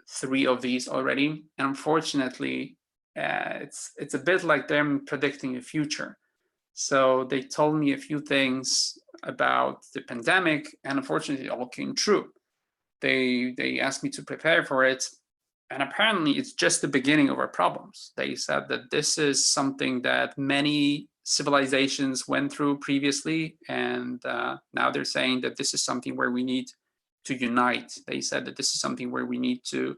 Speaker 5: 3 of these already. And unfortunately, it's a bit like them predicting the future. So they told me a few things about the pandemic, and unfortunately, it all came true. They asked me to prepare for it, and apparently, it's just the beginning of our problems. They said that this is something that many civilizations went through previously, and now they're saying that this is something where we need to unite. They said that this is something where we need to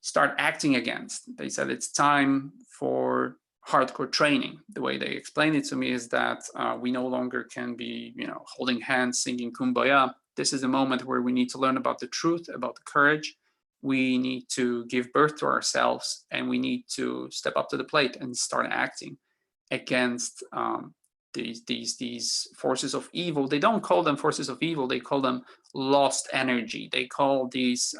Speaker 5: start acting against. They said it's time for hardcore training. The way they explained it to me is that we no longer can be, holding hands, singing Kumbaya. This is a moment where we need to learn about the truth, about the courage. We need to give birth to ourselves, and we need to step up to the plate and start acting against these forces of evil. They don't call them forces of evil. They call them lost energy. They call these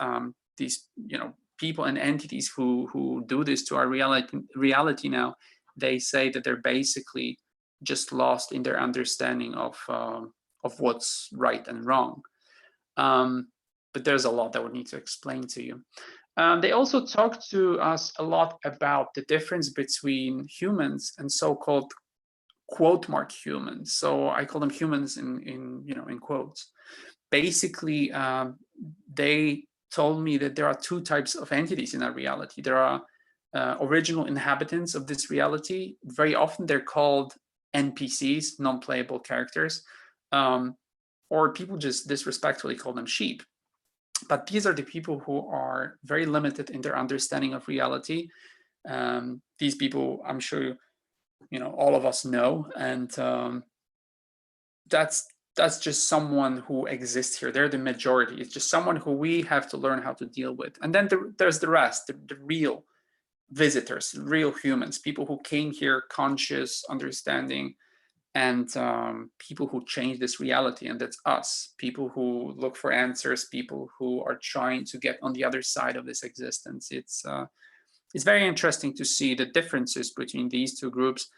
Speaker 5: people and entities who do this to our reality now. They say that they're basically just lost in their understanding of what's right and wrong. But there's a lot that we need to explain to you. They also talk to us a lot about the difference between humans and so-called quote mark humans. So I call them humans in quotes. Basically, they told me that there are 2 types of entities in our reality. There are original inhabitants of this reality. Very often they're called NPCs, non-playable characters, or people just disrespectfully call them sheep. But these are the people who are very limited in their understanding of reality. These people, I'm sure, all of us know, and that's just someone who exists here. They're the majority. It's just someone who we have to learn how to deal with. And then there's the rest, the real visitors, real humans, people who came here conscious, understanding, and people who change this reality, and that's us. People who look for answers, people who are trying to get on the other side of this existence. It's very interesting to see the differences between these 2 groups.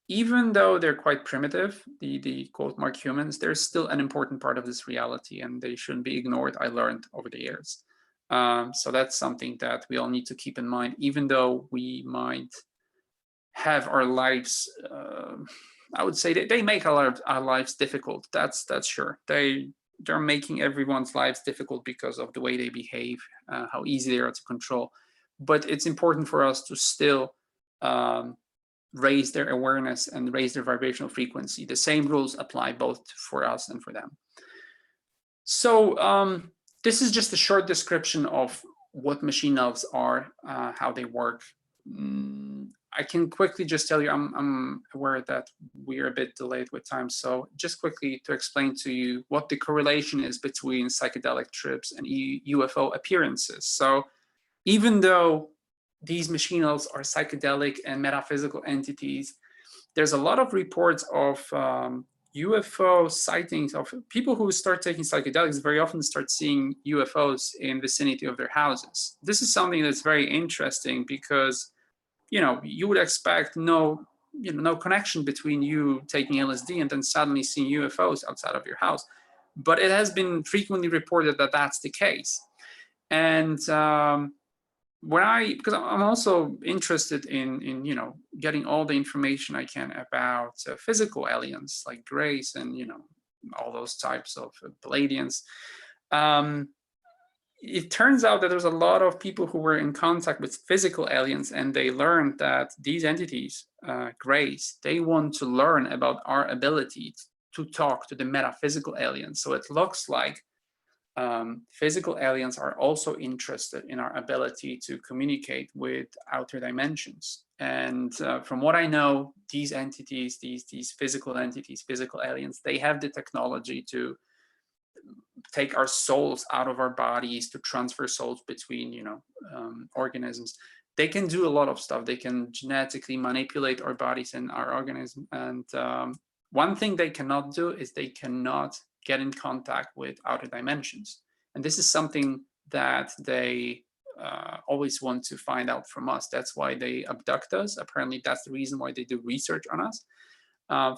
Speaker 5: Even though they're quite primitive, the quote mark humans, they're still an important part of this reality, and they shouldn't be ignored, I learned over the years. So that's something that we all need to keep in mind, even though we might have our lives, I would say they make our lives difficult. That's sure. They're making everyone's lives difficult because of the way they behave, how easy they are to control. But it's important for us to still raise their awareness and raise their vibrational frequency. The same rules apply both for us and for them. So this is just a short description of what machine elves are, how they work. I can quickly just tell you, I'm aware that we're a bit delayed with time. So just quickly to explain to you what the correlation is between psychedelic trips and UFO appearances. So even though these machine elves are psychedelic and metaphysical entities, there's a lot of reports of UFO sightings of people who start taking psychedelics very often start seeing UFOs in vicinity of their houses. This is something that's very interesting because you would expect no connection between you taking LSD and then suddenly seeing UFOs outside of your house. but it has been frequently reported that that's the case. And because I'm also interested in you know, getting all the information I can about physical aliens like Grace and, you know, all those types of Palladians. It turns out that there's a lot of people who were in contact with physical aliens, and they learned that these entities, Grace, they want to learn about our ability to talk to the metaphysical aliens. So it looks like physical aliens are also interested in our ability to communicate with outer dimensions. And from what I know, these entities, these physical entities, physical aliens, they have the technology to take our souls out of our bodies, to transfer souls between, you know, organisms. They can do a lot of stuff. They can genetically manipulate our bodies and our organism. And one thing they cannot do is they cannot get in contact with outer dimensions. And this is something that they always want to find out from us. That's why they abduct us. Apparently, that's the reason why they do research on us.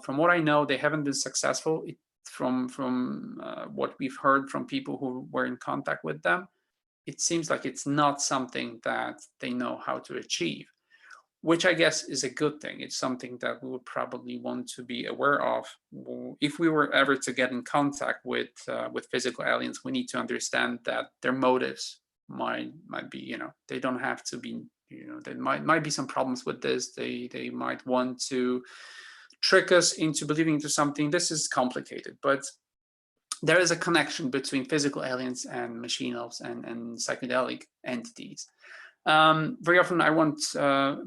Speaker 5: From what I know, they haven't been successful. From what we've heard from people who were in contact with them, it seems like it's not something that they know how to achieve, which I guess is a good thing. It's something that we would probably want to be aware of. If we were ever to get in contact with physical aliens, we need to understand that their motives might be, you know, they don't have to be, you know, there might be some problems with this. They might want to trick us into believing into something. This is complicated, but there is a connection between physical aliens and machine elves and psychedelic entities. Very often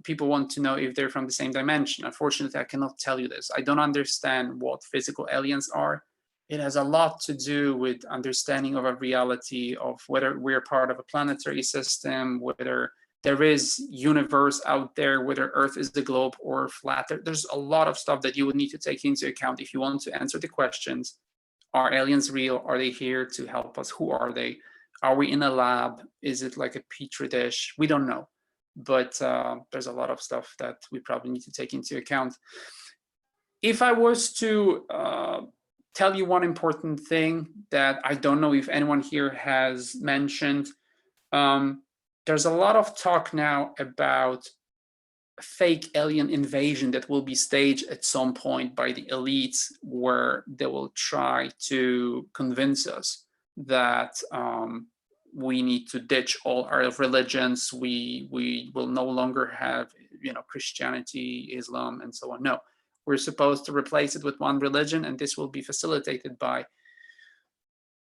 Speaker 5: people want to know if they're from the same dimension. Unfortunately, I cannot tell you this. I don't understand what physical aliens are. It has a lot to do with understanding of a reality, of whether we're part of a planetary system, whether there is universe out there, whether Earth is the globe or flat. There's a lot of stuff that you would need to take into account if you want to answer the questions. Are aliens real? Are they here to help us? Who are they? Are we in a lab? Is it like a petri dish? We don't know. But there's a lot of stuff that we probably need to take into account. If I was to tell you one important thing that I don't know if anyone here has mentioned, there's a lot of talk now about fake alien invasion that will be staged at some point by the elites, where they will try to convince us that we need to ditch all our religions. We will no longer have, you know, Christianity, Islam, and so on. No, we're supposed to replace it with one religion, and this will be facilitated by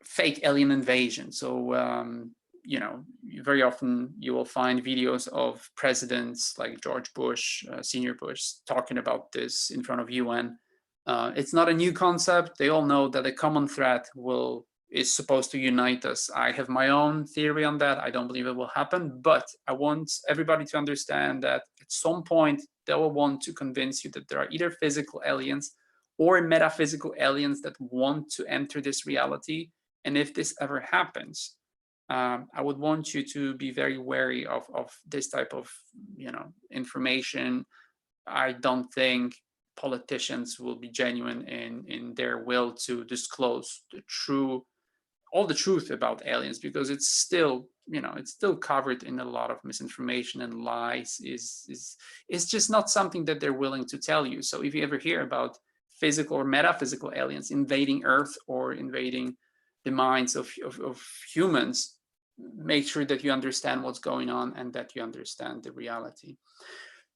Speaker 5: fake alien invasion. So you know, very often you will find videos of presidents like George Bush, Senior Bush, talking about this in front of UN. It's not a new concept. They all know that a common threat is supposed to unite us. I have my own theory on that. I don't believe it will happen, but I want everybody to understand that at some point they will want to convince you that there are either physical aliens or metaphysical aliens that want to enter this reality. And if this ever happens, I would want you to be very wary of this type of, you know, information. I don't think politicians will be genuine in their will to disclose all the truth about aliens, because it's still, you know, it's still covered in a lot of misinformation and lies. It's just not something that they're willing to tell you. So if you ever hear about physical or metaphysical aliens invading Earth or invading the minds of humans, make sure that you understand what's going on and that you understand the reality.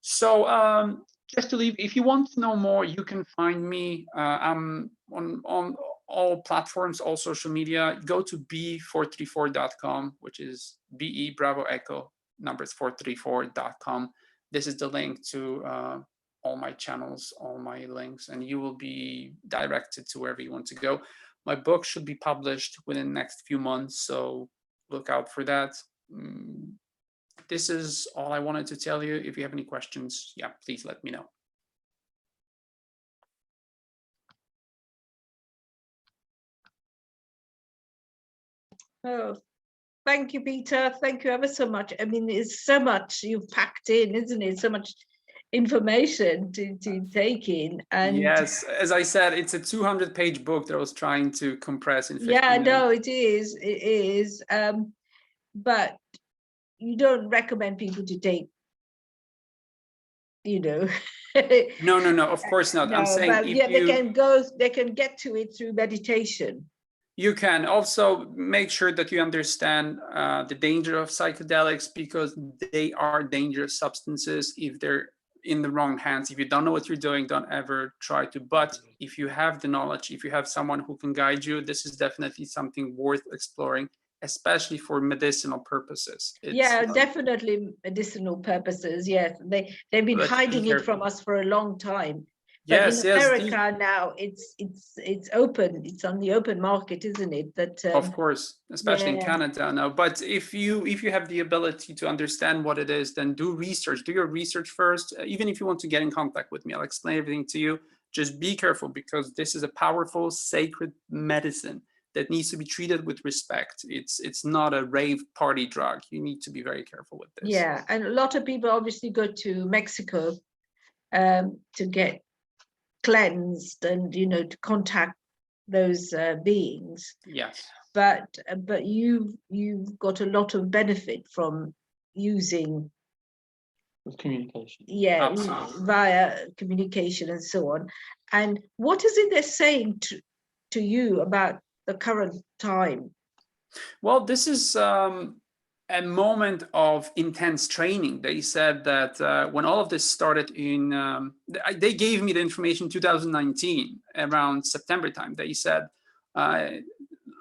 Speaker 5: So just to leave, if you want to know more, you can find me. I'm on all platforms, all social media. Go to be434.com, which is BE Bravo Echo numbers 434.com. This is the link to all my channels, all my links, and you will be directed to wherever you want to go. My book should be published within the next few months, so look out for that. This is all I wanted to tell you. If you have any questions, yeah, please let me know.
Speaker 2: Oh, thank you, Peter. Thank you ever so much. I mean, it's so much you've packed in, isn't it? So much information to take in. And
Speaker 5: yes, as I said, it's a 200-page book that I was trying to compress in 15
Speaker 2: yeah,
Speaker 5: minutes.
Speaker 2: no, it is. But you don't recommend people to take, you know.
Speaker 5: No, of course not. I'm
Speaker 2: No,
Speaker 5: saying
Speaker 2: but
Speaker 5: if
Speaker 2: yeah,
Speaker 5: you
Speaker 2: they can get to it through meditation.
Speaker 5: you can also make sure that you understand the danger of psychedelics, because they are dangerous substances if they're in the wrong hands. If you don't know what you're doing, don't ever try to. But if you have the knowledge, if you have someone who can guide you, this is definitely something worth exploring, especially for medicinal purposes.
Speaker 2: Yeah, definitely medicinal purposes. Yes, they've been
Speaker 5: But be
Speaker 2: hiding it from
Speaker 5: careful.
Speaker 2: us for a long time. But
Speaker 5: Yes,
Speaker 2: in
Speaker 5: yes,
Speaker 2: America now, it's open. It's on the open market, isn't it? That
Speaker 5: of course, especially in
Speaker 2: yeah.
Speaker 5: Canada now. But if you have the ability to understand what it is, then do research. Do your research first. Even if you want to get in contact with me, I'll explain everything to you. Just be careful, because this is a powerful, sacred medicine that needs to be treated with respect. It's not a rave party drug. You need to be very careful with this.
Speaker 2: Yeah, and a lot of people obviously go to Mexico to get cleansed and, you know, to contact those beings.
Speaker 5: Yes.
Speaker 2: But you've got a lot of benefit from using
Speaker 6: Communication.
Speaker 2: yeah
Speaker 5: Absolutely.
Speaker 2: via communication and so on. And what is it they're saying to you about the current time?
Speaker 5: Well, this is a moment of intense training. They said that when all of this started they gave me the information in 2019, around September time. They said,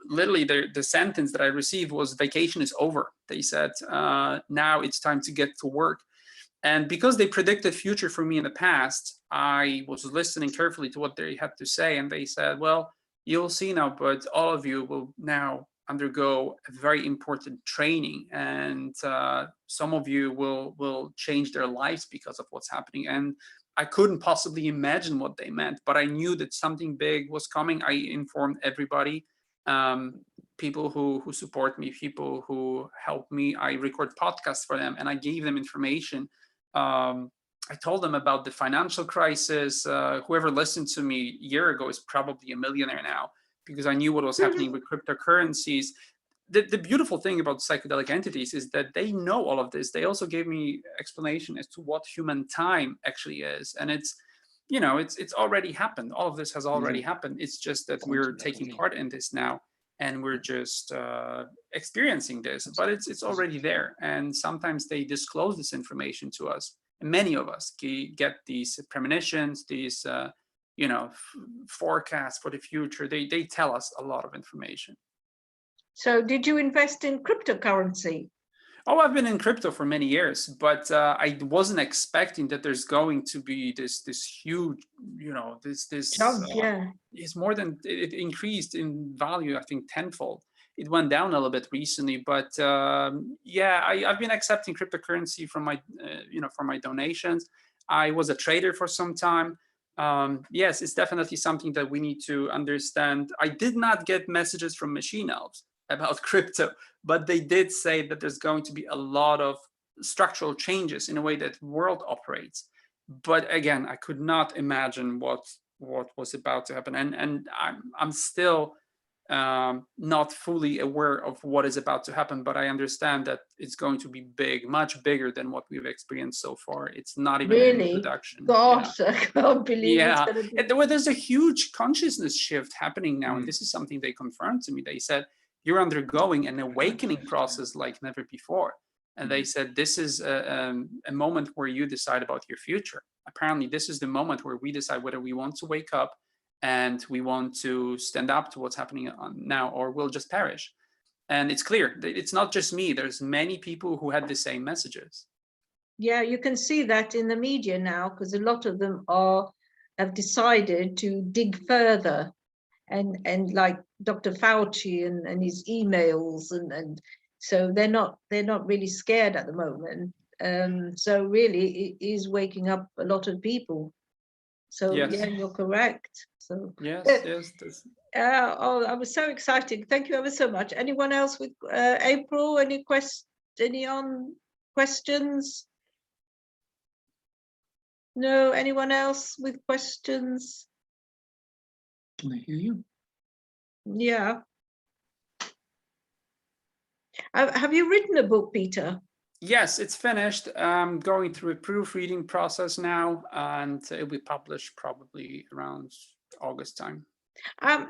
Speaker 5: literally the sentence that I received was, vacation is over. They said, now it's time to get to work. And because they predicted future for me in the past, I was listening carefully to what they had to say. And they said, well, you'll see now, but all of you will now undergo a very important training, and some of you will change their lives because of what's happening. And I couldn't possibly imagine what they meant, but I knew that something big was coming. I informed everybody, people who support me, people who help me. I record podcasts for them, and I gave them information. I told them about the financial crisis. Whoever listened to me a year ago is probably a millionaire now, because I knew what was happening with cryptocurrencies. The beautiful thing about psychedelic entities is that they know all of this. They also gave me explanation as to what human time actually is. And it's already happened. All of this has already happened. It's just that we're taking part in this now, and we're just experiencing this, but it's already there. And sometimes they disclose this information to us. And many of us get these premonitions, these forecasts for the future. They tell us a lot of information.
Speaker 2: So did you invest in cryptocurrency?
Speaker 5: Oh, I've been in crypto for many years, but I wasn't expecting that there's going to be this huge, this
Speaker 2: Jump, yeah.
Speaker 5: It's more than, it increased in value, I think tenfold. It went down a little bit recently, but yeah, I've been accepting cryptocurrency from my, for my donations. I was a trader for some time. Yes, it's definitely something that we need to understand. I did not get messages from machine elves about crypto, but they did say that there's going to be a lot of structural changes in the way that the world operates. But again, I could not imagine what was about to happen, and I'm still not fully aware of what is about to happen, but I understand that it's going to be big, much bigger than what we've experienced so far. It's not even an introduction.
Speaker 2: Gosh, yeah. I can't believe
Speaker 5: yeah.
Speaker 2: it's going to be.
Speaker 5: There's a huge consciousness shift happening now, and this is something they confirmed to me. They said, you're undergoing an awakening process like never before. And they said, this is a moment where you decide about your future. Apparently, this is the moment where we decide whether we want to wake up and we want to stand up to what's happening now, or we'll just perish. And it's clear, it's not just me. There's many people who had the same messages.
Speaker 2: Yeah, you can see that in the media now, because a lot of them have decided to dig further, and like Dr. Fauci and his emails, and so they're not really scared at the moment. So really, it is waking up a lot of people. So
Speaker 5: yes.
Speaker 2: Yeah, you're correct. So
Speaker 5: yes.
Speaker 2: Oh, I was so excited. Thank you ever so much. Anyone else with April? Any questions? No, anyone else with questions?
Speaker 6: Can I hear you?
Speaker 2: Yeah. Have you written a book, Peter?
Speaker 5: Yes, it's finished. I'm going through a proofreading process now, and it'll be published probably around August time.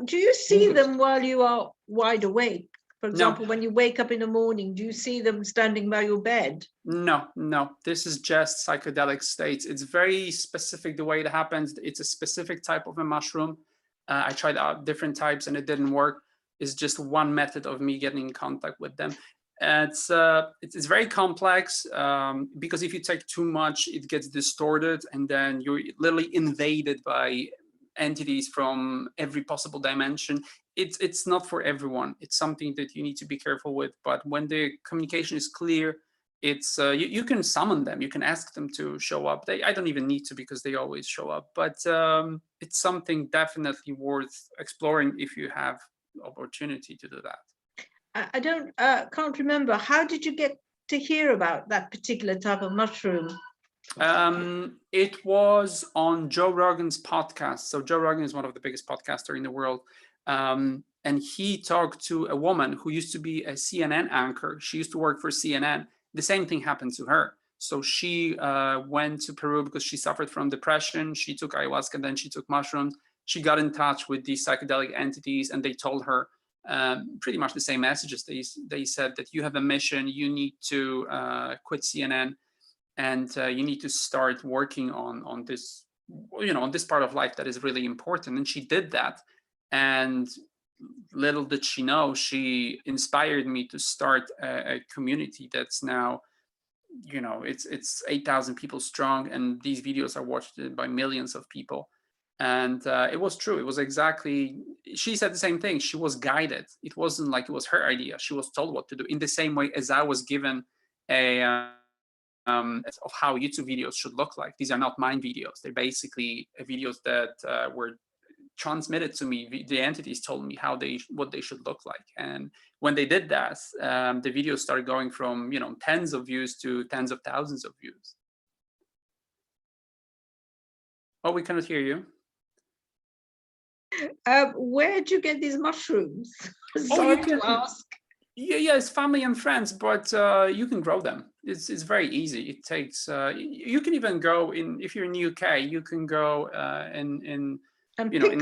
Speaker 2: Do you see them while you are wide awake? For
Speaker 5: No.
Speaker 2: example, when you wake up in the morning, do you see them standing by your bed?
Speaker 5: No, no, this is just psychedelic states. It's very specific the way it happens. It's a specific type of a mushroom. I tried out different types and it didn't work. It's just one method of me getting in contact with them. It's very complex because if you take too much, it gets distorted, and then you're literally invaded by entities from every possible dimension. It's not for everyone. It's something that you need to be careful with. But when the communication is clear, it's you can summon them. You can ask them to show up. I don't even need to, because they always show up. But it's something definitely worth exploring if you have opportunity to do that.
Speaker 2: I can't remember. How did you get to hear about that particular type of mushroom?
Speaker 5: It was on Joe Rogan's podcast. So Joe Rogan is one of the biggest podcasters in the world. And he talked to a woman who used to be a CNN anchor. She used to work for CNN. The same thing happened to her. So she went to Peru because she suffered from depression. She took ayahuasca, then she took mushrooms. She got in touch with these psychedelic entities, and they told her pretty much the same messages. They said that you have a mission, you need to quit CNN, and you need to start working on this, on this part of life that is really important. And she did that. And little did she know, she inspired me to start a community that's now, it's 8,000 people strong, and these videos are watched by millions of people. And it was true. It was exactly, she said the same thing. She was guided. It wasn't like it was her idea. She was told what to do, in the same way as I was given of how YouTube videos should look like. These are not mine videos. They're basically videos that were transmitted to me. The entities told me what they should look like. And when they did that, the videos started going from tens of views to tens of thousands of views. Oh, we cannot hear you.
Speaker 2: Where do you get these mushrooms?
Speaker 5: Sorry
Speaker 2: to ask.
Speaker 5: Yeah, it's family and friends, but you can grow them. It's very easy. It takes. You can even go in, if you're in the UK, you can go in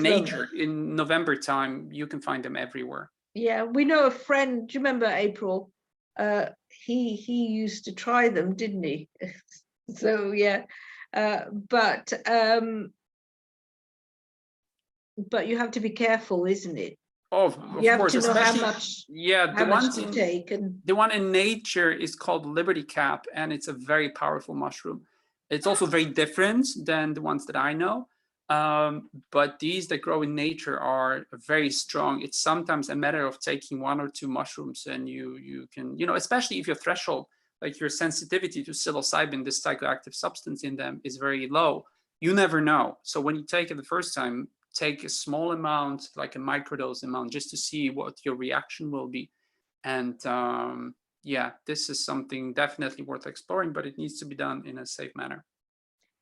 Speaker 5: nature in November time. You can find them everywhere. Yeah,
Speaker 2: we know a friend. Do you remember April? He used to try them, didn't he? So yeah, but you have to be careful, isn't it?
Speaker 5: Oh, of course,
Speaker 2: to know
Speaker 5: especially
Speaker 2: how much,
Speaker 5: the ones
Speaker 2: to take. And
Speaker 5: the one in nature is called Liberty Cap, and it's a very powerful mushroom. It's also very different than the ones that I know, but these that grow in nature are very strong. It's sometimes a matter of taking 1 or 2 mushrooms, and you can, especially if your threshold, like your sensitivity to psilocybin, this psychoactive substance in them, is very low. You never know. So when you take it the first time, take a small amount, like a microdose amount, just to see what your reaction will be. And yeah, this is something definitely worth exploring, but it needs to be done in a safe manner.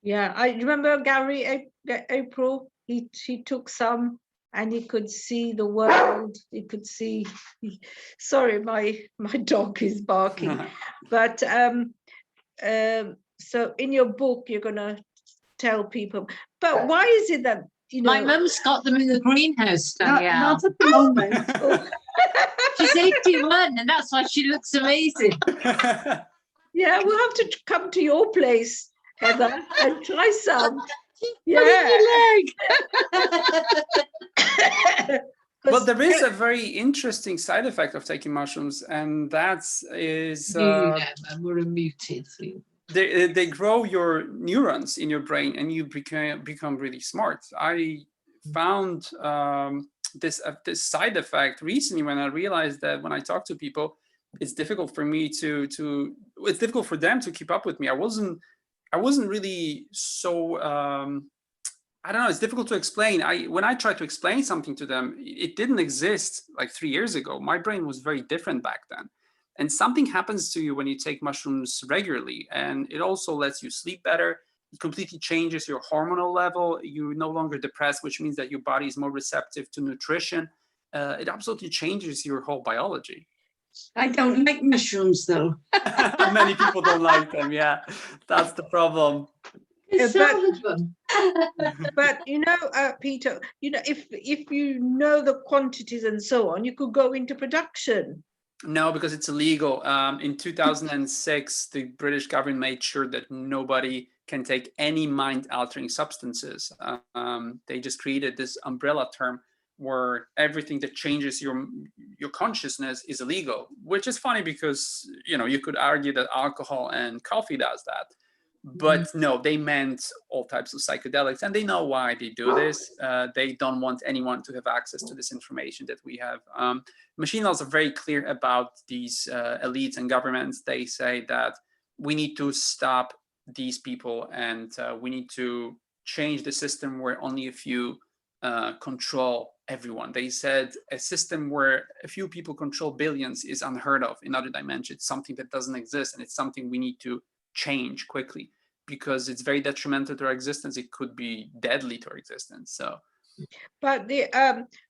Speaker 5: Yeah, I remember Gary, April, he took some, and he could see the world. He could see, sorry, my dog is barking. But so in your book, you're gonna tell people, but why is it that,
Speaker 7: my mum's got them in the greenhouse, Danielle.
Speaker 2: Not at the moment.
Speaker 7: She's 81, and that's why she looks amazing.
Speaker 2: Yeah, we'll have to come to your place, Heather, and try some.
Speaker 5: But there is a very interesting side effect of taking mushrooms, and that is
Speaker 7: we're a muted thing.
Speaker 5: They grow your neurons in your brain, and you become really smart. I found this side effect recently when I realized that when I talk to people, it's difficult for me it's difficult for them to keep up with me. I wasn't really so I don't know, it's difficult to explain. When I tried to explain something to them, it didn't exist like 3 years ago. My brain was very different back then. And something happens to you when you take mushrooms regularly, and it also lets you sleep better. completely changes your hormonal level. You're no longer depressed, which means that your body is more receptive to nutrition. It absolutely changes your whole biology.
Speaker 8: I don't like mushrooms though.
Speaker 5: Many people don't like them. Yeah, that's the problem.
Speaker 8: It's
Speaker 2: but-
Speaker 8: so fun.
Speaker 2: But Peter, if you know the quantities and so on, you could go into production.
Speaker 5: No, because it's illegal. In 2006, the British government made sure that nobody can take any mind-altering substances. They just created this umbrella term where everything that changes your consciousness is illegal, which is funny because you could argue that alcohol and coffee does that. But no, they meant all types of psychedelics, and they know why they do this. They don't want anyone to have access to this information that we have. Machine laws are very clear about these elites and governments. They say that we need to stop these people, and we need to change the system where only a few control everyone. They said a system where a few people control billions is unheard of in other dimensions. It's something that doesn't exist, and it's something we need to change quickly because it's very detrimental to our existence. It could be deadly to our existence. So,
Speaker 2: but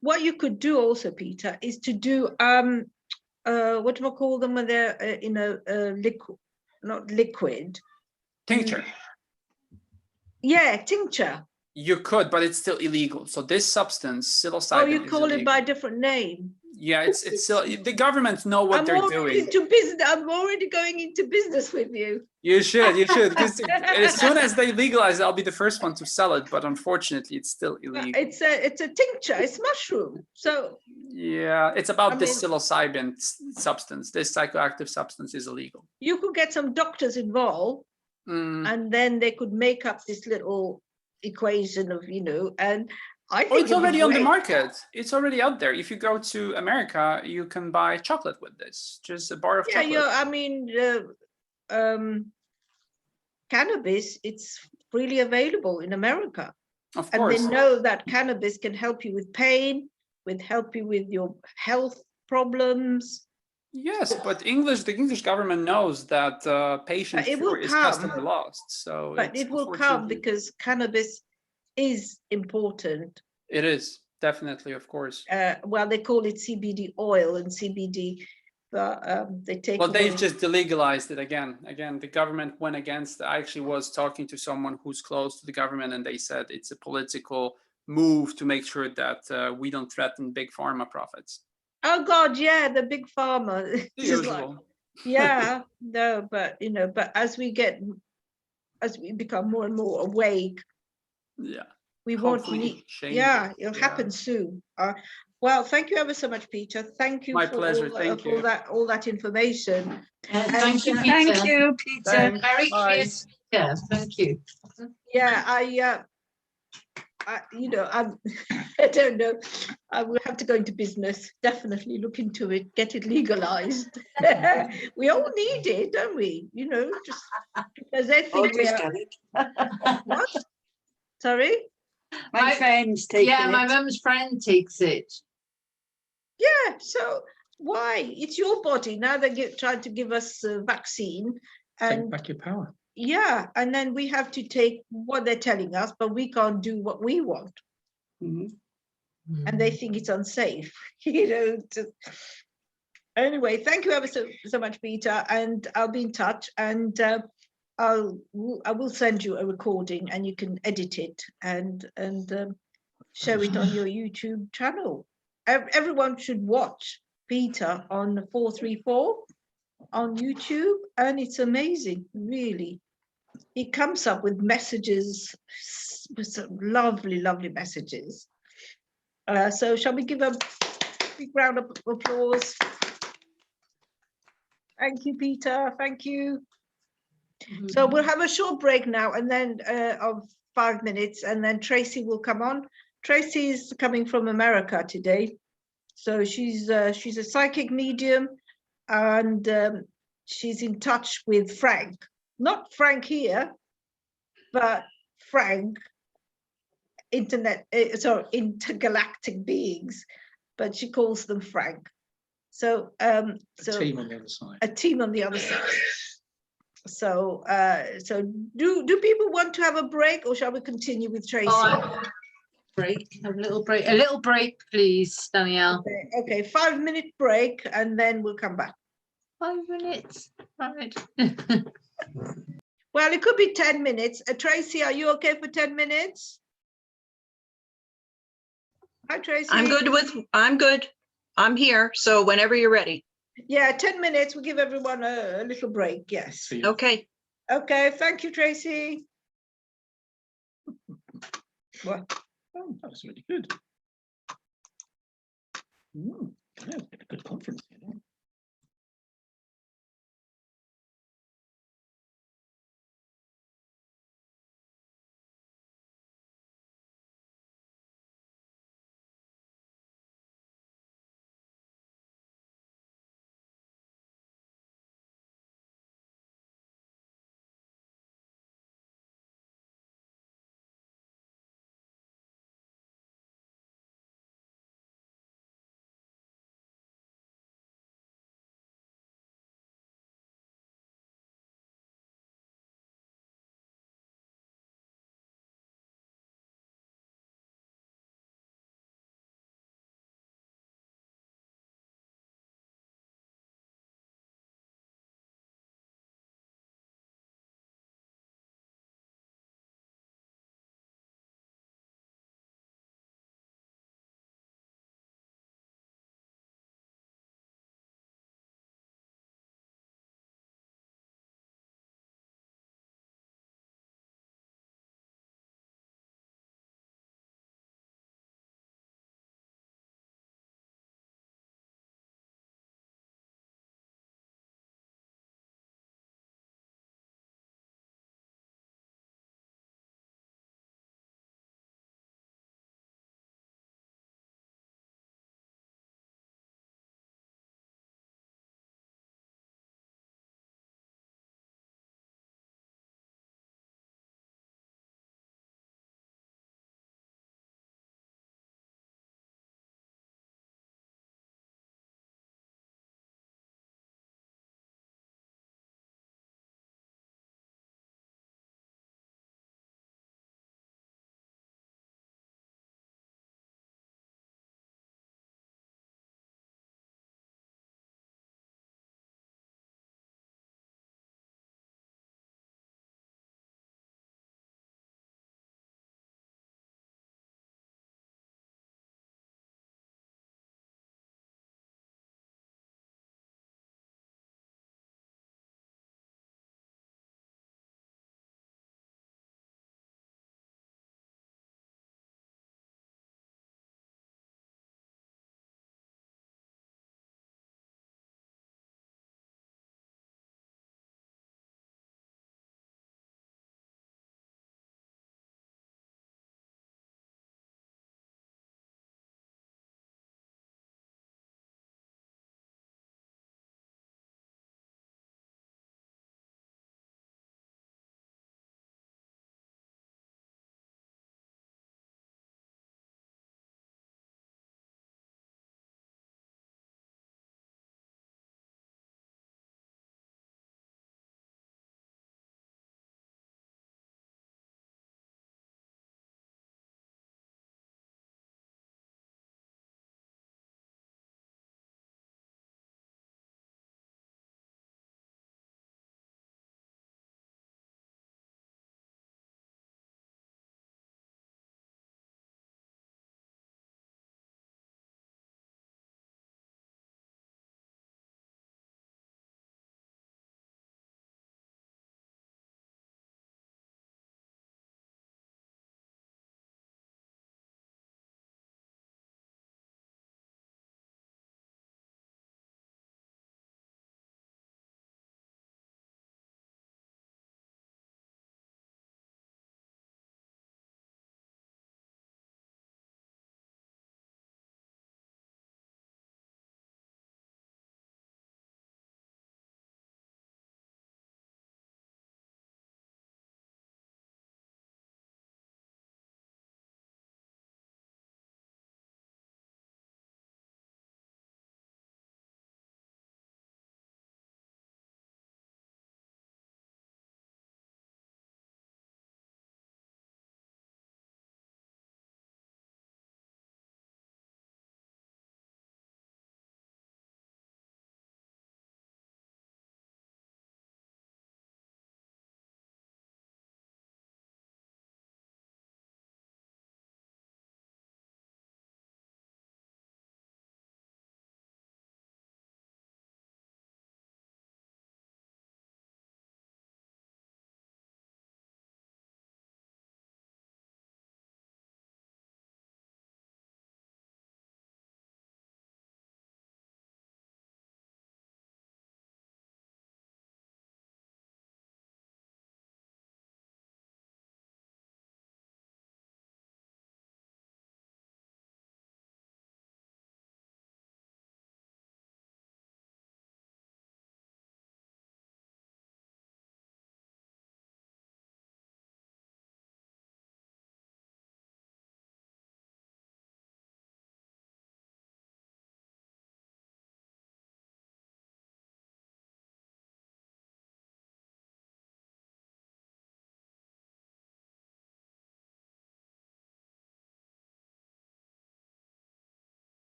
Speaker 2: what you could do also, Peter, is to do what do I call them when they're in a liquid, not liquid,
Speaker 5: tincture.
Speaker 2: Yeah, tincture.
Speaker 5: You could, but it's still illegal. So this substance, psilocybin,
Speaker 2: Oh, you call
Speaker 5: is
Speaker 2: it by a different name.
Speaker 5: Yeah, it's still, the governments know what they're doing.
Speaker 2: Into business. I'm already going into business with you.
Speaker 5: You should. Because as soon as they legalize it, I'll be the first one to sell it. But unfortunately, it's still illegal.
Speaker 2: It's a tincture. It's mushroom. So
Speaker 5: yeah, it's about this psilocybin substance. This psychoactive substance is illegal.
Speaker 2: You could get some doctors involved, and then they could make up this little equation of and. I think
Speaker 5: it's already on the market. It's already out there. If you go to America, you can buy chocolate with this. Just a bar of chocolate.
Speaker 2: Yeah, I mean, cannabis, it's freely available in America.
Speaker 5: Of course.
Speaker 2: And they know that cannabis can help you with pain, help you with your health problems.
Speaker 5: Yes, but the English government knows that patient cure is custody lost. So,
Speaker 2: but it will come because cannabis is important.
Speaker 5: It is definitely, of course.
Speaker 2: Well, they call it CBD oil and CBD, but they take.
Speaker 5: Well, they've just delegalized it again. The government went against. I actually was talking to someone who's close to the government, and they said it's a political move to make sure that we don't threaten big pharma profits.
Speaker 2: Oh God, yeah, the big pharma.
Speaker 5: Usual.
Speaker 2: Yeah, no, but but as we become more and more awake.
Speaker 5: Yeah,
Speaker 2: we won't need. Yeah, it'll happen soon. Well, thank you ever so much, Peter. Thank you.
Speaker 5: My pleasure. Thank you
Speaker 2: for all that information.
Speaker 8: Thank you, Peter.
Speaker 7: Thank you, Peter.
Speaker 8: Very clear speaker. Thank you.
Speaker 2: Yeah, I don't know. I will have to go into business. Definitely look into it. Get it legalized. We all need it, don't we? Just because they think what? Sorry?
Speaker 8: My friend's taking it. Yeah, my mum's friend takes it.
Speaker 2: Yeah, so why? It's your body. Now they're trying to give us a vaccine. And
Speaker 6: take back your power.
Speaker 2: Yeah, and then we have to take what they're telling us, but we can't do what we want. And they think it's unsafe. Anyway, thank you ever so much, Peter, and I'll be in touch, and I will send you a recording, and you can edit it and show it on your YouTube channel. Everyone should watch Peter on 434 on YouTube, and it's amazing, really. He comes up with messages, with some lovely, lovely messages. So shall we give a big round of applause? Thank you, Peter. Thank you. So we'll have a short break now, and then of 5 minutes, and then Tracy will come on. Tracy is coming from America today, so she's a psychic medium, and she's in touch with Frank. Not Frank here, but Frank, intergalactic beings, but she calls them Frank. So,
Speaker 6: a team on the other side.
Speaker 2: A team on the other side. So so do people want to have a break, or shall we continue with Tracy?
Speaker 7: Break, have a little break, please, Danielle.
Speaker 2: Okay, 5-minute break, and then we'll come back.
Speaker 7: 5 minutes, right.
Speaker 2: Well, it could be 10 minutes. Tracy, are you okay for 10 minutes? Hi, Tracy.
Speaker 9: I'm good. I'm here. So whenever you're ready.
Speaker 2: Yeah, 10 minutes. We'll give everyone a little break. Yes.
Speaker 9: Okay.
Speaker 2: Okay. Thank you, Tracy. What?
Speaker 6: Oh, that was really good. Yeah, a good conference. You know?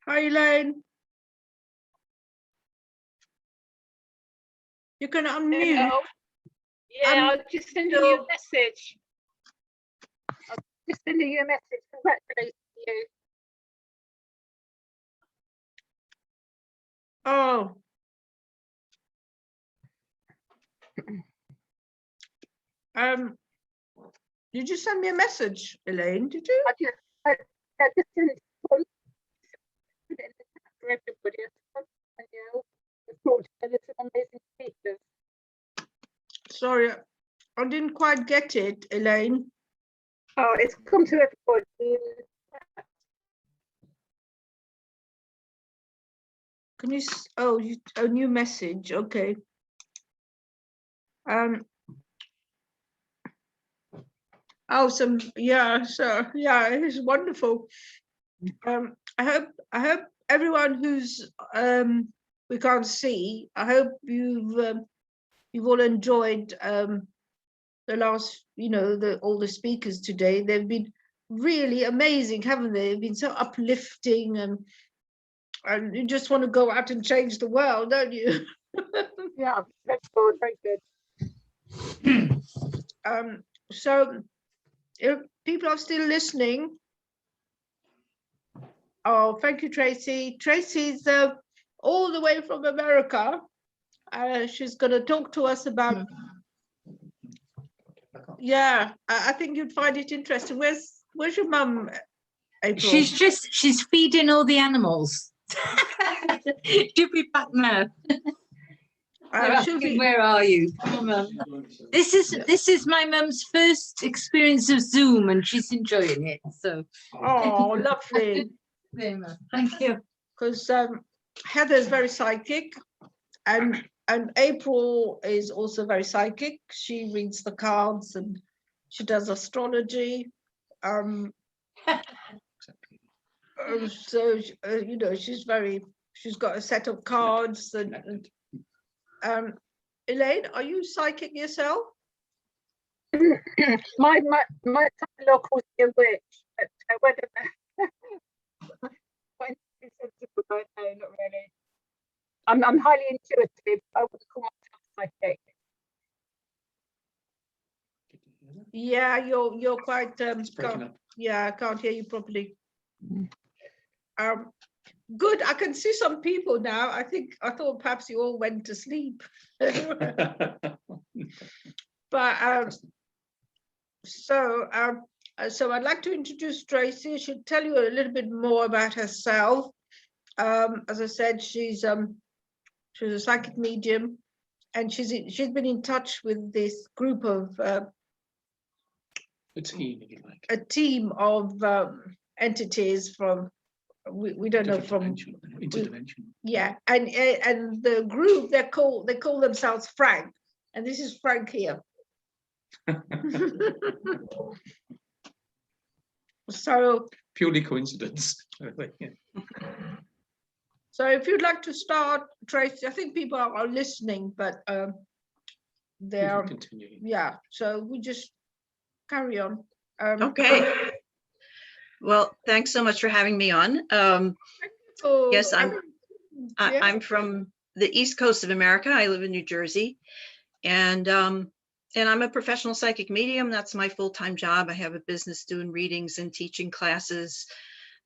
Speaker 2: Hi, Elaine. You can unmute.
Speaker 7: Hello. Yeah, I'll just send you a message. I'll just send you a message. Congratulations you.
Speaker 2: Oh. Did you send me a message, Elaine? Did you?
Speaker 7: I just sent it for everybody. It's brought together some amazing speakers.
Speaker 2: Sorry, I didn't quite get it, Elaine.
Speaker 7: Oh, it's come to everybody.
Speaker 2: Can you? Oh, a new message. Okay. Oh, yeah. So yeah, it's wonderful. I hope everyone who's we can't see. I hope you've all enjoyed the last, all the speakers today. They've been really amazing, haven't they? They've been so uplifting, and you just want to go out and change the world, don't you?
Speaker 7: Yeah, that's good, very good.
Speaker 2: So if people are still listening, oh, thank you, Tracy. Tracy's all the way from America. She's going to talk to us about. Yeah, I think you'd find it interesting. Where's your mum, April?
Speaker 8: She's feeding all the animals. She'll be back now. Where are you? Come on, Mum. This is my mum's first experience of Zoom, and she's enjoying it. So.
Speaker 2: Oh, lovely.
Speaker 8: Thank you.
Speaker 2: Because Heather's very psychic, and April is also very psychic. She reads the cards and she does astrology. So she's got a set of cards. And Elaine, are you psychic yourself?
Speaker 7: my son-in-law calls me a witch, but whether no, not really. I'm highly intuitive. I would call myself psychic.
Speaker 2: Yeah, you're quite yeah, I can't hear you properly. Good. I can see some people now. I thought perhaps you all went to sleep. But so I'd like to introduce Tracy. She'll tell you a little bit more about herself. As I said, she's a psychic medium, and she's been in touch with this group of
Speaker 6: A team, if you like.
Speaker 2: a team of entities from we don't know from
Speaker 6: interdimensional.
Speaker 2: Yeah, and the group they call themselves Frank, and this is Frank here. So
Speaker 6: Purely coincidence.
Speaker 2: So if you'd like to start, Tracy, I think people are listening, but they're
Speaker 6: continuing.
Speaker 2: Yeah. So we just carry on.
Speaker 9: Okay. Well, thanks so much for having me on. Yes, I'm from the East Coast of America. I live in New Jersey, and I'm a professional psychic medium. That's my full-time job. I have a business doing readings and teaching classes.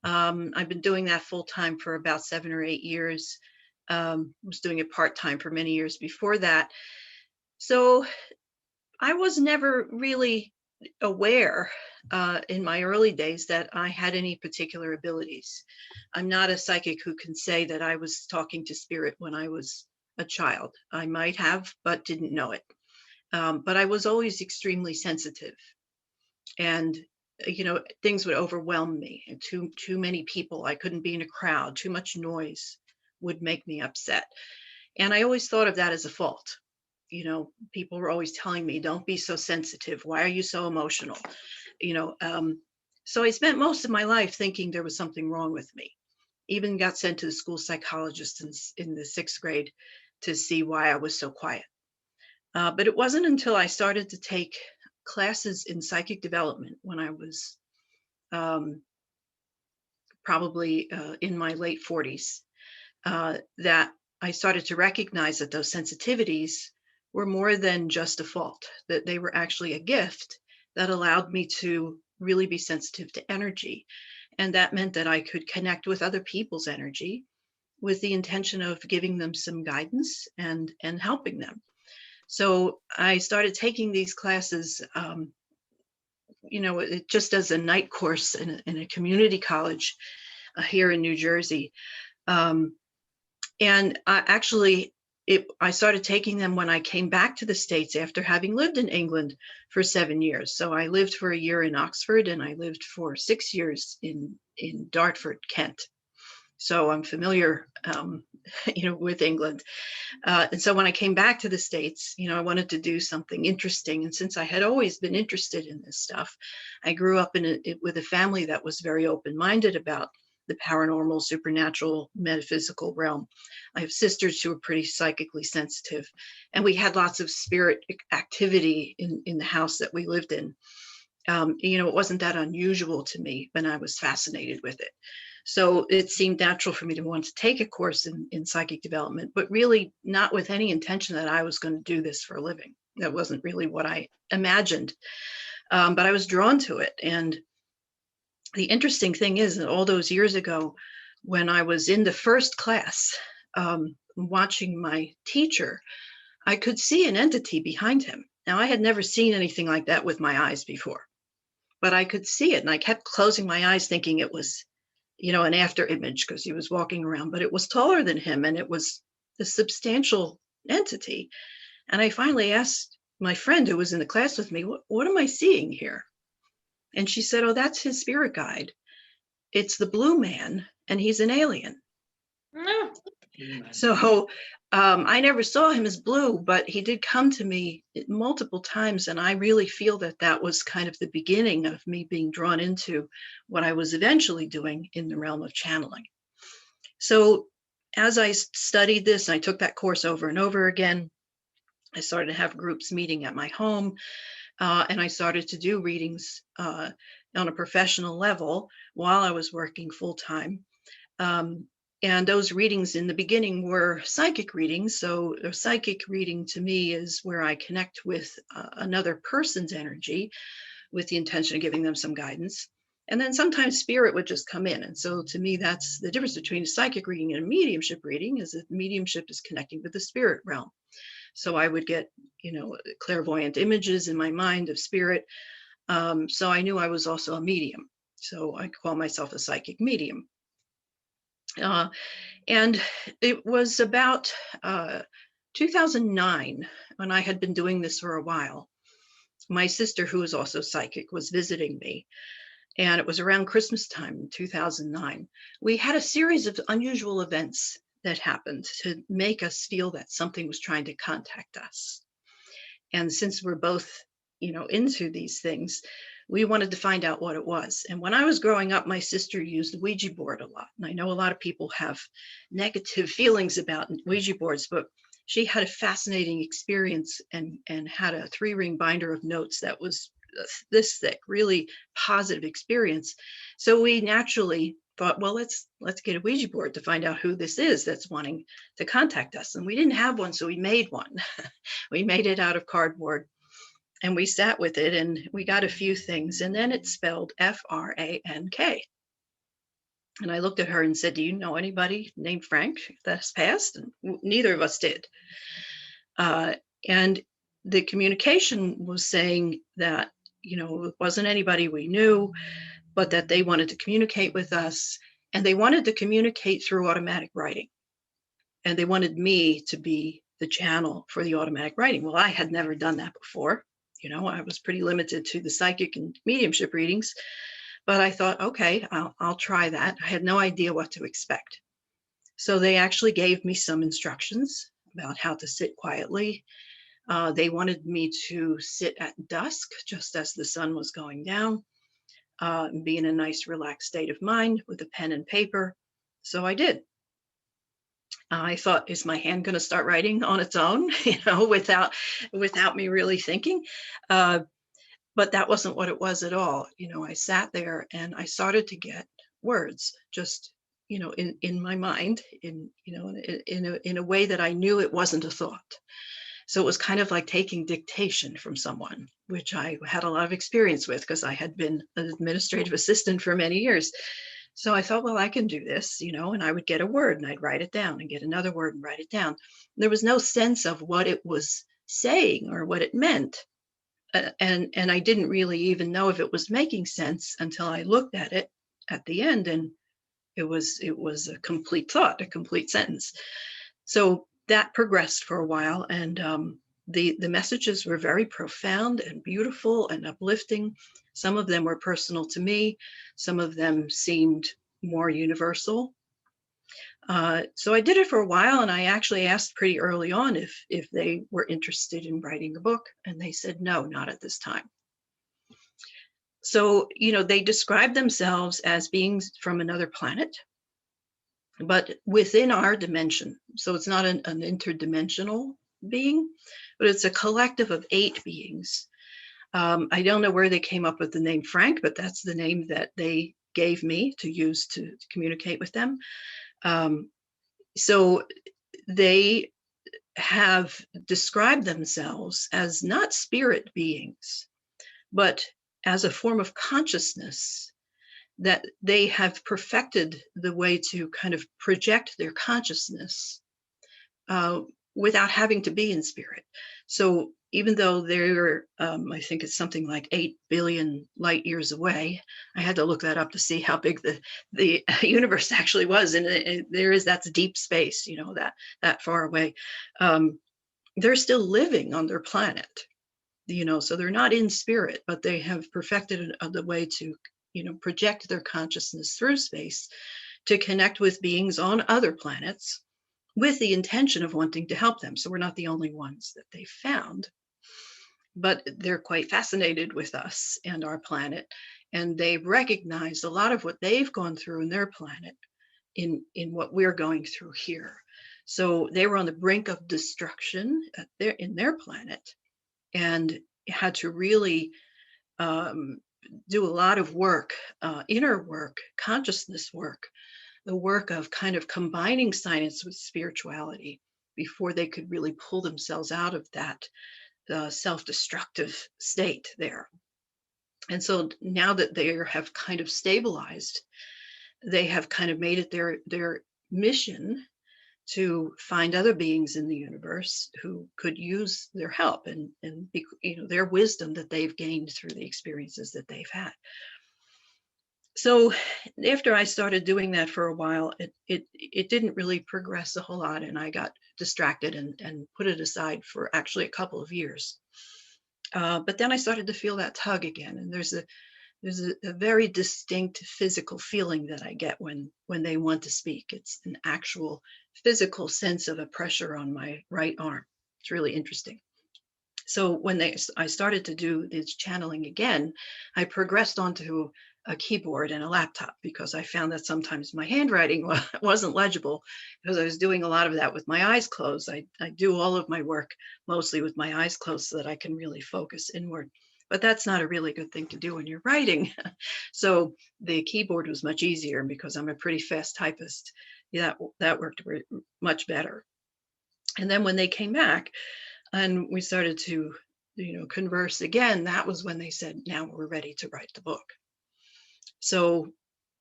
Speaker 9: I've been doing that full-time for about 7 or 8 years. Was doing it part-time for many years before that. So I was never really aware in my early days that I had any particular abilities. I'm not a psychic who can say that I was talking to spirit when I was a child. I might have, but didn't know it. But I was always extremely sensitive, and things would overwhelm me. And too many people, I couldn't be in a crowd. Too much noise would make me upset, and I always thought of that as a fault. People were always telling me, don't be so sensitive. Why are you so emotional? So I spent most of my life thinking there was something wrong with me. Even got sent to the school psychologist in the 6th grade to see why I was so quiet. But it wasn't until I started to take classes in psychic development when I was probably in my late 40s, that I started to recognize that those sensitivities were more than just a fault, that they were actually a gift that allowed me to really be sensitive to energy. And that meant that I could connect with other people's energy with the intention of giving them some guidance and helping them. So I started taking these classes, just as a night course in a community college here in New Jersey. And I started taking them when I came back to the States after having lived in England for 7 years. So I lived for a year in Oxford, and I lived for 6 years in Dartford, Kent. So I'm familiar, with England. And so when I came back to the States, I wanted to do something interesting. And since I had always been interested in this stuff, I grew up with a family that was very open-minded about the paranormal, supernatural, metaphysical realm. I have sisters who are pretty psychically sensitive, and we had lots of spirit activity in the house that we lived in. It wasn't that unusual to me, but I was fascinated with it. So it seemed natural for me to want to take a course in psychic development, but really not with any intention that I was going to do this for a living. That wasn't really what I imagined, but I was drawn to it. And the interesting thing is that all those years ago, when I was in the first class, watching my teacher, I could see an entity behind him. Now, I had never seen anything like that with my eyes before, but I could see it. And I kept closing my eyes thinking it was, an after image because he was walking around, but it was taller than him and it was a substantial entity. And I finally asked my friend who was in the class with me, what am I seeing here? And she said, oh, that's his spirit guide. It's the blue man, and he's an alien.
Speaker 2: No.
Speaker 9: So I never saw him as blue, but he did come to me multiple times. And I really feel that was kind of the beginning of me being drawn into what I was eventually doing in the realm of channeling. So as I studied this, I took that course over and over again. I started to have groups meeting at my home. And I started to do readings on a professional level while I was working full time. And those readings in the beginning were psychic readings. So a psychic reading to me is where I connect with another person's energy with the intention of giving them some guidance. And then sometimes spirit would just come in. And so to me, that's the difference between a psychic reading and a mediumship reading, is that mediumship is connecting with the spirit realm. So I would get, clairvoyant images in my mind of spirit. So I knew I was also a medium. So I call myself a psychic medium. And it was about 2009 when I had been doing this for a while. My sister, who is also psychic, was visiting me. And it was around Christmas time in 2009. We had a series of unusual events that happened to make us feel that something was trying to contact us. And since we're both, into these things, we wanted to find out what it was. And when I was growing up, my sister used the Ouija board a lot. And I know a lot of people have negative feelings about Ouija boards, but she had a fascinating experience and had a 3-ring binder of notes that was this thick, really positive experience. So we naturally thought, well, let's get a Ouija board to find out who this is that's wanting to contact us. And we didn't have one, so we made one. We made it out of cardboard. And we sat with it and we got a few things. And then it spelled F-R-A-N-K. And I looked at her and said, do you know anybody named Frank that's passed? And neither of us did. And the communication was saying that, it wasn't anybody we knew, but that they wanted to communicate with us. And they wanted to communicate through automatic writing. And they wanted me to be the channel for the automatic writing. Well, I had never done that before. I was pretty limited to the psychic and mediumship readings, but I thought, okay, I'll try that. I had no idea what to expect. So they actually gave me some instructions about how to sit quietly. They wanted me to sit at dusk, just as the sun was going down, and be in a nice, relaxed state of mind with a pen and paper. So I did. I thought, is my hand going to start writing on its own, without me really thinking? But that wasn't what it was at all. I sat there and I started to get words, just, in my mind, in a way that I knew it wasn't a thought. So it was kind of like taking dictation from someone, which I had a lot of experience with because I had been an administrative assistant for many years. So I thought, well, I can do this, and I would get a word and I'd write it down and get another word and write it down. There was no sense of what it was saying or what it meant. And I didn't really even know if it was making sense until I looked at it at the end, and it was a complete thought, a complete sentence. So that progressed for a while, and the messages were very profound and beautiful and uplifting. Some of them were personal to me. Some of them seemed more universal. So I did it for a while, and I actually asked pretty early on if they were interested in writing a book, and they said no, not at this time. So, they describe themselves as beings from another planet, but within our dimension. So it's not an interdimensional being, but it's a collective of 8 beings. I don't know where they came up with the name Frank, but that's the name that they gave me to use to communicate with them. So they have described themselves as not spirit beings, but as a form of consciousness, that they have perfected the way to kind of project their consciousness without having to be in spirit. So even though they're, I think it's something like 8 billion light years away, I had to look that up to see how big the universe actually was. And that's deep space, that far away. They're still living on their planet, so they're not in spirit, but they have perfected the way to project their consciousness through space to connect with beings on other planets with the intention of wanting to help them. So we're not the only ones that they found, but they're quite fascinated with us and our planet. And they recognize a lot of what they've gone through in their planet in what we're going through here. So they were on the brink of destruction in their planet, and had to really do a lot of work, inner work, consciousness work, the work of kind of combining science with spirituality before they could really pull themselves out of that self-destructive state there. And so now that they have kind of stabilized, they have kind of made it their mission to find other beings in the universe who could use their help and their wisdom that they've gained through the experiences that they've had. So after I started doing that for a while, it didn't really progress a whole lot, and I got distracted and put it aside for actually a couple of years. But then I started to feel that tug again, and there's a very distinct physical feeling that I get when they want to speak. It's an actual physical sense of a pressure on my right arm. It's really interesting. So when I started to do this channeling again, I progressed onto a keyboard and a laptop, because I found that sometimes my handwriting wasn't legible because I was doing a lot of that with my eyes closed. I do all of my work mostly with my eyes closed so that I can really focus inward. But that's not a really good thing to do when you're writing. So the keyboard was much easier, because I'm a pretty fast typist. That worked much better. And then when they came back and we started to, converse again, that was when they said, now we're ready to write the book. So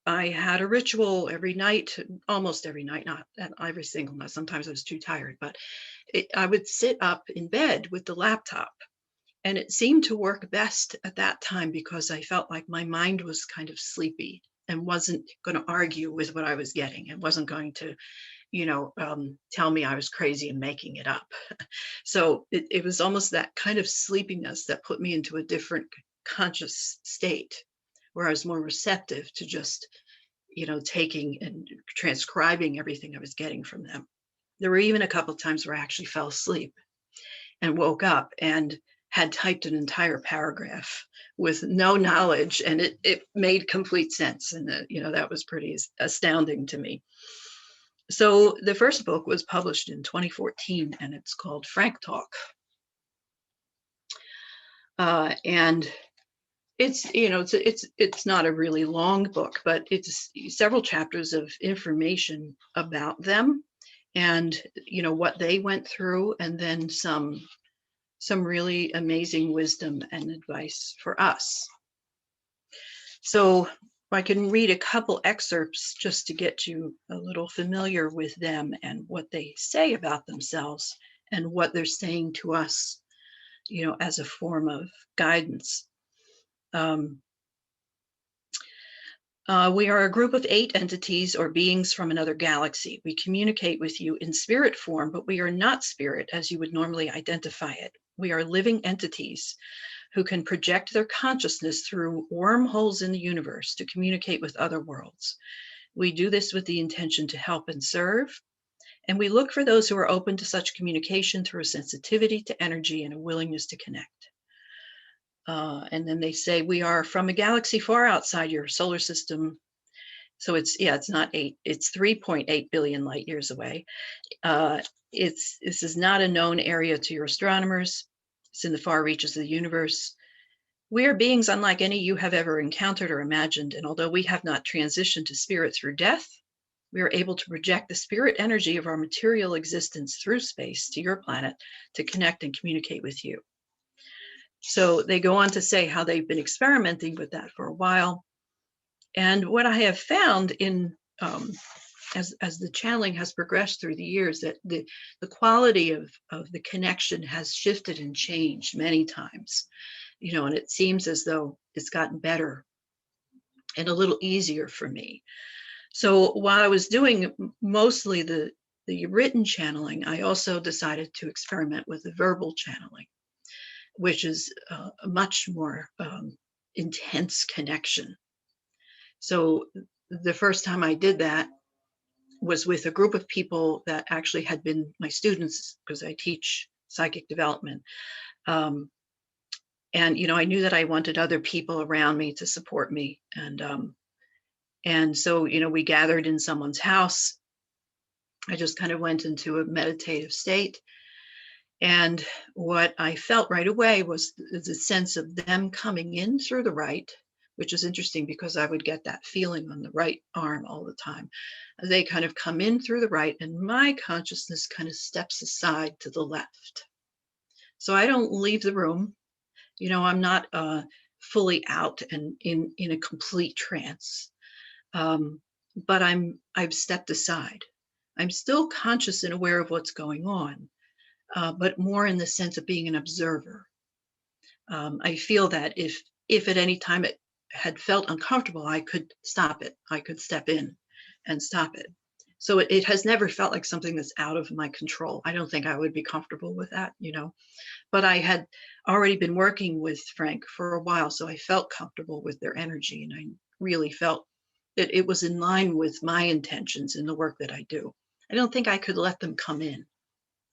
Speaker 9: I had a ritual every night, almost every night, not every single night. Sometimes I was too tired, but I would sit up in bed with the laptop. And it seemed to work best at that time because I felt like my mind was kind of sleepy and wasn't going to argue with what I was getting, and wasn't going to, tell me I was crazy and making it up. So it was almost that kind of sleepiness that put me into a different conscious state, where I was more receptive to just, taking and transcribing everything I was getting from them. There were even a couple of times where I actually fell asleep and woke up and had typed an entire paragraph with no knowledge, and it made complete sense. And that was pretty astounding to me. So the first book was published in 2014, and it's called Frank Talk. And It's, you know, it's not a really long book, but it's several chapters of information about them and, you know, what they went through, and then some really amazing wisdom and advice for us. So I can read a couple excerpts just to get you a little familiar with them and what they say about themselves and what they're saying to us, you know, as a form of guidance. We are a group of 8 entities or beings from another galaxy. We communicate with you in spirit form, but we are not spirit as you would normally identify it. We are living entities who can project their consciousness through wormholes in the universe to communicate with other worlds. We do this with the intention to help and serve, and we look for those who are open to such communication through a sensitivity to energy and a willingness to connect. And then they say, we are from a galaxy far outside your solar system. So it's not 8, it's 3.8 billion light years away. This is not a known area to your astronomers. It's in the far reaches of the universe. We are beings unlike any you have ever encountered or imagined. And although we have not transitioned to spirit through death, we are able to project the spirit energy of our material existence through space to your planet to connect and communicate with you. So they go on to say how they've been experimenting with that for a while. And what I have found in as the channeling has progressed through the years, that the quality of the connection has shifted and changed many times, you know, and it seems as though it's gotten better and a little easier for me. So while I was doing mostly the written channeling, I also decided to experiment with the verbal channeling, which is a much more intense connection. So the first time I did that was with a group of people that actually had been my students, because I teach psychic development. And, you know, I knew that I wanted other people around me to support me. And so, you know, we gathered in someone's house. I just kind of went into a meditative state. And what I felt right away was the sense of them coming in through the right, which is interesting because I would get that feeling on the right arm all the time. They kind of come in through the right, and my consciousness kind of steps aside to the left. So I don't leave the room. You know, I'm not fully out and in a complete trance, but I've stepped aside. I'm still conscious and aware of what's going on. But more in the sense of being an observer. I feel that if at any time it had felt uncomfortable, I could stop it. I could step in and stop it. So it has never felt like something that's out of my control. I don't think I would be comfortable with that, you know. But I had already been working with Frank for a while, so I felt comfortable with their energy, and I really felt that it was in line with my intentions in the work that I do. I don't think I could let them come in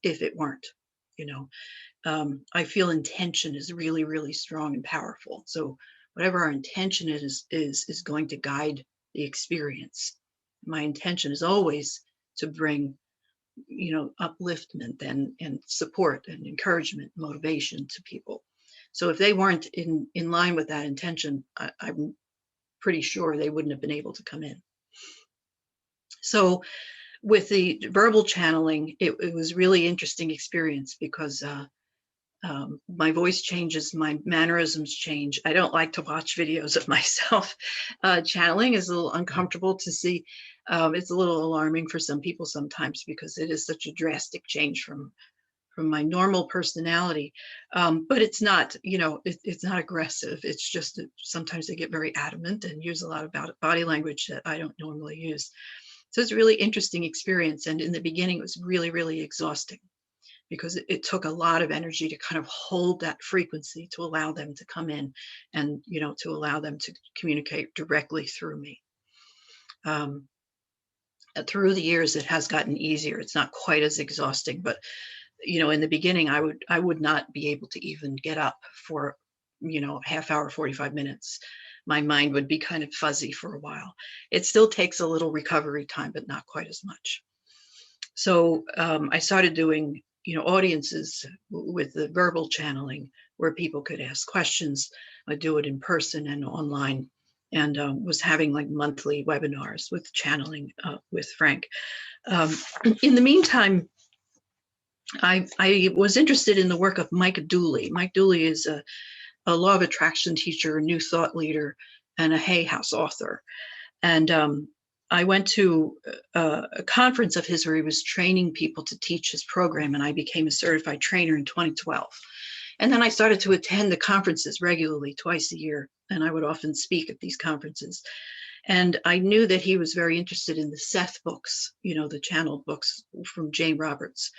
Speaker 9: if it weren't, you know. I feel intention is really, really strong and powerful. So whatever our intention is going to guide the experience. My intention is always to bring, you know, upliftment and support and encouragement, motivation to people. So if they weren't in line with that intention, I'm pretty sure they wouldn't have been able to come in. So with the verbal channeling, it was really interesting experience because my voice changes, my mannerisms change. I don't like to watch videos of myself. Channeling is a little uncomfortable to see. It's a little alarming for some people sometimes because it is such a drastic change from my normal personality. But it's not, you know, it's not aggressive. It's just that sometimes they get very adamant and use a lot of body language that I don't normally use. So it's a really interesting experience. And in the beginning, it was really, really exhausting because it took a lot of energy to kind of hold that frequency to allow them to come in and, you know, to allow them to communicate directly through me. Through the years, it has gotten easier. It's not quite as exhausting, but, you know, in the beginning, I would not be able to even get up for, you know, half hour, 45 minutes. My mind would be kind of fuzzy for a while. It still takes a little recovery time, but not quite as much. So I started doing, you know, audiences with the verbal channeling where people could ask questions. I do it in person and online, and was having like monthly webinars with channeling with Frank. In the meantime, I was interested in the work of Mike Dooley. Mike Dooley is a law of attraction teacher, a new thought leader, and a Hay House author. And I went to a conference of his where he was training people to teach his program, and I became a certified trainer in 2012. And then I started to attend the conferences regularly, twice a year, and I would often speak at these conferences. And I knew that he was very interested in the Seth books, you know, the channeled books from Jane Roberts.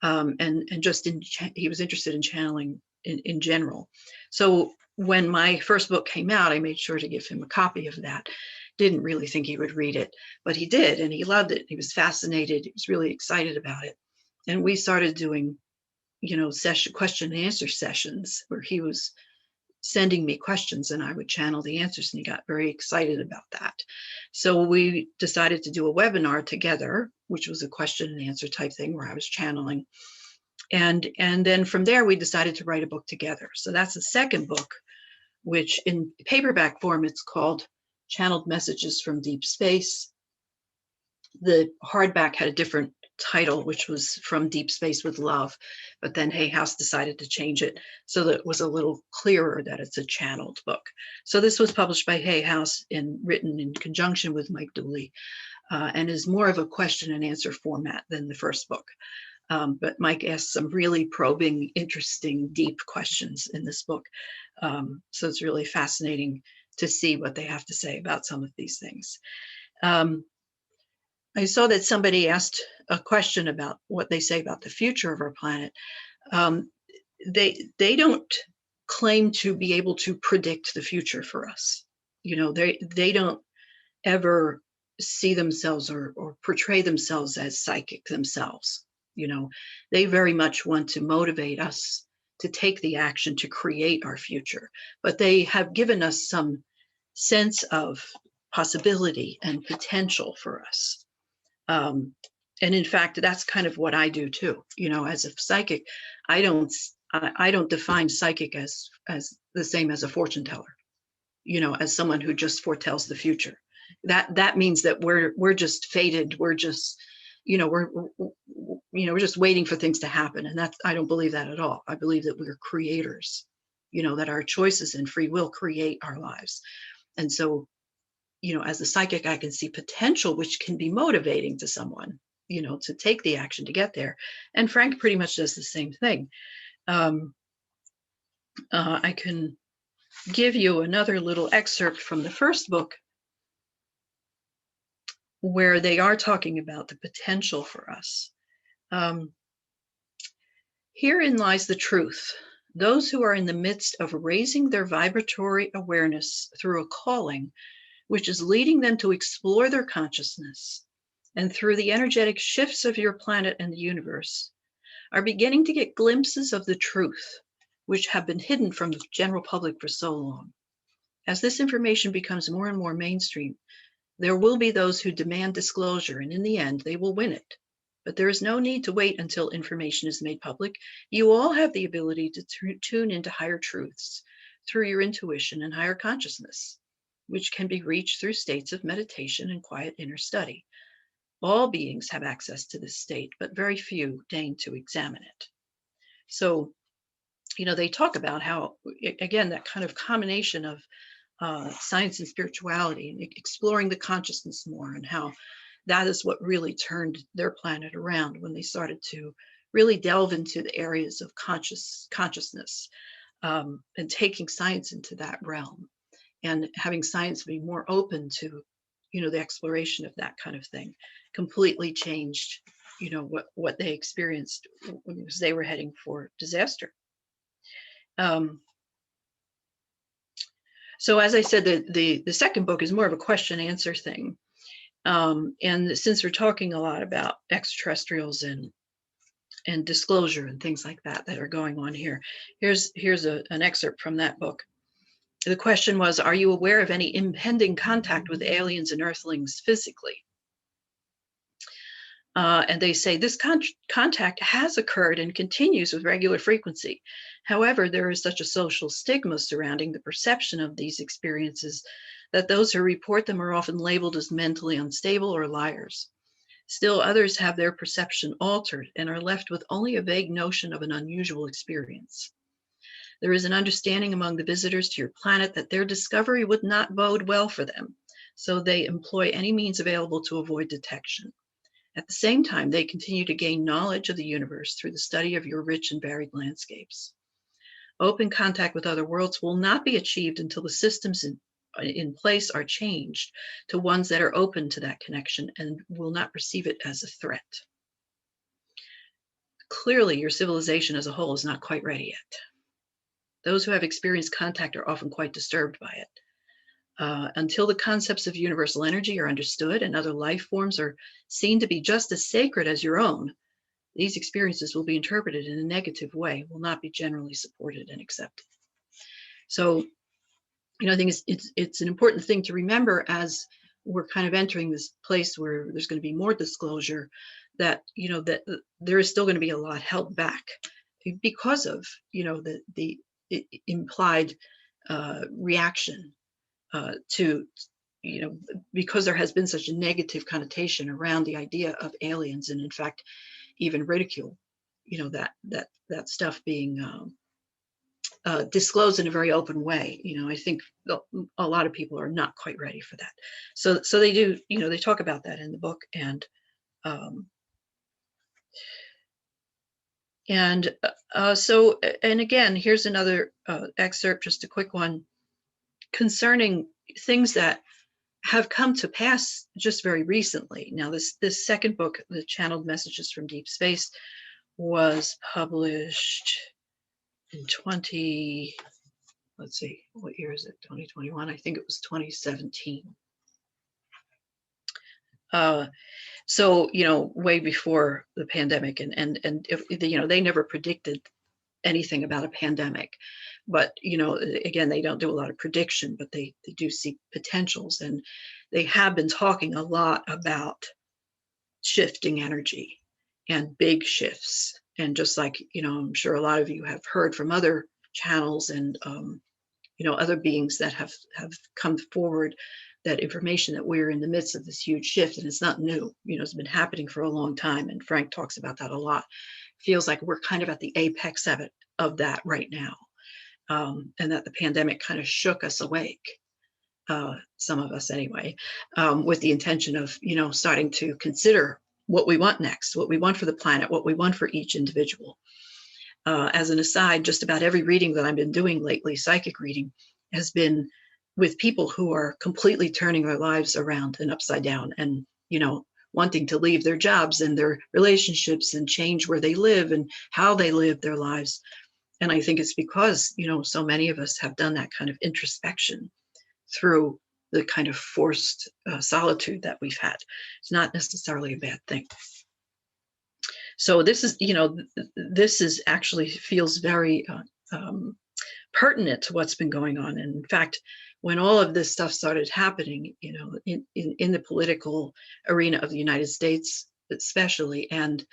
Speaker 9: And just he was interested in channeling in general. So when my first book came out, I made sure to give him a copy of that. Didn't really think he would read it, but he did, and he loved it. He was fascinated. He was really excited about it. And we started doing, you know, question and answer sessions where he was sending me questions and I would channel the answers, and he got very excited about that. So we decided to do a webinar together, which was a question and answer type thing where I was channeling. And then from there, we decided to write a book together. So that's the second book, which in paperback form, it's called Channeled Messages from Deep Space. The hardback had a different title, which was From Deep Space with Love, but then Hay House decided to change it so that it was a little clearer that it's a channeled book. So this was published by Hay House and written in conjunction with Mike Dooley, and is more of a question and answer format than the first book. But Mike asked some really probing, interesting, deep questions in this book. So it's really fascinating to see what they have to say about some of these things. I saw that somebody asked a question about what they say about the future of our planet. They don't claim to be able to predict the future for us. You know, they don't ever see themselves or portray themselves as psychic themselves. You know, they very much want to motivate us to take the action to create our future, but they have given us some sense of possibility and potential for us. And in fact, that's kind of what I do too. You know, as a psychic, I don't define psychic as the same as a fortune teller, you know, as someone who just foretells the future. That means that we're just fated. We're just, you know, we're just waiting for things to happen. And I don't believe that at all. I believe that we're creators, you know, that our choices and free will create our lives. And so, you know, as a psychic, I can see potential, which can be motivating to someone, you know, to take the action to get there. And Frank pretty much does the same thing. I can give you another little excerpt from the first book where they are talking about the potential for us. Herein lies the truth. Those who are in the midst of raising their vibratory awareness through a calling, which is leading them to explore their consciousness, and through the energetic shifts of your planet and the universe, are beginning to get glimpses of the truth, which have been hidden from the general public for so long. As this information becomes more and more mainstream, there will be those who demand disclosure, and in the end, they will win it. But there is no need to wait until information is made public. You all have the ability to tune into higher truths through your intuition and higher consciousness, which can be reached through states of meditation and quiet inner study. All beings have access to this state, but very few deign to examine it. So, you know, they talk about how, again, that kind of combination of science and spirituality and exploring the consciousness more, and how that is what really turned their planet around when they started to really delve into the areas of consciousness and taking science into that realm, and having science be more open to, you know, the exploration of that kind of thing, completely changed, you know, what they experienced because they were heading for disaster. So as I said, the second book is more of a question answer thing. And since we're talking a lot about extraterrestrials and disclosure and things like that are going on here, here's an excerpt from that book. The question was, are you aware of any impending contact with aliens and earthlings physically? And they say this contact has occurred and continues with regular frequency. However, there is such a social stigma surrounding the perception of these experiences that those who report them are often labeled as mentally unstable or liars. Still, others have their perception altered and are left with only a vague notion of an unusual experience. There is an understanding among the visitors to your planet that their discovery would not bode well for them, so they employ any means available to avoid detection. At the same time, they continue to gain knowledge of the universe through the study of your rich and varied landscapes. Open contact with other worlds will not be achieved until the systems in place are changed to ones that are open to that connection and will not perceive it as a threat. Clearly, your civilization as a whole is not quite ready yet. Those who have experienced contact are often quite disturbed by it. Until the concepts of universal energy are understood and other life forms are seen to be just as sacred as your own, these experiences will be interpreted in a negative way, will not be generally supported and accepted. So, I think it's an important thing to remember as we're kind of entering this place where there's going to be more disclosure, that that there is still going to be a lot held back because of the implied reaction to because there has been such a negative connotation around the idea of aliens, and in fact even ridicule that stuff being disclosed in a very open way. I think a lot of people are not quite ready for that. So they do, they talk about that in the book. And again, here's another excerpt, just a quick one, concerning things that have come to pass just very recently. Now, this second book, The Channeled Messages from Deep Space, was published in let's see, what year is it? 2021? I think it was 2017. So, way before the pandemic, and they never predicted anything about a pandemic, but again, they don't do a lot of prediction, but they do see potentials, and they have been talking a lot about shifting energy and big shifts. And just like, I'm sure a lot of you have heard from other channels and other beings that have come forward, that information that we're in the midst of this huge shift, and it's not new. It's been happening for a long time, and Frank talks about that a lot. Feels like we're kind of at the apex of that right now, and that the pandemic kind of shook us awake, some of us anyway, with the intention of starting to consider what we want next, what we want for the planet, what we want for each individual. As an aside, just about every reading that I've been doing lately, psychic reading, has been with people who are completely turning their lives around and upside down, and wanting to leave their jobs and their relationships and change where they live and how they live their lives. And I think it's because so many of us have done that kind of introspection through the kind of forced solitude that we've had. It's not necessarily a bad thing. So this is actually feels very pertinent to what's been going on. And in fact, when all of this stuff started happening, in the political arena of the United States, especially, and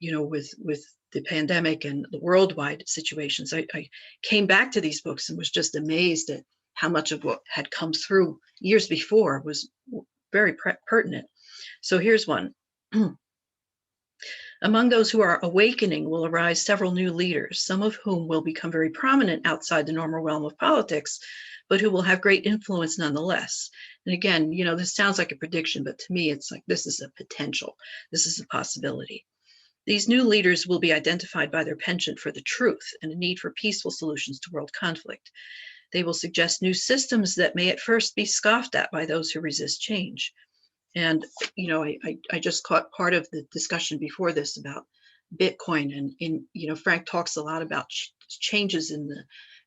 Speaker 9: with the pandemic and the worldwide situations, I came back to these books and was just amazed at how much of what had come through years before was very pertinent. So here's one. Among those who are awakening will arise several new leaders, some of whom will become very prominent outside the normal realm of politics, but who will have great influence nonetheless. And again, this sounds like a prediction, but to me, it's like, this is a potential. This is a possibility. These new leaders will be identified by their penchant for the truth and a need for peaceful solutions to world conflict. They will suggest new systems that may at first be scoffed at by those who resist change. And, I just caught part of the discussion before this about Bitcoin, and Frank talks a lot about changes in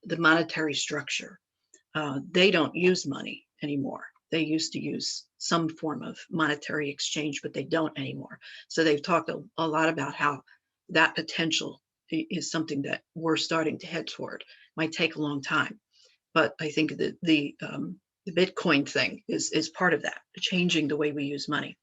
Speaker 9: the monetary structure. They don't use money anymore. They used to use some form of monetary exchange, but they don't anymore. So they've talked a lot about how that potential is something that we're starting to head toward. Might take a long time, but I think that the Bitcoin thing is part of that, changing the way we use money.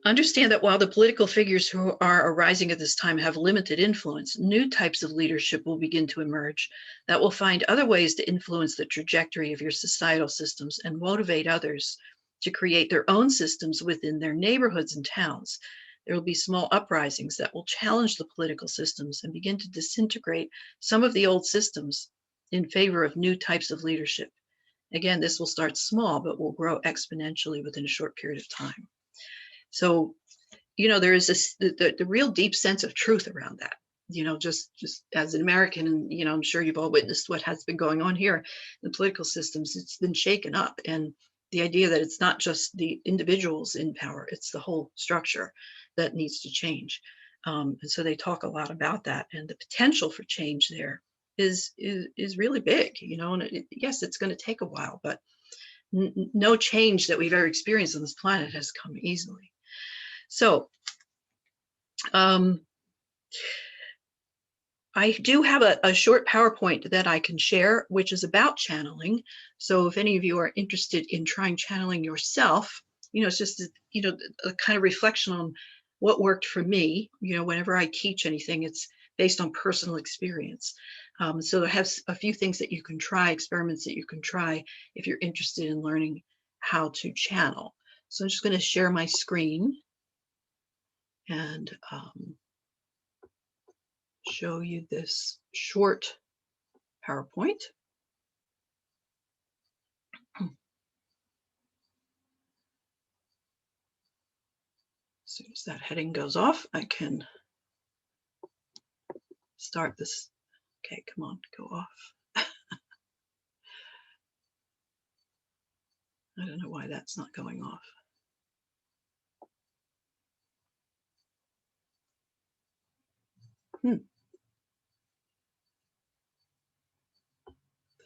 Speaker 9: Understand that while the political figures who are arising at this time have limited influence, new types of leadership will begin to emerge that will find other ways to influence the trajectory of your societal systems and motivate others to create their own systems within their neighborhoods and towns. There will be small uprisings that will challenge the political systems and begin to disintegrate some of the old systems in favor of new types of leadership. Again, this will start small, but will grow exponentially within a short period of time. So, you know, there is this, the real deep sense of truth around that, you know, just as an American, and, you know, I'm sure you've all witnessed what has been going on here. The political systems, it's been shaken up. And the idea that it's not just the individuals in power, it's the whole structure that needs to change. And so they talk a lot about that, and the potential for change there is really big, you know, and yes, it's going to take a while, but no change that we've ever experienced on this planet has come easily. So I do have a short PowerPoint that I can share, which is about channeling. So if any of you are interested in trying channeling yourself, you know, it's just, you know, a kind of reflection on what worked for me. You know, whenever I teach anything, it's based on personal experience. So I have a few things that you can try, experiments that you can try if you're interested in learning how to channel. So I'm just going to share my screen and show you this short PowerPoint. As soon as that heading goes off, I can start this. Okay, come on, go off. I don't know why that's not going off.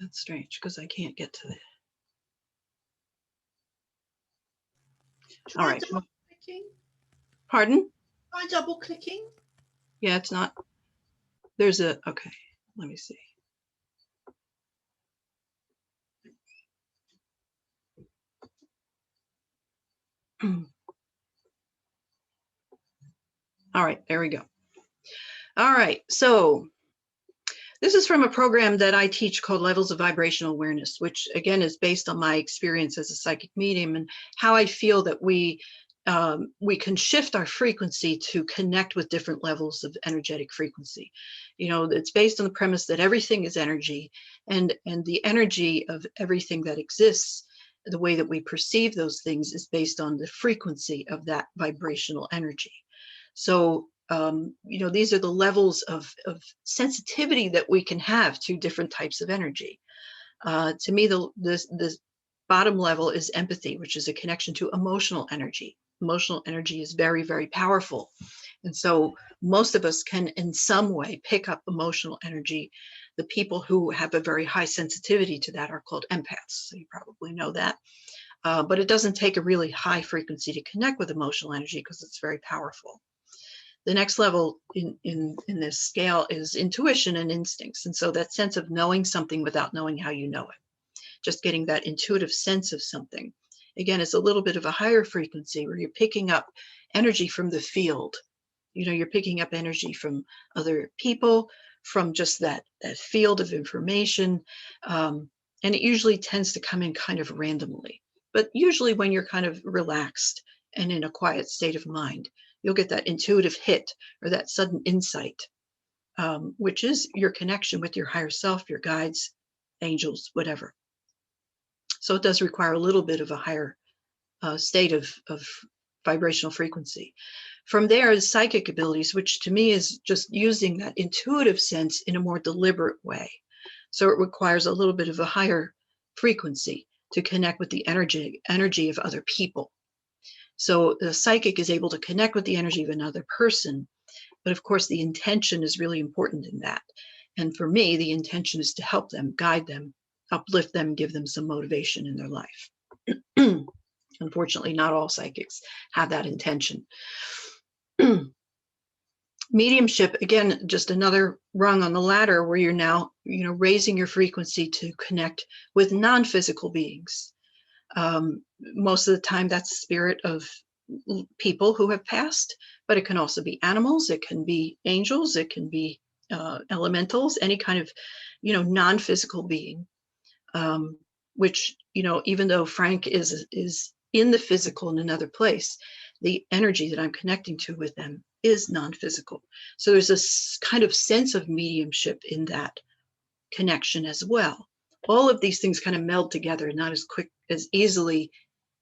Speaker 9: That's strange because I can't get to it. All right. Pardon?
Speaker 2: Try double clicking.
Speaker 9: Yeah, it's not. There's a, okay, let me see. All right, there we go. All right, so this is from a program that I teach called Levels of Vibrational Awareness, which again is based on my experience as a psychic medium and how I feel that we can shift our frequency to connect with different levels of energetic frequency. You know, it's based on the premise that everything is energy, and the energy of everything that exists, the way that we perceive those things is based on the frequency of that vibrational energy. So, you know, these are the levels of sensitivity that we can have to different types of energy. To me, the bottom level is empathy, which is a connection to emotional energy. Emotional energy is very, very powerful. And so most of us can in some way pick up emotional energy. The people who have a very high sensitivity to that are called empaths. So you probably know that. But it doesn't take a really high frequency to connect with emotional energy because it's very powerful. The next level in this scale is intuition and instincts. And so that sense of knowing something without knowing how you know it, just getting that intuitive sense of something. Again, it's a little bit of a higher frequency where you're picking up energy from the field. You know, you're picking up energy from other people, from just that field of information. And it usually tends to come in kind of randomly. But usually when you're kind of relaxed and in a quiet state of mind, you'll get that intuitive hit or that sudden insight, which is your connection with your higher self, your guides, angels, whatever. So it does require a little bit of a higher state of vibrational frequency. From there is psychic abilities, which to me is just using that intuitive sense in a more deliberate way. So it requires a little bit of a higher frequency to connect with the energy of other people. So the psychic is able to connect with the energy of another person, but of course the intention is really important in that. And for me, the intention is to help them, guide them, uplift them, give them some motivation in their life. Unfortunately, not all psychics have that intention. Mediumship, again, just another rung on the ladder where you're now, you know, raising your frequency to connect with non-physical beings. Most of the time that's the spirit of people who have passed, but it can also be animals, it can be angels, it can be elementals, any kind of, non-physical being, which, even though Frank is in the physical in another place, the energy that I'm connecting to with them is non-physical. So there's a kind of sense of mediumship in that connection as well. All of these things kind of meld together, not as easily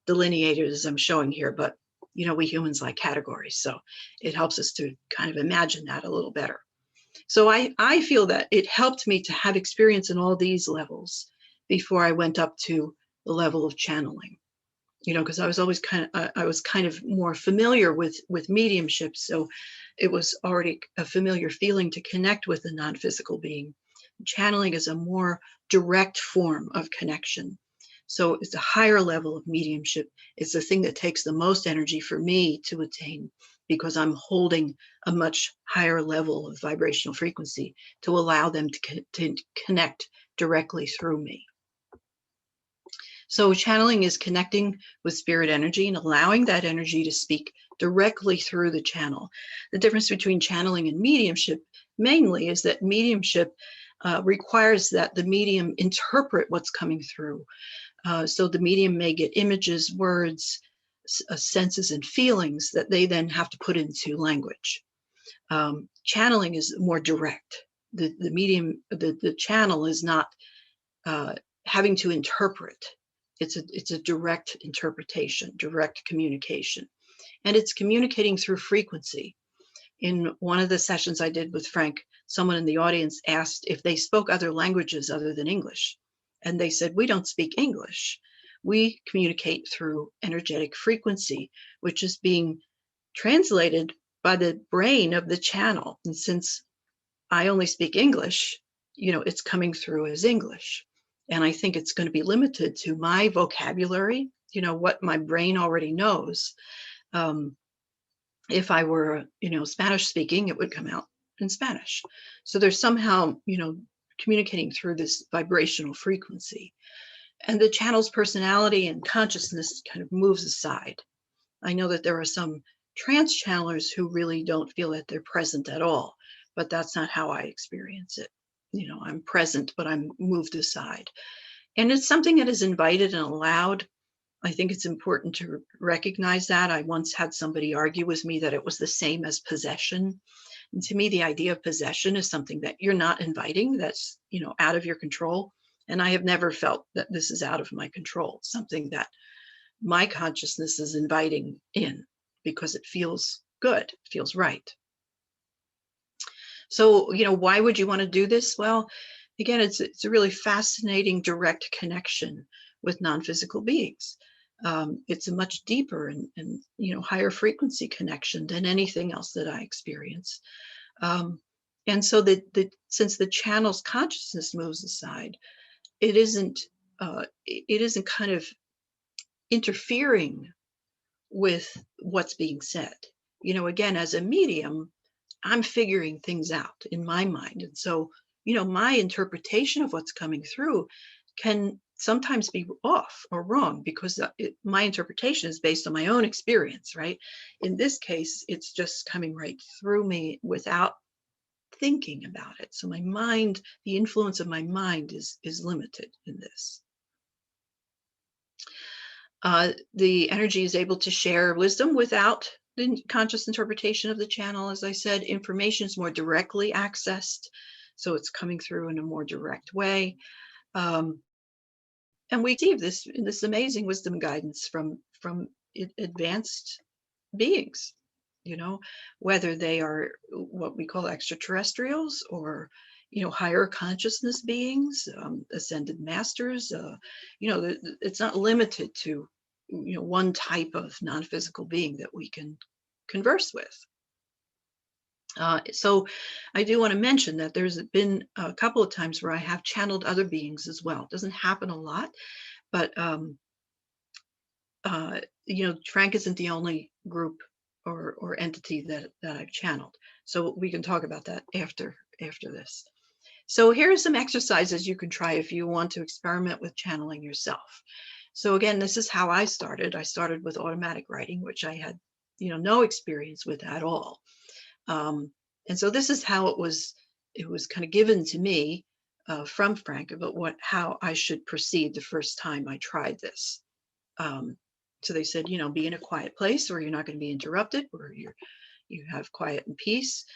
Speaker 9: delineated as I'm showing here, but we humans like categories, so it helps us to kind of imagine that a little better. So I feel that it helped me to have experience in all these levels before I went up to the level of channeling, because I was always kind of more familiar with mediumship, so it was already a familiar feeling to connect with a non-physical being. Channeling is a more direct form of connection. So it's a higher level of mediumship. It's the thing that takes the most energy for me to attain, because I'm holding a much higher level of vibrational frequency to allow them to connect directly through me. So channeling is connecting with spirit energy and allowing that energy to speak directly through the channel. The difference between channeling and mediumship mainly is that mediumship requires that the medium interpret what's coming through. So the medium may get images, words, senses, and feelings that they then have to put into language. Channeling is more direct. The medium, the channel is not having to interpret. It's a direct interpretation, direct communication, and it's communicating through frequency. In one of the sessions I did with Frank, someone in the audience asked if they spoke other languages other than English. And they said, we don't speak English. We communicate through energetic frequency, which is being translated by the brain of the channel. And since I only speak English, it's coming through as English. And I think it's going to be limited to my vocabulary, what my brain already knows. If I were, Spanish speaking, it would come out in Spanish. So there's somehow, communicating through this vibrational frequency. And the channel's personality and consciousness kind of moves aside. I know that there are some trance channelers who really don't feel that they're present at all, but that's not how I experience it. I'm present, but I'm moved aside. And it's something that is invited and allowed. I think it's important to recognize that. I once had somebody argue with me that it was the same as possession. And to me, the idea of possession is something that you're not inviting, that's, out of your control. And I have never felt that this is out of my control, something that my consciousness is inviting in because it feels good, it feels right. So, why would you want to do this? Well, again, it's a really fascinating direct connection with non-physical beings. It's a much deeper and higher frequency connection than anything else that I experience. And so since the channel's consciousness moves aside, it isn't kind of interfering with what's being said. Again, as a medium, I'm figuring things out in my mind. And so, my interpretation of what's coming through can sometimes be off or wrong because my interpretation is based on my own experience, right? In this case, it's just coming right through me without thinking about it. So my mind, the influence of my mind is limited in this. The energy is able to share wisdom without the conscious interpretation of the channel. As I said, information is more directly accessed, so it's coming through in a more direct way. And we receive this amazing wisdom guidance from advanced beings, whether they are what we call extraterrestrials or, higher consciousness beings, ascended masters. It's not limited to, one type of non-physical being that we can converse with. So I do want to mention that there's been a couple of times where I have channeled other beings as well. It doesn't happen a lot, but Frank isn't the only group or entity that I've channeled. So we can talk about that after this. So here are some exercises you can try if you want to experiment with channeling yourself. So again, this is how I started. I started with automatic writing, which I had, no experience with at all. And so this is how it was kind of given to me from Frank about how I should proceed the first time I tried this. So they said, be in a quiet place where you're not going to be interrupted, where you have quiet and peace.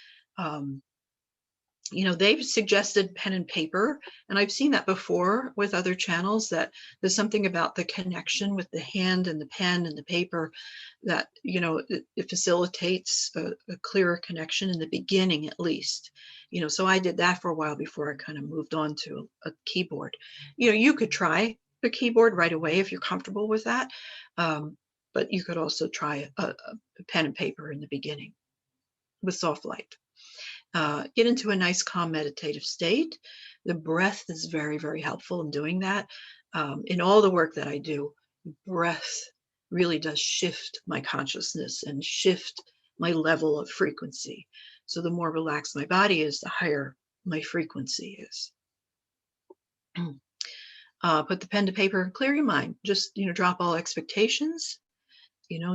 Speaker 9: They've suggested pen and paper, and I've seen that before with other channels, that there's something about the connection with the hand and the pen and the paper that, it facilitates a clearer connection in the beginning, at least. So I did that for a while before I kind of moved on to a keyboard. You could try the keyboard right away if you're comfortable with that, but you could also try a pen and paper in the beginning with soft light. Get into a nice, calm, meditative state. The breath is very, very helpful in doing that. In all the work that I do, breath really does shift my consciousness and shift my level of frequency. So the more relaxed my body is, the higher my frequency is. Put the pen to paper and clear your mind. Just, drop all expectations.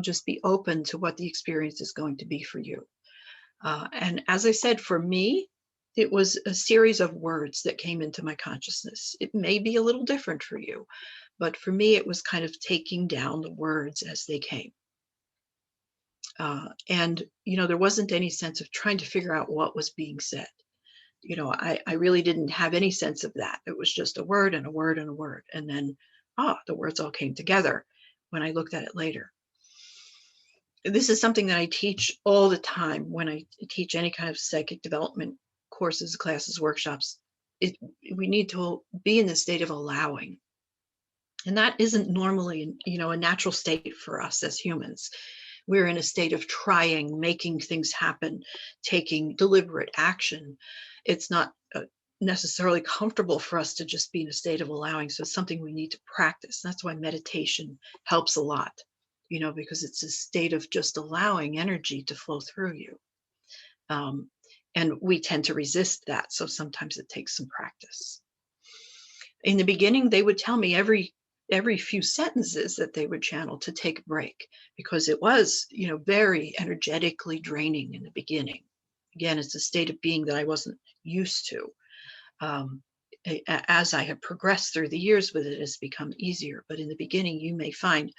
Speaker 9: Just be open to what the experience is going to be for you. And as I said, for me, it was a series of words that came into my consciousness. It may be a little different for you, but for me, it was kind of taking down the words as they came. And there wasn't any sense of trying to figure out what was being said. I really didn't have any sense of that. It was just a word and a word and a word. And then, the words all came together when I looked at it later. This is something that I teach all the time when I teach any kind of psychic development courses, classes, workshops. We need to be in the state of allowing. And that isn't normally, a natural state for us as humans. We're in a state of trying, making things happen, taking deliberate action. It's not necessarily comfortable for us to just be in a state of allowing. So it's something we need to practice. That's why meditation helps a lot. Because it's a state of just allowing energy to flow through you. And we tend to resist that. So sometimes it takes some practice. In the beginning, they would tell me every few sentences that they would channel to take a break, because it was, very energetically draining in the beginning. Again, it's a state of being that I wasn't used to. As I have progressed through the years with it, it's become easier. But in the beginning, you may find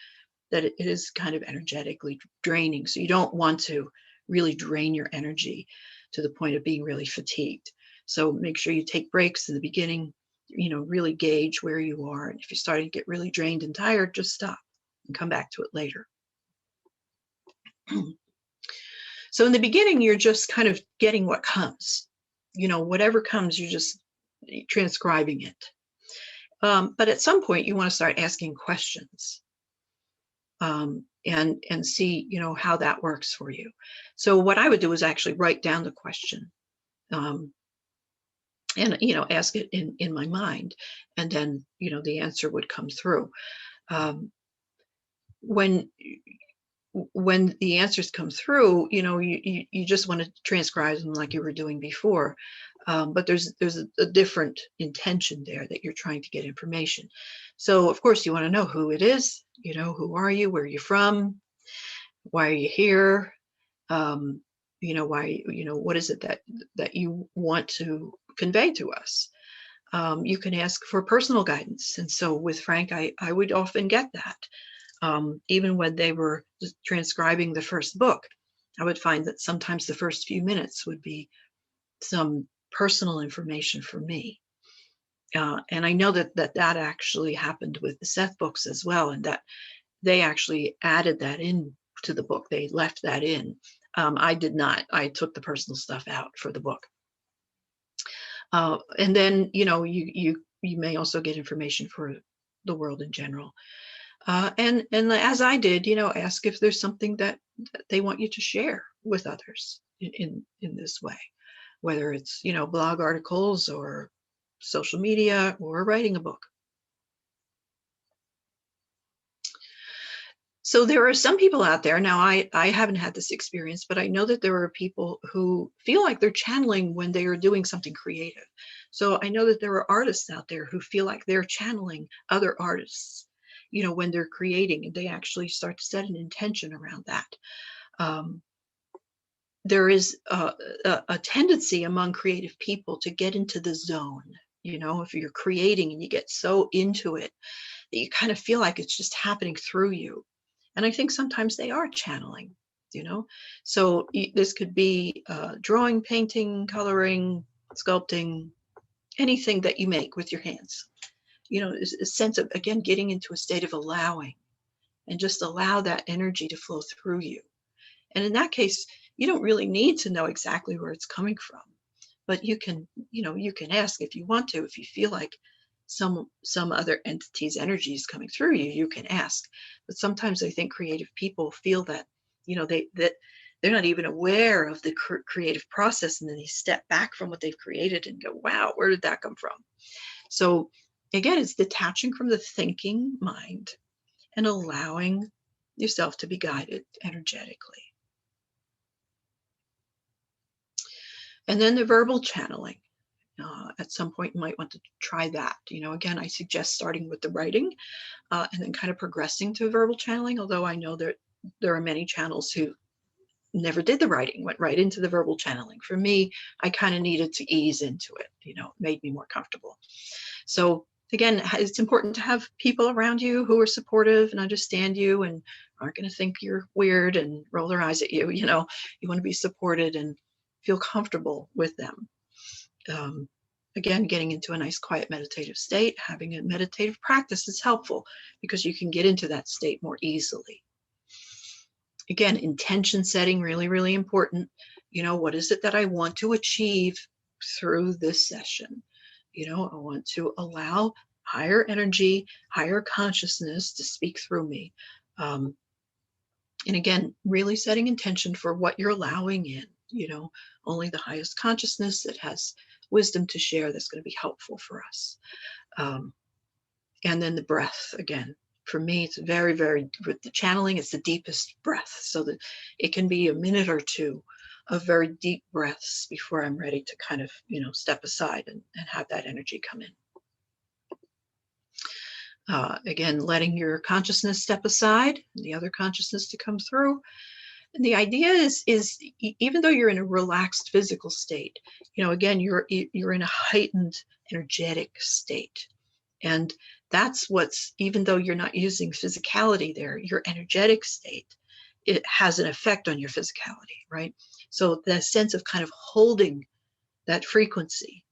Speaker 9: that it is kind of energetically draining. So you don't want to really drain your energy to the point of being really fatigued. So make sure you take breaks in the beginning, really gauge where you are. And if you're starting to get really drained and tired, just stop and come back to it later. So in the beginning, you're just kind of getting what comes. Whatever comes, you're just transcribing it. But at some point, you want to start asking questions. And see, how that works for you. So what I would do is actually write down the question, and, ask it in my mind, and then, the answer would come through. When the answers come through, you just want to transcribe them like you were doing before. But there's a different intention there, that you're trying to get information. So of course you want to know who it is, who are you, where are you from, why are you here, why, what is it that you want to convey to us. You can ask for personal guidance. And so with Frank, I would often get that. Even when they were transcribing the first book, I would find that sometimes the first few minutes would be some personal information for me. And I know that actually happened with the Seth books as well, and that they actually added that in to the book. They left that in. I did not. I took the personal stuff out for the book. And then, you may also get information for the world in general. And as I did, ask if there's something that they want you to share with others in this way, whether it's, blog articles or social media or writing a book. So there are some people out there, now I haven't had this experience, but I know that there are people who feel like they're channeling when they are doing something creative. So I know that there are artists out there who feel like they're channeling other artists. you know, when they're creating, and they actually start to set an intention around that. There is a tendency among creative people to get into the zone. You know, if you're creating and you get so into it that you kind of feel like it's just happening through you. And I think sometimes they are channeling, you know. So this could be drawing, painting, coloring, sculpting, anything that you make with your hands. You know, a sense of, again, getting into a state of allowing, and just allow that energy to flow through you. And in that case, you don't really need to know exactly where it's coming from, but you can, you know, you can ask if you want to. If you feel like some other entity's energy is coming through you, you can ask. But sometimes I think creative people feel that, you know, that they're not even aware of the creative process, and then they step back from what they've created and go, wow, where did that come from? So again, it's detaching from the thinking mind and allowing yourself to be guided energetically. And then the verbal channeling. At some point, you might want to try that. You know, again, I suggest starting with the writing and then kind of progressing to verbal channeling, although I know that there are many channels who never did the writing, went right into the verbal channeling. For me, I kind of needed to ease into it, you know, it made me more comfortable. So again, it's important to have people around you who are supportive and understand you and aren't going to think you're weird and roll their eyes at you. You know, you want to be supported and feel comfortable with them. Again, getting into a nice quiet meditative state, having a meditative practice is helpful because you can get into that state more easily. Again, intention setting, really, really important. You know, what is it that I want to achieve through this session? You know, I want to allow higher energy, higher consciousness to speak through me. And again, really setting intention for what you're allowing in. You know, only the highest consciousness that has wisdom to share that's going to be helpful for us. And then the breath, again, for me, it's very, very, with the channeling, it's the deepest breath. So that it can be a minute or two of very deep breaths before I'm ready to kind of, you know, step aside and have that energy come in. Again, letting your consciousness step aside, the other consciousness to come through. And the idea is even though you're in a relaxed physical state, you know, again, you're in a heightened energetic state. And that's what's, even though you're not using physicality there, your energetic state, it has an effect on your physicality, right? So the sense of kind of holding that frequency,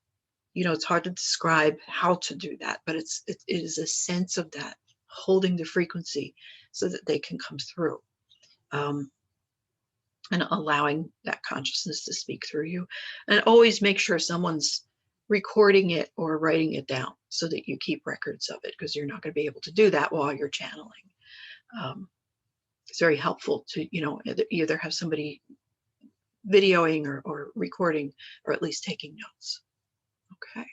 Speaker 9: you know, it's hard to describe how to do that, but it is a sense of that, holding the frequency so that they can come through. And allowing that consciousness to speak through you. And always make sure someone's recording it or writing it down so that you keep records of it, because you're not going to be able to do that while you're channeling. It's very helpful to, you know, either have somebody videoing or recording, or at least taking notes. Okay.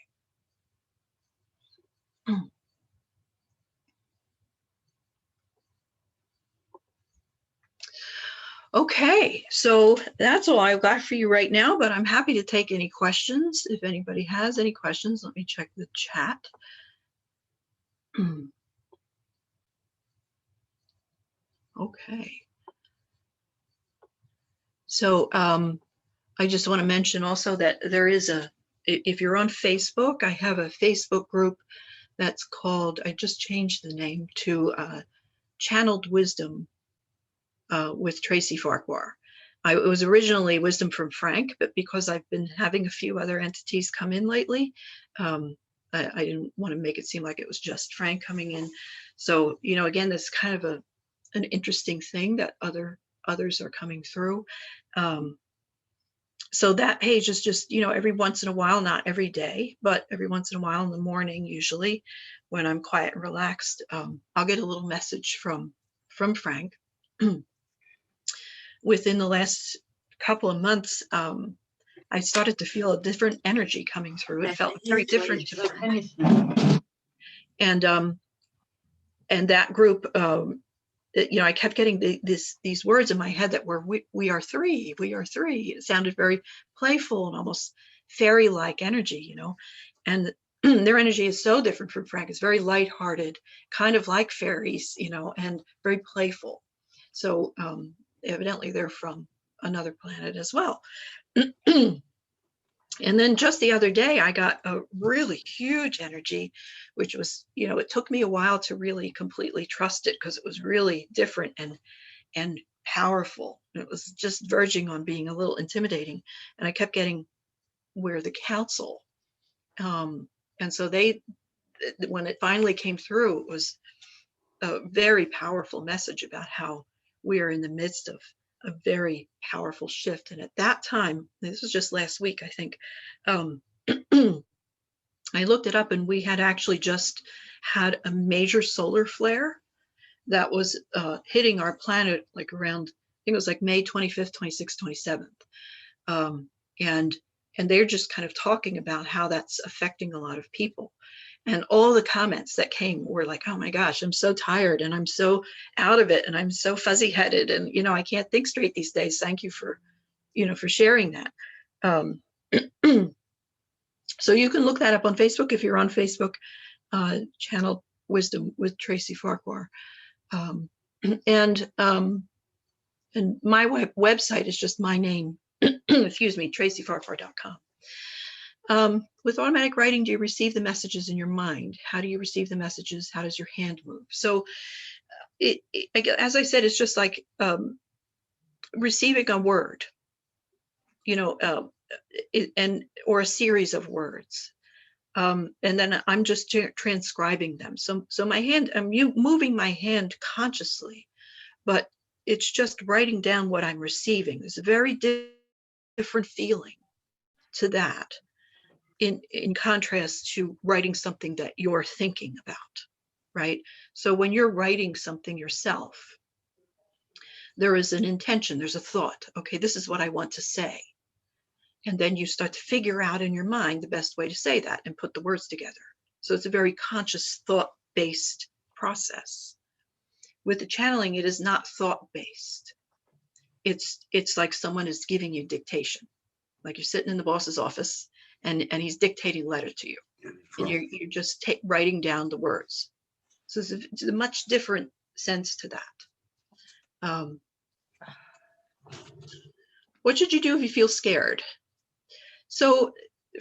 Speaker 9: Okay, so that's all I've got for you right now, but I'm happy to take any questions. If anybody has any questions, let me check the chat. Okay. So I just want to mention also that there is if you're on Facebook, I have a Facebook group that's called, I just changed the name to Channeled Wisdom with Tracy Farquhar. It was originally Wisdom from Frank, but because I've been having a few other entities come in lately, I didn't want to make it seem like it was just Frank coming in. So, you know, again, that's kind of an interesting thing that others are coming through. So that page is just, you know, every once in a while, not every day, but every once in a while in the morning, usually when I'm quiet and relaxed, I'll get a little message from Frank. Within the last couple of months, I started to feel a different energy coming through. It felt very different to Frank. And that group, you know, I kept getting these words in my head that were, we are three, we are three. It sounded very playful and almost fairy-like energy, you know. And their energy is so different from Frank. It's very lighthearted, kind of like fairies, you know, and very playful. So evidently they're from another planet as well. And then just the other day, I got a really huge energy, which was, you know, it took me a while to really completely trust it because it was really different and powerful. It was just verging on being a little intimidating. And I kept getting, "We're the council." And so when it finally came through, it was a very powerful message about how we are in the midst of a very powerful shift. And at that time, this was just last week, I think, I looked it up, and we had actually just had a major solar flare that was hitting our planet like around, I think it was like May 25th, 26th, 27th. And they're just kind of talking about how that's affecting a lot of people. And all the comments that came were like, "Oh my gosh, I'm so tired and I'm so out of it and I'm so fuzzy headed and, you know, I can't think straight these days. Thank you for, you know, for sharing that." So you can look that up on Facebook if you're on Facebook, channel Wisdom with Tracy Farquhar. And my website is just my name, excuse me, tracyfarquhar.com. With automatic writing, do you receive the messages in your mind? How do you receive the messages? How does your hand move? So as I said, it's just like receiving a word, you know, or a series of words. And then I'm just transcribing them. So my hand, I'm moving my hand consciously, but it's just writing down what I'm receiving. There's a very different feeling to that in contrast to writing something that you're thinking about, right? So when you're writing something yourself, there is an intention, there's a thought. Okay, this is what I want to say. And then you start to figure out in your mind the best way to say that and put the words together. So it's a very conscious, thought-based process. With the channeling, it is not thought-based. It's like someone is giving you dictation, like you're sitting in the boss's office and he's dictating a letter to you, and you're just writing down the words. So it's a much different sense to that. What should you do if you feel scared? So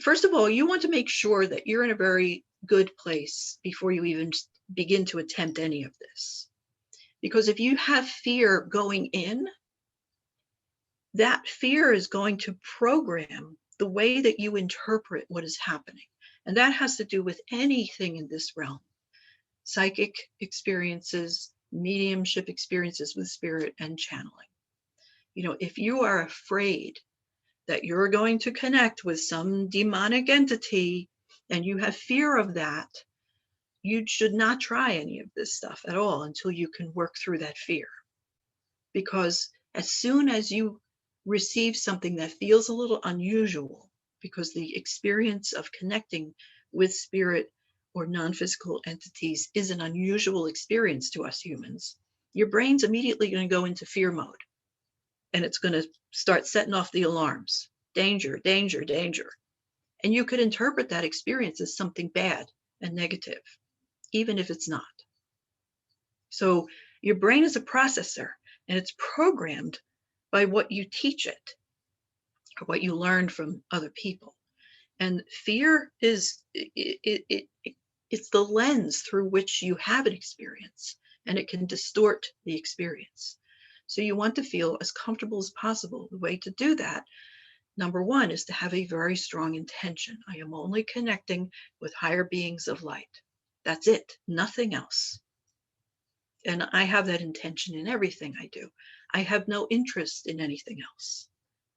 Speaker 9: first of all, you want to make sure that you're in a very good place before you even begin to attempt any of this. Because if you have fear going in, that fear is going to program the way that you interpret what is happening. And that has to do with anything in this realm. Psychic experiences, mediumship experiences with spirit, and channeling. You know, if you are afraid that you're going to connect with some demonic entity and you have fear of that, you should not try any of this stuff at all until you can work through that fear. Because as soon as you receive something that feels a little unusual, because the experience of connecting with spirit or non-physical entities is an unusual experience to us humans, your brain's immediately going to go into fear mode. And it's going to start setting off the alarms. Danger, danger, danger. And you could interpret that experience as something bad and negative, even if it's not. So your brain is a processor, and it's programmed by what you teach it or what you learned from other people. And fear is, it's the lens through which you have an experience, and it can distort the experience. So you want to feel as comfortable as possible. The way to do that, number one, is to have a very strong intention. I am only connecting with higher beings of light. That's it, nothing else. And I have that intention in everything I do. I have no interest in anything else.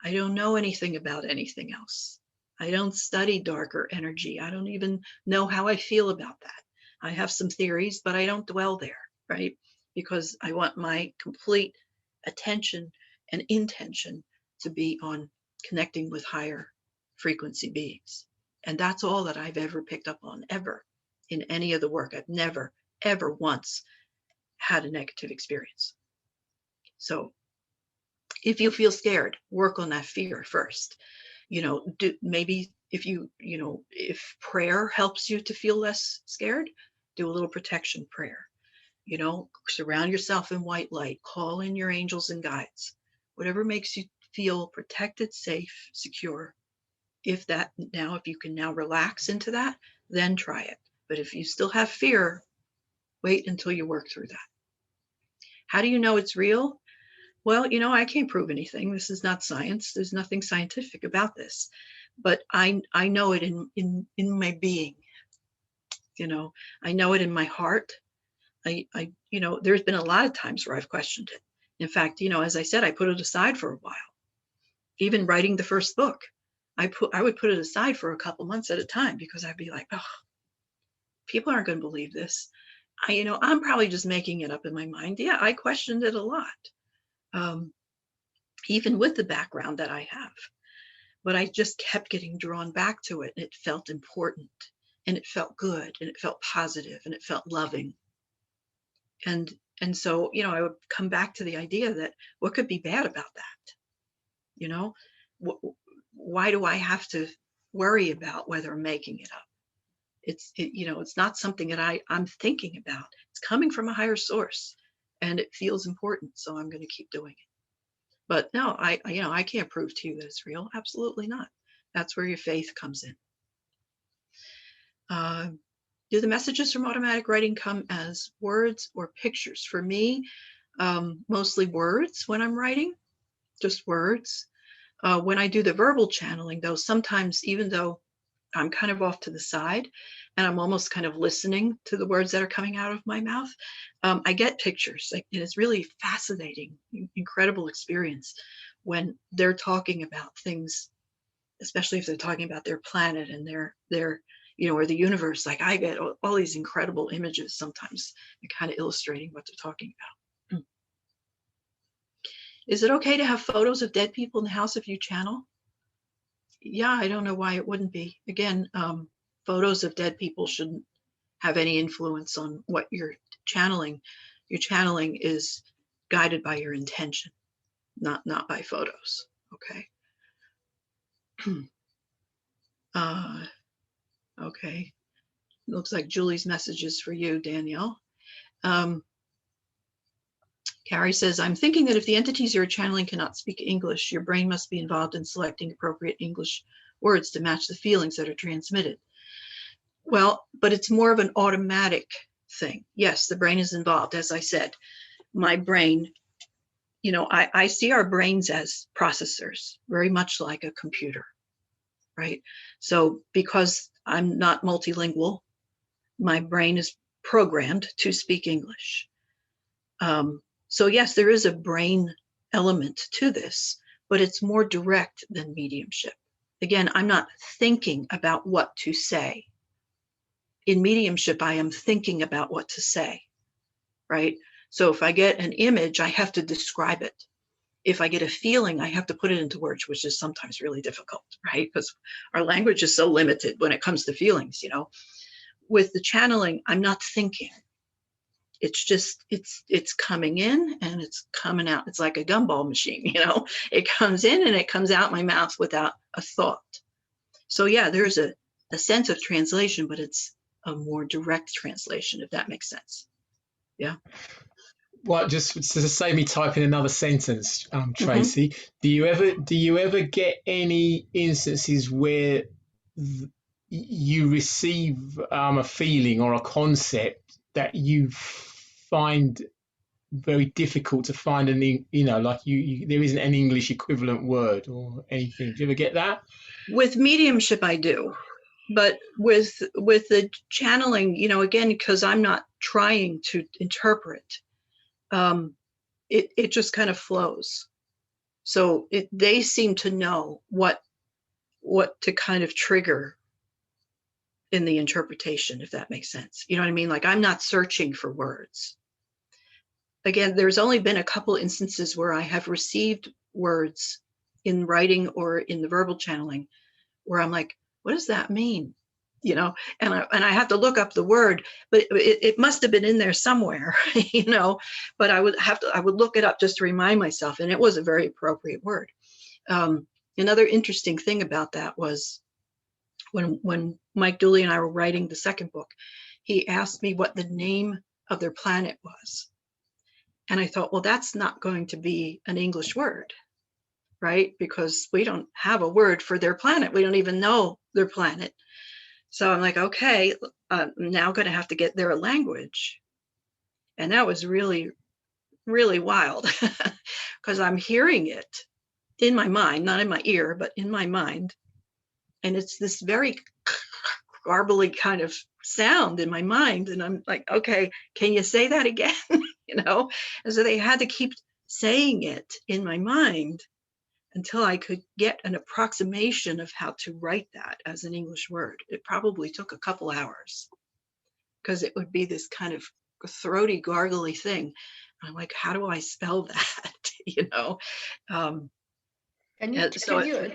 Speaker 9: I don't know anything about anything else. I don't study darker energy. I don't even know how I feel about that. I have some theories, but I don't dwell there, right? Because I want my complete attention and intention to be on connecting with higher frequency beings. And that's all that I've ever picked up on, ever, in any of the work. I've never, ever once had a negative experience. So if you feel scared, work on that fear first. You know, maybe if prayer helps you to feel less scared, do a little protection prayer. Surround yourself in white light, call in your angels and guides, whatever makes you feel protected, safe, secure. If you can now relax into that, then try it. But if you still have fear, wait until you work through that. How do you know it's real? Well, I can't prove anything. This is not science. There's nothing scientific about this, but I know it in my being. I know it in my heart. There's been a lot of times where I've questioned it. In fact, as I said, I put it aside for a while. Even writing the first book, I would put it aside for a couple months at a time because I'd be like, oh, people aren't going to believe this. I'm probably just making it up in my mind. Yeah, I questioned it a lot, even with the background that I have. But I just kept getting drawn back to it. And it felt important, and it felt good, and it felt positive, and it felt loving. And so, I would come back to the idea that what could be bad about that? Why do I have to worry about whether I'm making it up? It's not something that I'm thinking about. It's coming from a higher source, and it feels important. So I'm going to keep doing it. But no, I can't prove to you that it's real. Absolutely not. That's where your faith comes in. Do the messages from automatic writing come as words or pictures? For me, mostly words when I'm writing, just words. When I do the verbal channeling, though, sometimes even though I'm kind of off to the side and I'm almost kind of listening to the words that are coming out of my mouth, I get pictures. It's really fascinating, incredible experience when they're talking about things, especially if they're talking about their planet and their or the universe. Like I get all these incredible images sometimes and kind of illustrating what they're talking about. Is it okay to have photos of dead people in the house if you channel? Yeah, I don't know why it wouldn't be. Again, photos of dead people shouldn't have any influence on what you're channeling. Your channeling is guided by your intention, not by photos. Okay. Okay. Looks like Julie's message is for you, Danielle. Carrie says, I'm thinking that if the entities you're channeling cannot speak English, your brain must be involved in selecting appropriate English words to match the feelings that are transmitted. Well, but it's more of an automatic thing. Yes, the brain is involved. As I said, my brain, I see our brains as processors, very much like a computer, right? So because I'm not multilingual, my brain is programmed to speak English. So yes, there is a brain element to this, but it's more direct than mediumship. Again, I'm not thinking about what to say. In mediumship, I am thinking about what to say, right? So if I get an image, I have to describe it. If I get a feeling, I have to put it into words, which is sometimes really difficult, right? Because our language is so limited when it comes to feelings, With the channeling, I'm not thinking. It's just, it's coming in and it's coming out. It's like a gumball machine, it comes in and it comes out my mouth without a thought. So yeah, there's a sense of translation, but it's a more direct translation, if that makes sense. Yeah.
Speaker 10: Well, just to save me typing another sentence, Tracy, do you ever get any instances where you receive a feeling or a concept that you find very difficult to find there isn't an English equivalent word or anything? Do you ever get that?
Speaker 9: With mediumship, I do. But with the channeling, again, because I'm not trying to interpret, it just kind of flows. So they seem to know what to kind of trigger in the interpretation, if that makes sense. You know what I mean? Like I'm not searching for words. Again, there's only been a couple instances where I have received words in writing or in the verbal channeling where I'm like, what does that mean? And I have to look up the word, but it must have been in there somewhere, but I would look it up just to remind myself. And it was a very appropriate word. Another interesting thing about that was when Mike Dooley and I were writing the second book, he asked me what the name of their planet was. And I thought, well, that's not going to be an English word, right? Because we don't have a word for their planet. We don't even know their planet. So I'm like, okay, I'm now going to have to get their language. And that was really, really wild because I'm hearing it in my mind, not in my ear, but in my mind. And it's this very garbly kind of sound in my mind. And I'm like, okay, can you say that again? You know? And so they had to keep saying it in my mind until I could get an approximation of how to write that as an English word. It probably took a couple hours because it would be this kind of throaty, gargly thing. I'm like, how do I spell that? You know?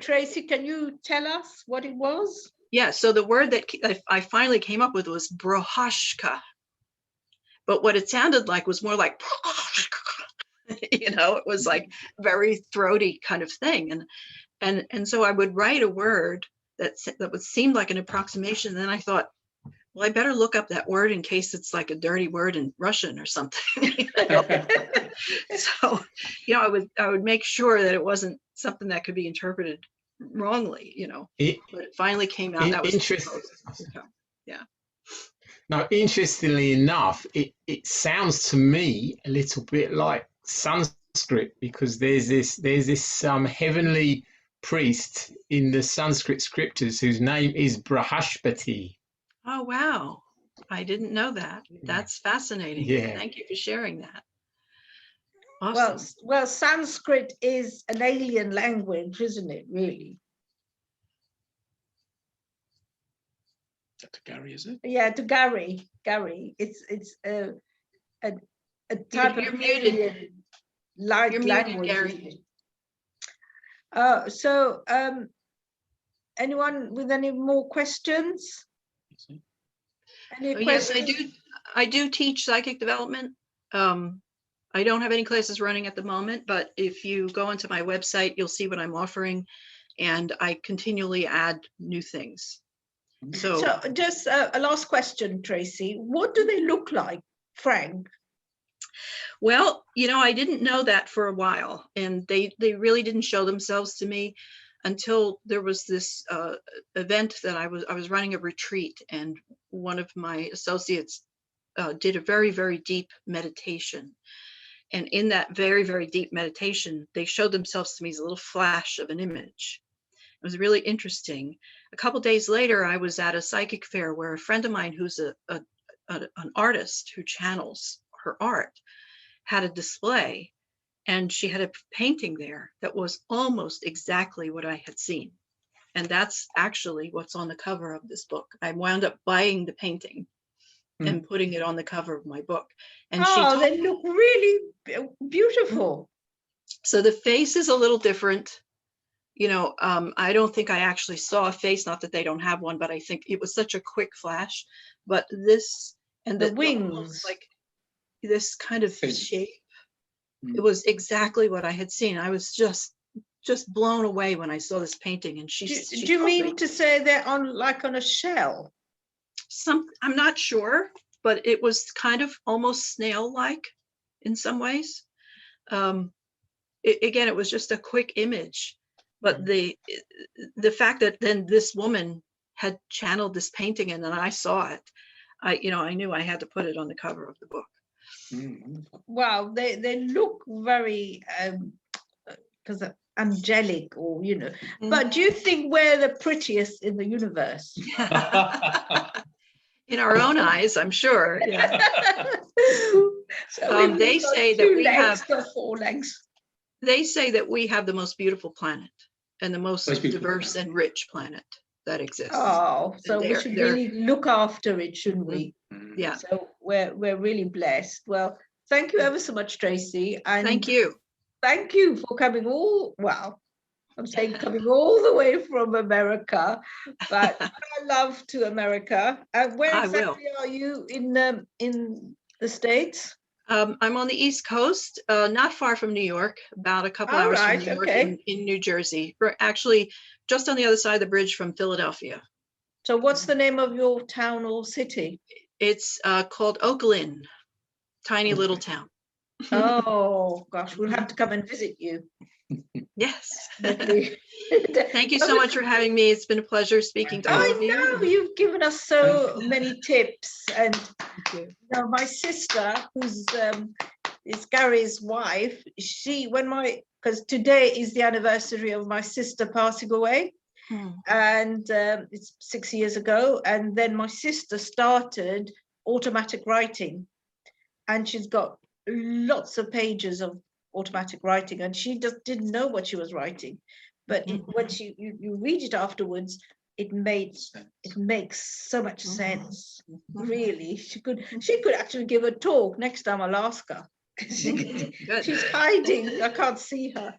Speaker 2: Tracy, can you tell us what it was?
Speaker 9: Yeah, so the word that I finally came up with was brohashka. But what it sounded like was more like, you know, it was like very throaty kind of thing. And so I would write a word that would seem like an approximation. And then I thought, well, I better look up that word in case it's like a dirty word in Russian or something. You know? So, you know, I would make sure that it wasn't something that could be interpreted wrongly, you know. But it finally came out. That was
Speaker 10: interesting.
Speaker 9: Yeah.
Speaker 10: Now, interestingly enough, it sounds to me a little bit like Sanskrit, because there's this heavenly priest in the Sanskrit scriptures whose name is Brahaspati.
Speaker 9: Oh, wow. I didn't know that. That's fascinating.
Speaker 10: Yeah.
Speaker 9: Thank you for sharing that. Awesome.
Speaker 2: Well, Sanskrit is an alien language, isn't it, really?
Speaker 6: To Gary, is it?
Speaker 2: Yeah, to Gary. It's a type
Speaker 9: You're
Speaker 2: of
Speaker 9: muted.
Speaker 2: alien light
Speaker 9: You're
Speaker 2: language.
Speaker 9: muted,
Speaker 2: Gary. Anyone with any more questions? Any questions?
Speaker 9: Yes, I do teach psychic development. I don't have any classes running at the moment, but if you go onto my website, you'll see what I'm offering, and I continually add new things.
Speaker 2: So just a last question, Tracy. What do they look like, Frank?
Speaker 9: Well, you know, I didn't know that for a while, and they really didn't show themselves to me until there was this event that I was running a retreat, and one of my associates did a very, very deep meditation. And in that very, very deep meditation, they showed themselves to me as a little flash of an image. It was really interesting. A couple days later, I was at a psychic fair where a friend of mine who's an artist who channels her art had a display, and she had a painting there that was almost exactly what I had seen. And that's actually what's on the cover of this book. I wound up buying the painting and putting it on the cover of my book. And
Speaker 2: they look really beautiful.
Speaker 9: So the face is a little different. You know, I don't think I actually saw a face, not that they don't have one, but I think it was such a quick flash. But this and
Speaker 2: the wings,
Speaker 9: like this kind of shape, it was exactly what I had seen. I was just blown away when I saw this painting. And she
Speaker 2: do you mean to say they're on a shell?
Speaker 9: I'm not sure, but it was kind of almost snail-like in some ways. Again, it was just a quick image, but the fact that then this woman had channeled this painting and then I saw it, I knew I had to put it on the cover of the book.
Speaker 2: Wow, they look very angelic, or But do you think we're the prettiest in the universe?
Speaker 9: In our own eyes, I'm sure. Yeah.
Speaker 2: So
Speaker 9: they say that we have
Speaker 2: 4 legs.
Speaker 9: They say that we have the most beautiful planet and the most diverse and rich planet that exists.
Speaker 2: Oh, so we should really look after it, shouldn't we?
Speaker 9: Yeah.
Speaker 2: So we're really blessed. Well, thank you ever so much, Tracy. And
Speaker 9: thank you.
Speaker 2: Thank you for coming I'm saying coming all the way from America, but I love to America. Where exactly are you in the States?
Speaker 9: I'm on the East Coast, not far from New York, about a couple hours from New York, in New Jersey. We're actually just on the other side of the bridge from Philadelphia.
Speaker 2: So what's the name of your town or city?
Speaker 9: It's called Oakland, tiny little town.
Speaker 2: Oh gosh, we'll have to come and visit you.
Speaker 9: Yes.
Speaker 2: Definitely.
Speaker 9: Thank you so much for having me. It's been a pleasure speaking to all
Speaker 2: I
Speaker 9: of you.
Speaker 2: know you've given us so many tips, and you know, my sister, who's is Gary's wife, because today is the anniversary of my sister passing away, and it's 6 years ago, and then my sister started automatic writing, and she's got lots of pages of automatic writing, and she just didn't know what she was writing, but when you read it afterwards, it makes so much sense. Really, she could actually give a talk next time I'll ask her. She's hiding, I can't see her.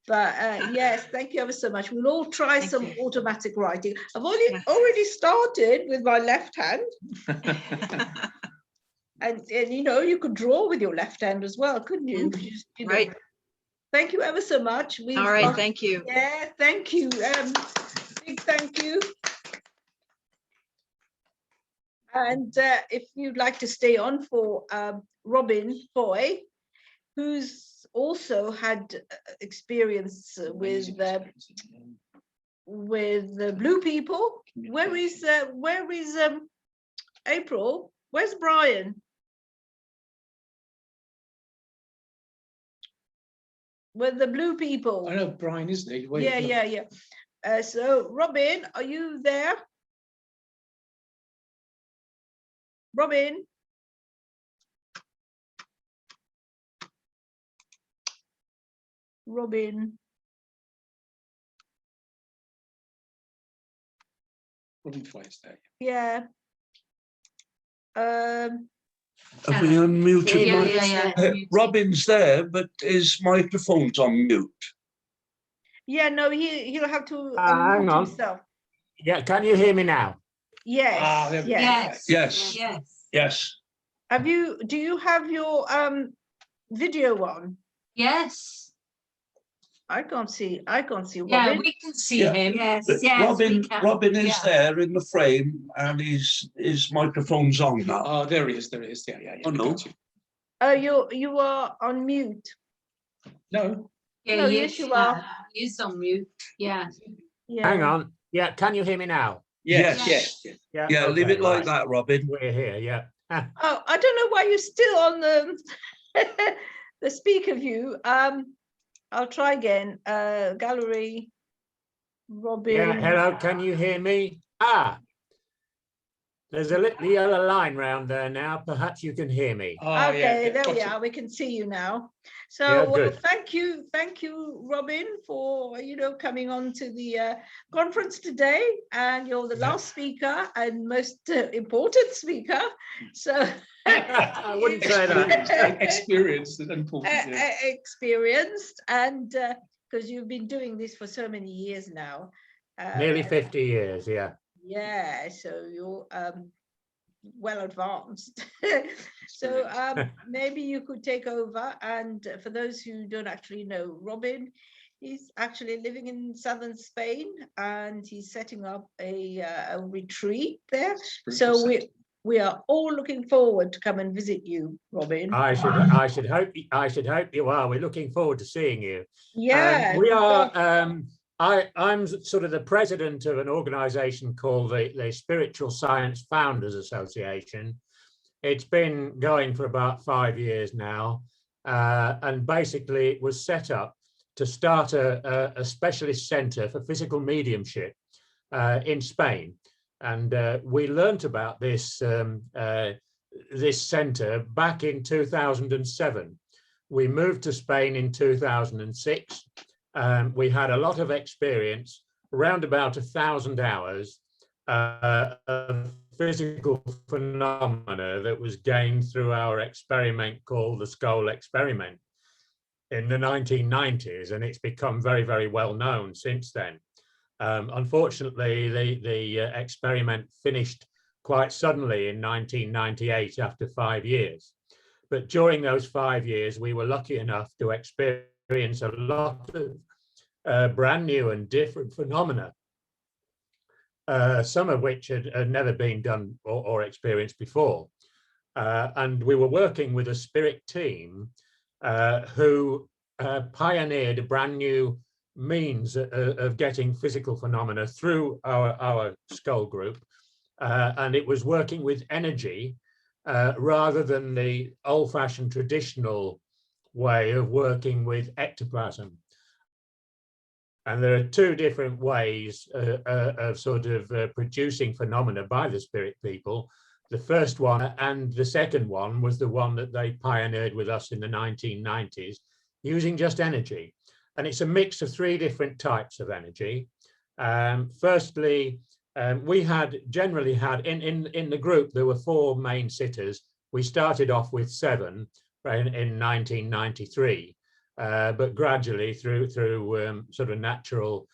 Speaker 2: But yes, thank you ever so much. We'll all try some automatic writing. I've already started with my left hand. And you know, you could draw with your left hand as well, couldn't you? You know.
Speaker 9: Right.
Speaker 2: Thank you ever so much.
Speaker 9: All right, thank you.
Speaker 2: Yeah, thank you. Big thank you. And if you'd like to stay on for Robin Foy, who's also had experience with the blue people. Where is April? Where's Brian? With the blue people.
Speaker 6: I know Brian, isn't he? Wait,
Speaker 2: Yeah. So Robin, are you there? Robin? Robin.
Speaker 6: Robin Foy's there.
Speaker 2: Yeah.
Speaker 11: Have we unmuted?
Speaker 8: Yeah.
Speaker 11: Robin's there, but his microphone's on mute.
Speaker 2: Yeah, no, he'll have to
Speaker 12: hang
Speaker 2: unmute
Speaker 12: on.
Speaker 2: himself.
Speaker 12: Yeah, can you hear me now?
Speaker 2: Yes.
Speaker 6: There we go.
Speaker 11: Yes.
Speaker 2: Do you have your video on?
Speaker 8: Yes.
Speaker 2: I can't see Robin.
Speaker 8: Yeah, we can see him. Yes,
Speaker 11: Robin is there in the frame, and his microphone's on now.
Speaker 6: Oh, there he is. Yeah.
Speaker 11: Oh, no.
Speaker 2: Oh, you are on mute.
Speaker 6: No.
Speaker 8: Yeah,
Speaker 2: no, yes, you are.
Speaker 8: He's on mute. Yeah.
Speaker 12: Hang on. Yeah, can you hear me now?
Speaker 11: Yes.
Speaker 12: Yeah,
Speaker 11: okay, leave it like that, Robin.
Speaker 12: We're here, yeah.
Speaker 2: Oh, I don't know why you're still on the speaker view. I'll try again. Gallery, Robin.
Speaker 12: Yeah, hello, can you hear me? There's a little yellow line round there now. Perhaps you can hear me.
Speaker 2: Okay, there we are. We can see you now. So thank you, Robin, for coming on to the conference today. And you're the last speaker and most important speaker. So
Speaker 12: I wouldn't say that.
Speaker 6: Experienced and important.
Speaker 2: Experienced, and because you've been doing this for so many years now.
Speaker 12: Nearly 50 years, yeah.
Speaker 2: Yeah, so you're well advanced. So maybe you could take over. And for those who don't actually know, Robin is actually living in southern Spain, and he's setting up a retreat there. So we are all looking forward to come and visit you, Robin.
Speaker 12: I should hope you are. We're looking forward to seeing you.
Speaker 2: Yeah,
Speaker 12: we are. I'm sort of the president of an organization called the Spiritual Science Founders Association. It's been going for about 5 years now, and basically it was set up to start a specialist center for physical mediumship in Spain. And we learnt about this this center back in 2007. We moved to Spain in 2006. We had a lot of experience, around about 1,000 hours of physical phenomena that was gained through our experiment called the Skull Experiment in the 1990s, and it's become very, very well known since then. Unfortunately, the experiment finished quite suddenly in 1998 after 5 years. But during those 5 years, we were lucky enough to experience a lot of brand new and different phenomena. some of which had never been done or experienced before. And we were working with a spirit team who pioneered a brand new means of getting physical phenomena through our skull group. And it was working with energy rather than the old-fashioned traditional way of working with ectoplasm. And there are two different ways of sort of producing phenomena by the spirit people. The first one and the second one was the one that they pioneered with us in the 1990s, using just energy. And it's a mix of three different types of energy. Firstly, we generally had in the group, there were 4 main sitters. We started off with 7 in 1993. But gradually through sort of natural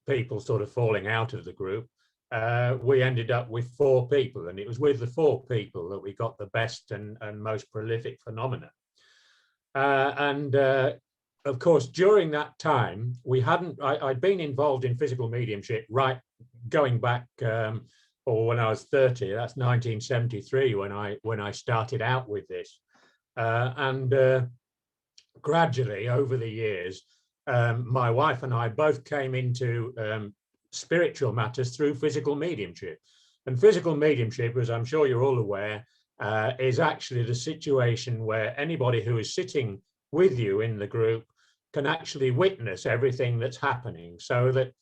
Speaker 12: people sort of falling out of the group, we ended up with 4 people, and it was with the 4 people that we got the best and most prolific phenomena. Of course, during that time, I'd been involved in physical mediumship right going back, or when I was 30, that's 1973 when I started out with this. Gradually over the years, my wife and I both came into spiritual matters through physical mediumship. And physical mediumship, as I'm sure you're all aware, is actually the situation where anybody who is sitting with you in the group can actually witness everything that's happening, so that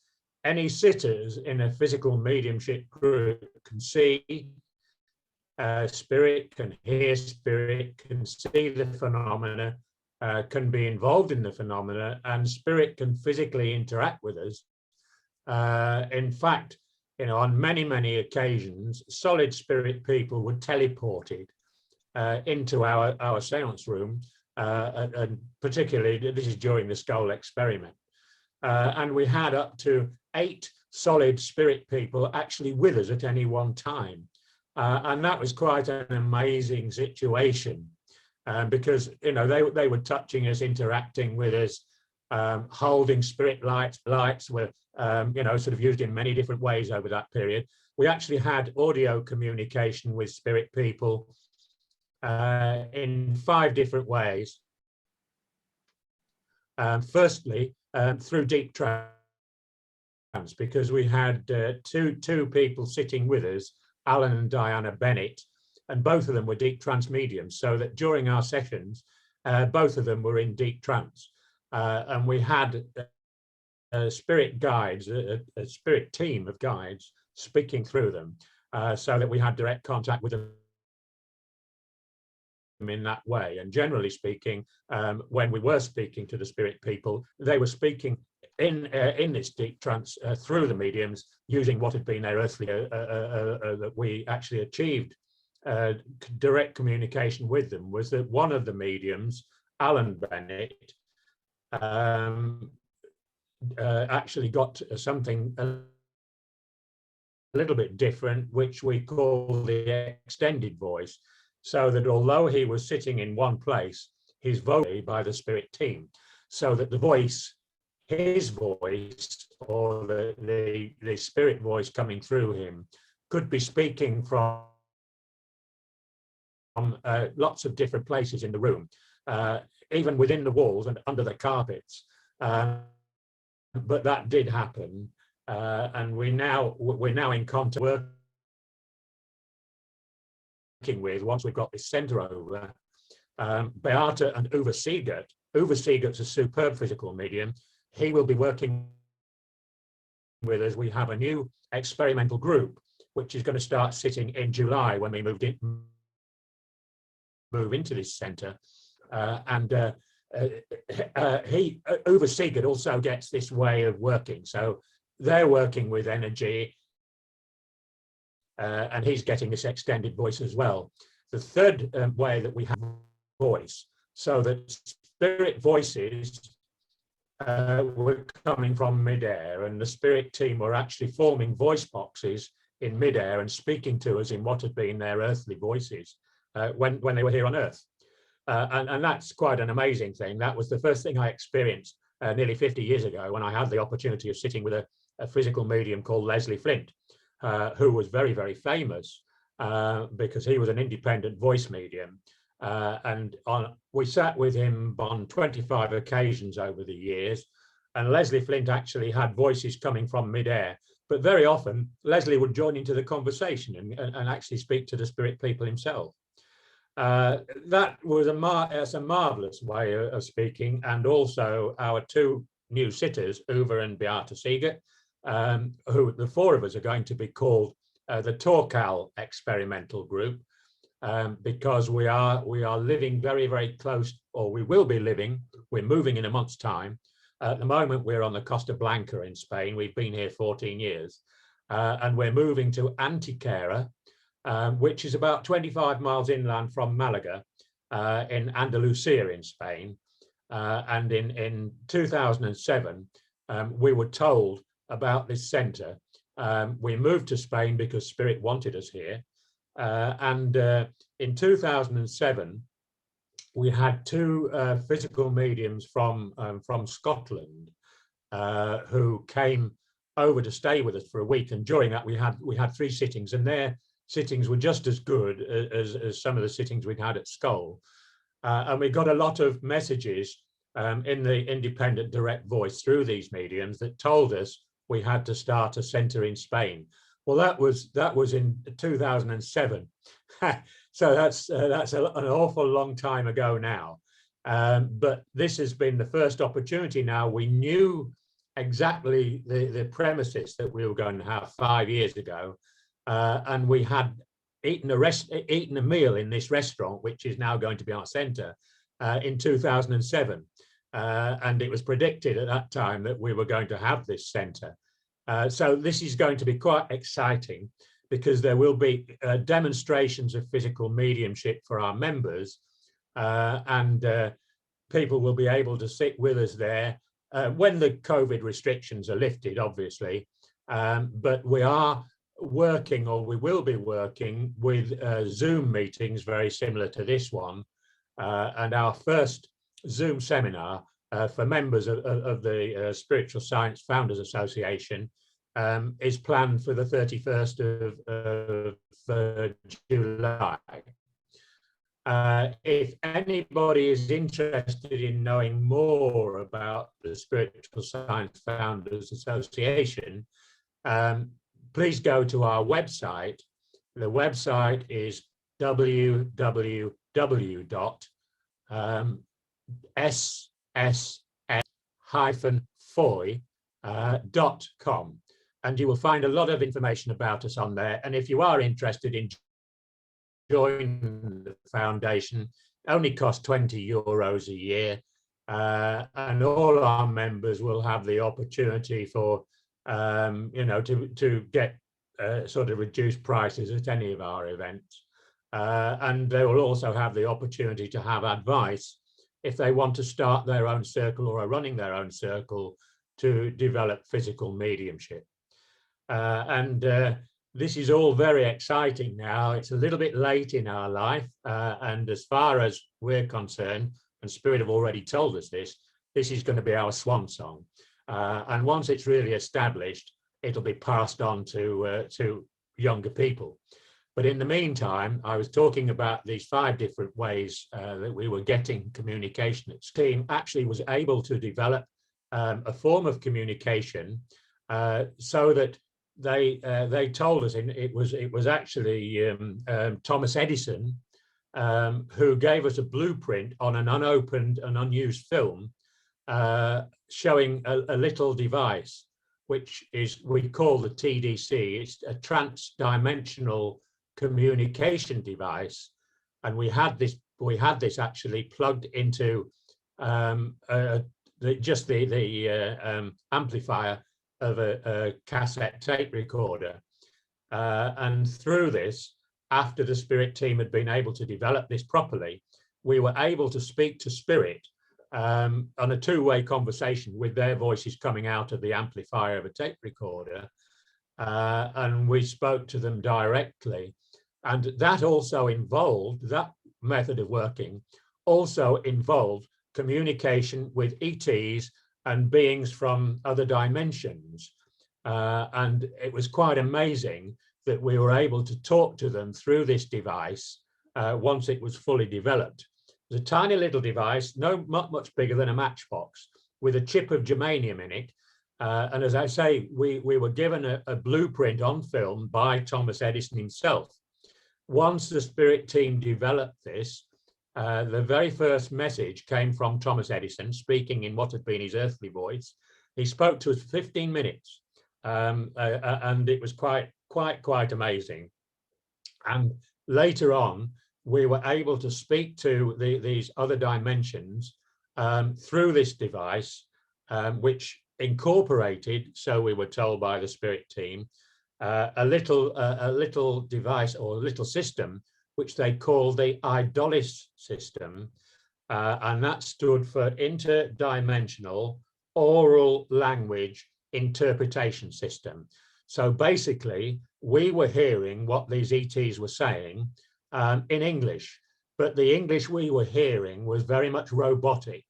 Speaker 12: any sitters in a physical mediumship group can see spirit, can hear spirit, can see the phenomena, can be involved in the phenomena, and spirit can physically interact with us. In fact, on many occasions, solid spirit people were teleported into our seance room, and particularly this is during the skull experiment. And we had up to 8 solid spirit people actually with us at any one time. And that was quite an amazing situation. Because they were touching us, interacting with us, holding spirit lights were sort of used in many different ways over that period. We actually had audio communication with spirit people in 5 different ways. Firstly, through deep trance, because we had two people sitting with us, Alan and Diana Bennett, and both of them were deep trance mediums, so that during our sessions, both of them were in deep trance. And we had spirit guides, a spirit team of guides speaking through them, so that we had direct contact with them in that way. And generally speaking, when we were speaking to the spirit people, they were speaking in this deep trance through the mediums, using what had been their earthly, that we actually achieved direct communication with them. Was that one of the mediums, Alan Bennett, actually got something a little bit different, which we call the extended voice, so that although he was sitting in one place, his voice by the spirit team, so that the voice, his voice, or the spirit voice coming through him, could be speaking from lots of different places in the room, even within the walls and under the carpets. But that did happen, and we're now in contact working with, once we've got this centre over, Beata and Uwe Siegert. Uwe Siegert's a superb physical medium. He will be working with us. We have a new experimental group, which is going to start sitting in July when we move into this centre. Uwe Siegert also gets this way of working. So they're working with energy, and he's getting this extended voice as well. The third way that we have voice, so that spirit voices were coming from midair, and the spirit team were actually forming voice boxes in midair and speaking to us in what had been their earthly voices when they were here on Earth. And that's quite an amazing thing. That was the first thing I experienced nearly 50 years ago, when I had the opportunity of sitting with a physical medium called Leslie Flint, who was very, very famous because he was an independent voice medium. We sat with him on 25 occasions over the years, and Leslie Flint actually had voices coming from midair. But very often, Leslie would join into the conversation and actually speak to the spirit people himself. That was a marvelous way of speaking. And also our two new sitters, Uwe and Beata Seeger, who the four of us are going to be called the Torcal Experimental Group, because we are living very, very close, or we will be living, we're moving in a month's time. At the moment, we're on the Costa Blanca in Spain. We've been here 14 years, and we're moving to Antequera, which is about 25 miles inland from Malaga, in Andalusia in Spain. And in 2007, we were told about this centre. We moved to Spain because Spirit wanted us here. And in 2007, we had two physical mediums from Scotland who came over to stay with us for a week. And during that, we had 3 sittings, and their sittings were just as good as some of the sittings we'd had at Skull. And we got a lot of messages in the independent direct voice through these mediums that told us we had to start a centre in Spain. Well, that was in 2007. So that's an awful long time ago now. But this has been the first opportunity now. We knew exactly the premises that we were going to have 5 years ago. And we had eaten a meal in this restaurant, which is now going to be our centre, in 2007. And it was predicted at that time that we were going to have this centre. So this is going to be quite exciting, because there will be demonstrations of physical mediumship for our members, and people will be able to sit with us there when the COVID restrictions are lifted, obviously. But we are working, or we will be working, with Zoom meetings very similar to this one. And our first Zoom seminar for members of the Spiritual Science Founders Association is planned for the 31st of July. If anybody is interested in knowing more about the Spiritual Science Founders Association, please go to our website. The website is www.ss-foy.com. And you will find a lot of information about us on there. And if you are interested in joining the foundation, it only costs €20 a year. And all our members will have the opportunity for, to get sort of reduced prices at any of our events. And they will also have the opportunity to have advice if they want to start their own circle or are running their own circle to develop physical mediumship. This is all very exciting now. It's a little bit late in our life, and as far as we're concerned, and Spirit have already told us this is going to be our swan song. And once it's really established, it'll be passed on to younger people. But in the meantime, I was talking about these 5 different ways that we were getting communication. Its team actually was able to develop a form of communication so that they told us, and it was actually Thomas Edison who gave us a blueprint on an unopened and unused film showing a little device, which is we call the TDC. It's a trans-dimensional communication device, and we had this actually plugged into just the amplifier of a cassette tape recorder, and through this, after the Spirit team had been able to develop this properly, we were able to speak to Spirit on a 2-way conversation with their voices coming out of the amplifier of a tape recorder, and we spoke to them directly. And that also involved, that method of working also involved communication with ETs and beings from other dimensions. And it was quite amazing that we were able to talk to them through this device once it was fully developed. It was a tiny little device, not much bigger than a matchbox, with a chip of germanium in it. And as I say, we were given a blueprint on film by Thomas Edison himself. Once the Spirit team developed this, the very first message came from Thomas Edison, speaking in what had been his earthly voice. He spoke to us for 15 minutes, and it was quite amazing. And later on, we were able to speak to these other dimensions through this device, which incorporated, so we were told by the Spirit team, a little device or a little system which they called the IDOLIS system, and that stood for Interdimensional Oral Language Interpretation System. So basically, we were hearing what these ETs were saying in English, but the English we were hearing was very much robotic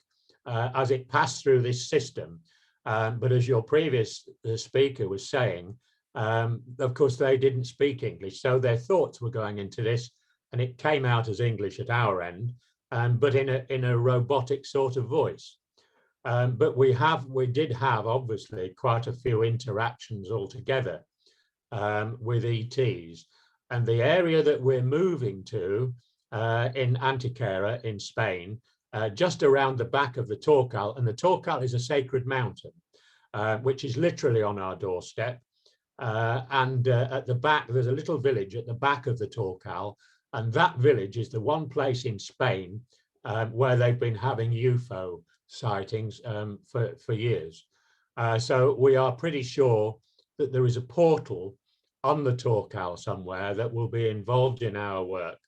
Speaker 12: as it passed through this system. But as your previous speaker was saying, of course, they didn't speak English, so their thoughts were going into this, and it came out as English at our end, but in a robotic sort of voice. But we did have obviously quite a few interactions altogether with ETs, and the area that we're moving to in Antequera in Spain, just around the back of the Torcal, and the Torcal is a sacred mountain, which is literally on our doorstep. And at the back, there's a little village at the back of the Torcal, and that village is the one place in Spain where they've been having UFO sightings for years. So we are pretty sure that there is a portal on the Torcal somewhere that will be involved in our work,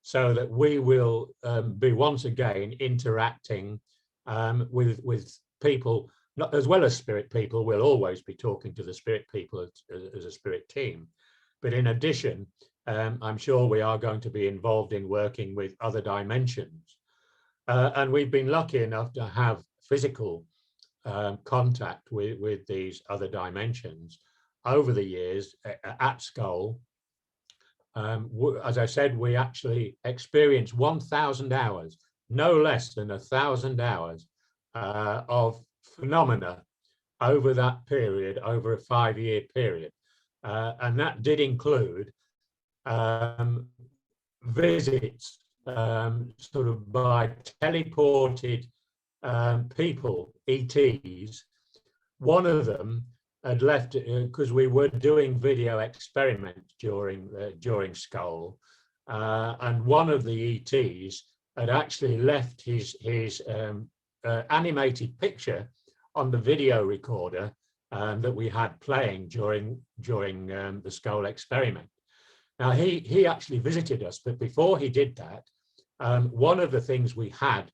Speaker 12: so that we will be once again interacting with people, not as well as spirit people. We'll always be talking to the spirit people as a spirit team, but in addition, I'm sure we are going to be involved in working with other dimensions. And we've been lucky enough to have physical contact with these other dimensions over the years at Skull. As I said, we actually experienced 1,000 hours, no less than 1,000 hours of phenomena over that period, over a 5-year period. And that did include visits sort of by teleported people, ETs. One of them had left because we were doing video experiments during Skull, and one of the ETs had actually left his animated picture on the video recorder that we had playing during the Skull experiment. Now he actually visited us, but before he did that, one of the things we had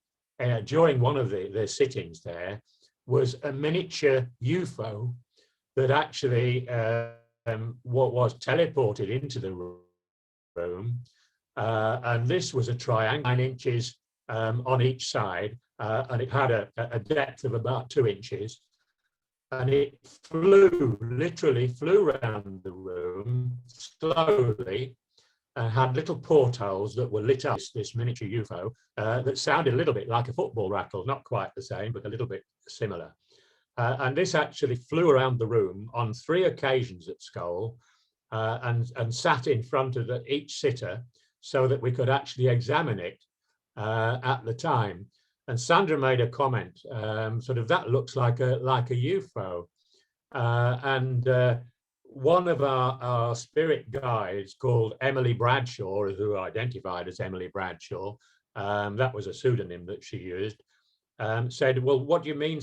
Speaker 12: during one of the sittings there was a miniature UFO that actually was teleported into the room, and this was a triangle 9 inches on each side, and it had a depth of about 2 inches, and it literally flew around the room slowly, and had little portholes that were lit up. This miniature UFO that sounded a little bit like a football rattle, not quite the same, but a little bit similar. And this actually flew around the room on 3 occasions at Skull, and sat in front of each sitter so that we could actually examine it at the time. And Sandra made a comment, sort of, that looks like a UFO. And one of our spirit guides, called Emily Bradshaw, who identified as Emily Bradshaw, that was a pseudonym that she used, said, well, what do you mean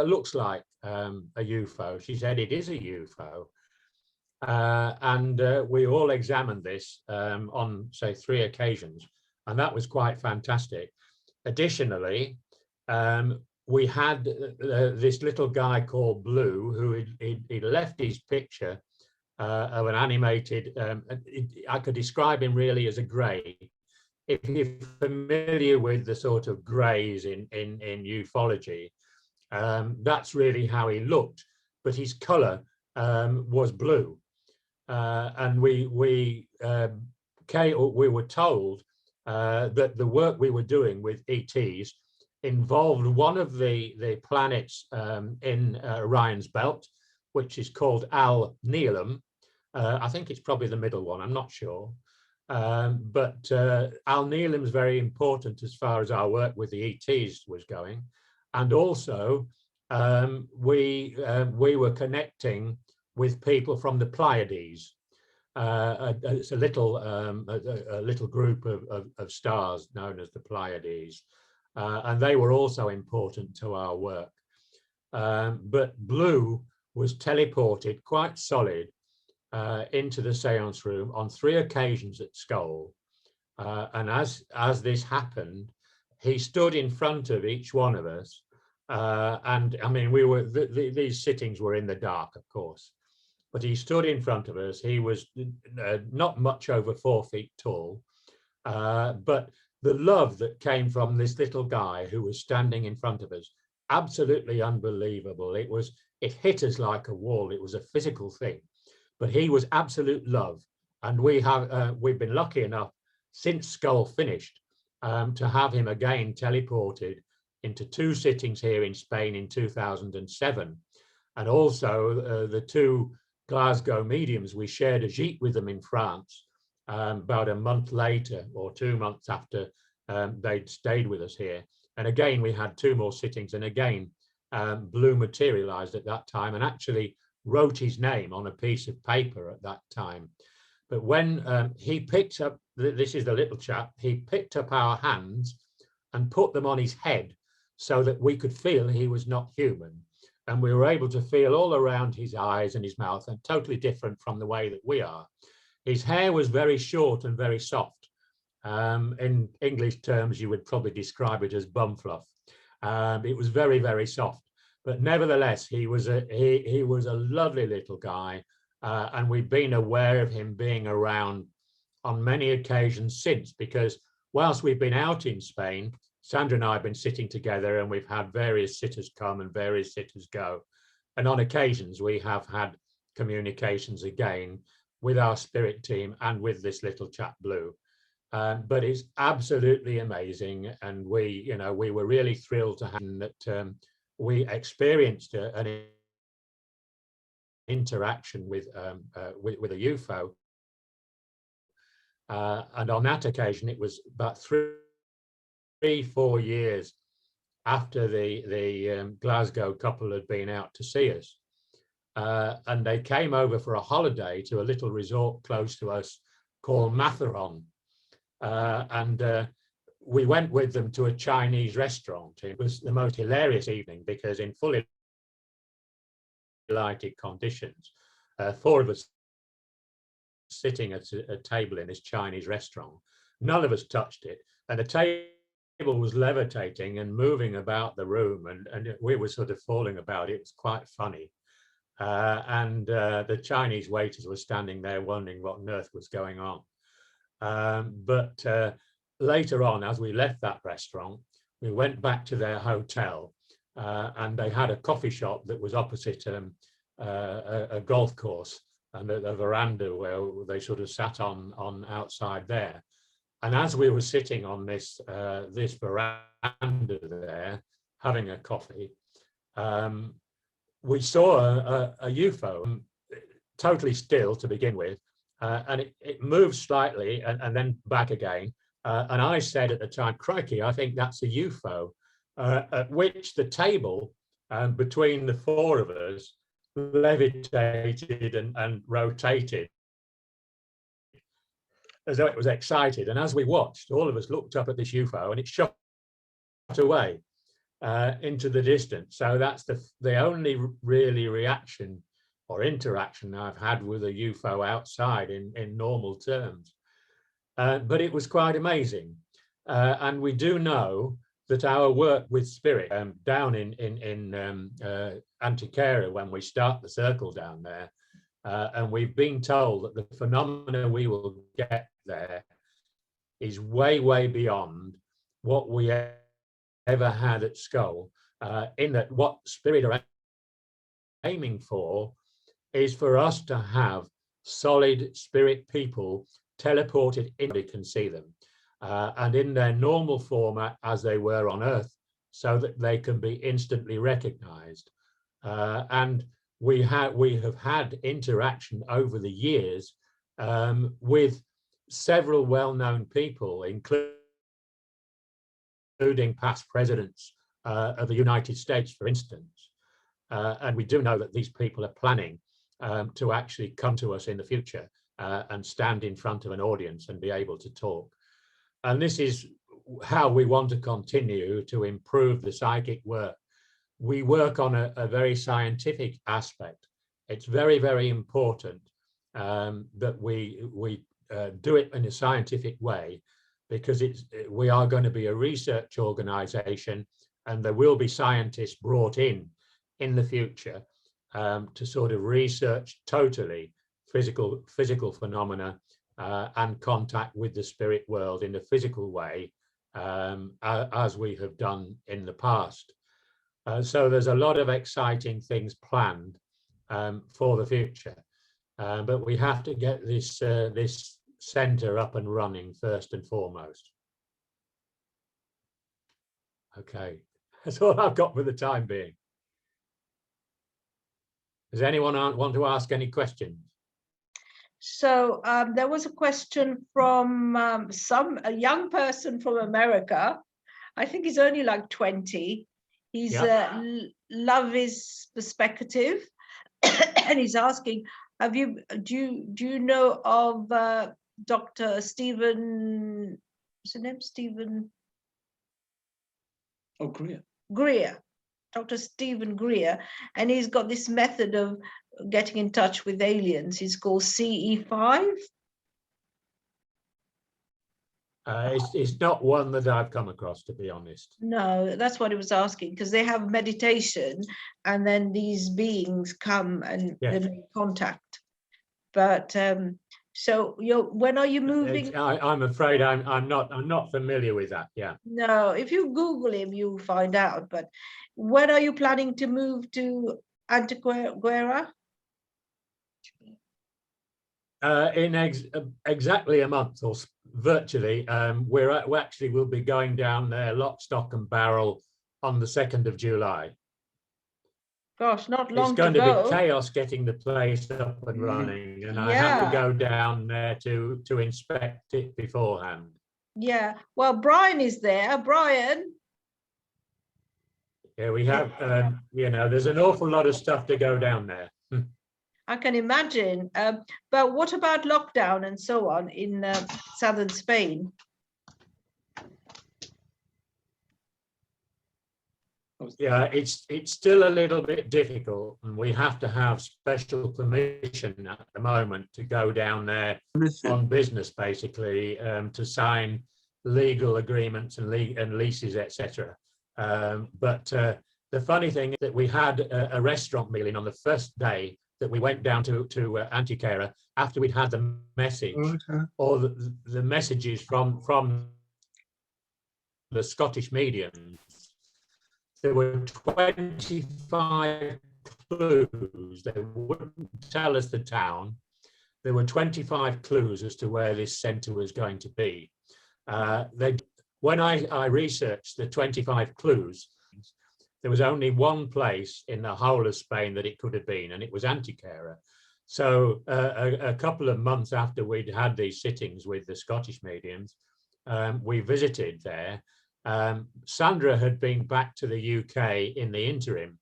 Speaker 12: looks like a UFO? She said, it is a UFO. And we all examined this on, say, 3 occasions, and that was quite fantastic. Additionally, we had this little guy called Blue, who he left his picture of an animated, I could describe him really as a grey. If you're familiar with the sort of greys in ufology, that's really how he looked, but his colour was blue. And we were told that the work we were doing with ETs involved one of the planets in Orion's belt, which is called Al Neelum. I think it's probably the middle one, I'm not sure. But Al Neelum is very important as far as our work with the ETs was going. And also we were connecting with people from the Pleiades. It's a little group of stars known as the Pleiades. And they were also important to our work. But blue was teleported quite solid into the seance room on 3 occasions at Skull. And as this happened, he stood in front of each one of us. And I mean, these sittings were in the dark, of course, but he stood in front of us. He was not much over 4 feet tall, but the love that came from this little guy who was standing in front of us, absolutely unbelievable. It hit us like a wall. It was a physical thing, but he was absolute love. And we've been lucky enough since Skull finished to have him again teleported into 2 sittings here in Spain in 2007. And also the 2 Glasgow mediums, we shared a gîte with them in France about a month later or 2 months after they'd stayed with us here. And again, we had 2 more sittings, and again, Blue materialized at that time and actually wrote his name on a piece of paper at that time. But when he picked up, this is the little chap, he picked up our hands and put them on his head so that we could feel he was not human. And we were able to feel all around his eyes and his mouth, and totally different from the way that we are. His hair was very short and very soft. In English terms, you would probably describe it as bum fluff. It was very, very soft. But nevertheless, he was a lovely little guy. And we've been aware of him being around on many occasions since, because whilst we've been out in Spain, Sandra and I have been sitting together, and we've had various sitters come and various sitters go. And on occasions, we have had communications again with our spirit team and with this little chap Blue. But it's absolutely amazing. And we were really thrilled to have that we experienced an interaction with a UFO. And on that occasion, it was about 3-4 years after the Glasgow couple had been out to see us. And they came over for a holiday to a little resort close to us called Matheron. And we went with them to a Chinese restaurant. It was the most hilarious evening because in fully lighted conditions, 4 of us sitting at a table in this Chinese restaurant. None of us touched it. And the table was levitating and moving about the room, and we were sort of falling about. It was quite funny. And the Chinese waiters were standing there wondering what on earth was going on. But later on, as we left that restaurant, we went back to their hotel, and they had a coffee shop that was opposite a golf course and a veranda where they sort of sat on outside there. And as we were sitting on this veranda there, having a coffee, we saw a UFO, totally still to begin with, and it moved slightly and then back again. And I said at the time, crikey, I think that's a UFO, at which the table between the 4 of us levitated and rotated as though it was excited. And as we watched, all of us looked up at this UFO and it shot away into the distance. So that's the only really reaction or interaction I've had with a UFO outside in normal terms. But it was quite amazing. And we do know that our work with spirit down in Antiquera, when we start the circle down there, and we've been told that the phenomena we will get there is way, way beyond what we ever had at Skull, in that what spirit are aiming for is for us to have solid spirit people teleported in, we can see them, and in their normal format as they were on Earth, so that they can be instantly recognized. And we have had interaction over the years with several well-known people, including past presidents of the United States, for instance. And we do know that these people are planning to actually come to us in the future and stand in front of an audience and be able to talk. And this is how we want to continue to improve the psychic work. We work on a very scientific aspect. It's very, very important that we do it in a scientific way, because we are going to be a research organization, and there will be scientists brought in the future to sort of research totally physical phenomena and contact with the spirit world in a physical way, as we have done in the past. So there's a lot of exciting things planned for the future, but we have to get this center up and running first and foremost. Okay, that's all I've got for the time being. Does anyone want to ask any questions?
Speaker 2: So there was a question from a young person from America. I think he's only like 20. He's love his perspective, and he's asking, do you know of Dr. Stephen, what's his name? Stephen?
Speaker 6: Oh, Greer.
Speaker 2: Greer, Dr. Stephen Greer, and he's got this method of getting in touch with aliens. It's called CE5.
Speaker 12: It's not one that I've come across, to be honest.
Speaker 2: No, that's what he was asking, because they have meditation, and then these beings come and they make contact. But so when are you moving?
Speaker 12: I'm afraid I'm not familiar with that. Yeah.
Speaker 2: No, if you Google him, you'll find out. But when are you planning to move to Antequera?
Speaker 12: In exactly a month, or virtually. We actually will be going down there lock, stock and barrel on the 2nd of July.
Speaker 2: Gosh, not long
Speaker 12: to go. It's going to be chaos getting the place up and running, and I have to go down there to inspect it beforehand.
Speaker 2: Yeah, well, Brian is there. Brian.
Speaker 12: Yeah, we have, there's an awful lot of stuff to go down there.
Speaker 2: I can imagine. But what about lockdown and so on in southern Spain?
Speaker 12: Yeah, it's still a little bit difficult, and we have to have special permission at the moment to go down there on business, basically, to sign legal agreements and leases, etc. But the funny thing is that we had a restaurant meal in on the first day that we went down to Antequera after we'd had the message, or the messages from the Scottish mediums. There were 25 clues. They wouldn't tell us the town. There were 25 clues as to where this centre was going to be. When I researched the 25 clues, there was only one place in the whole of Spain that it could have been, and it was Antequera. So a couple of months after we'd had these sittings with the Scottish mediums, we visited there. Sandra had been back to the UK in the interim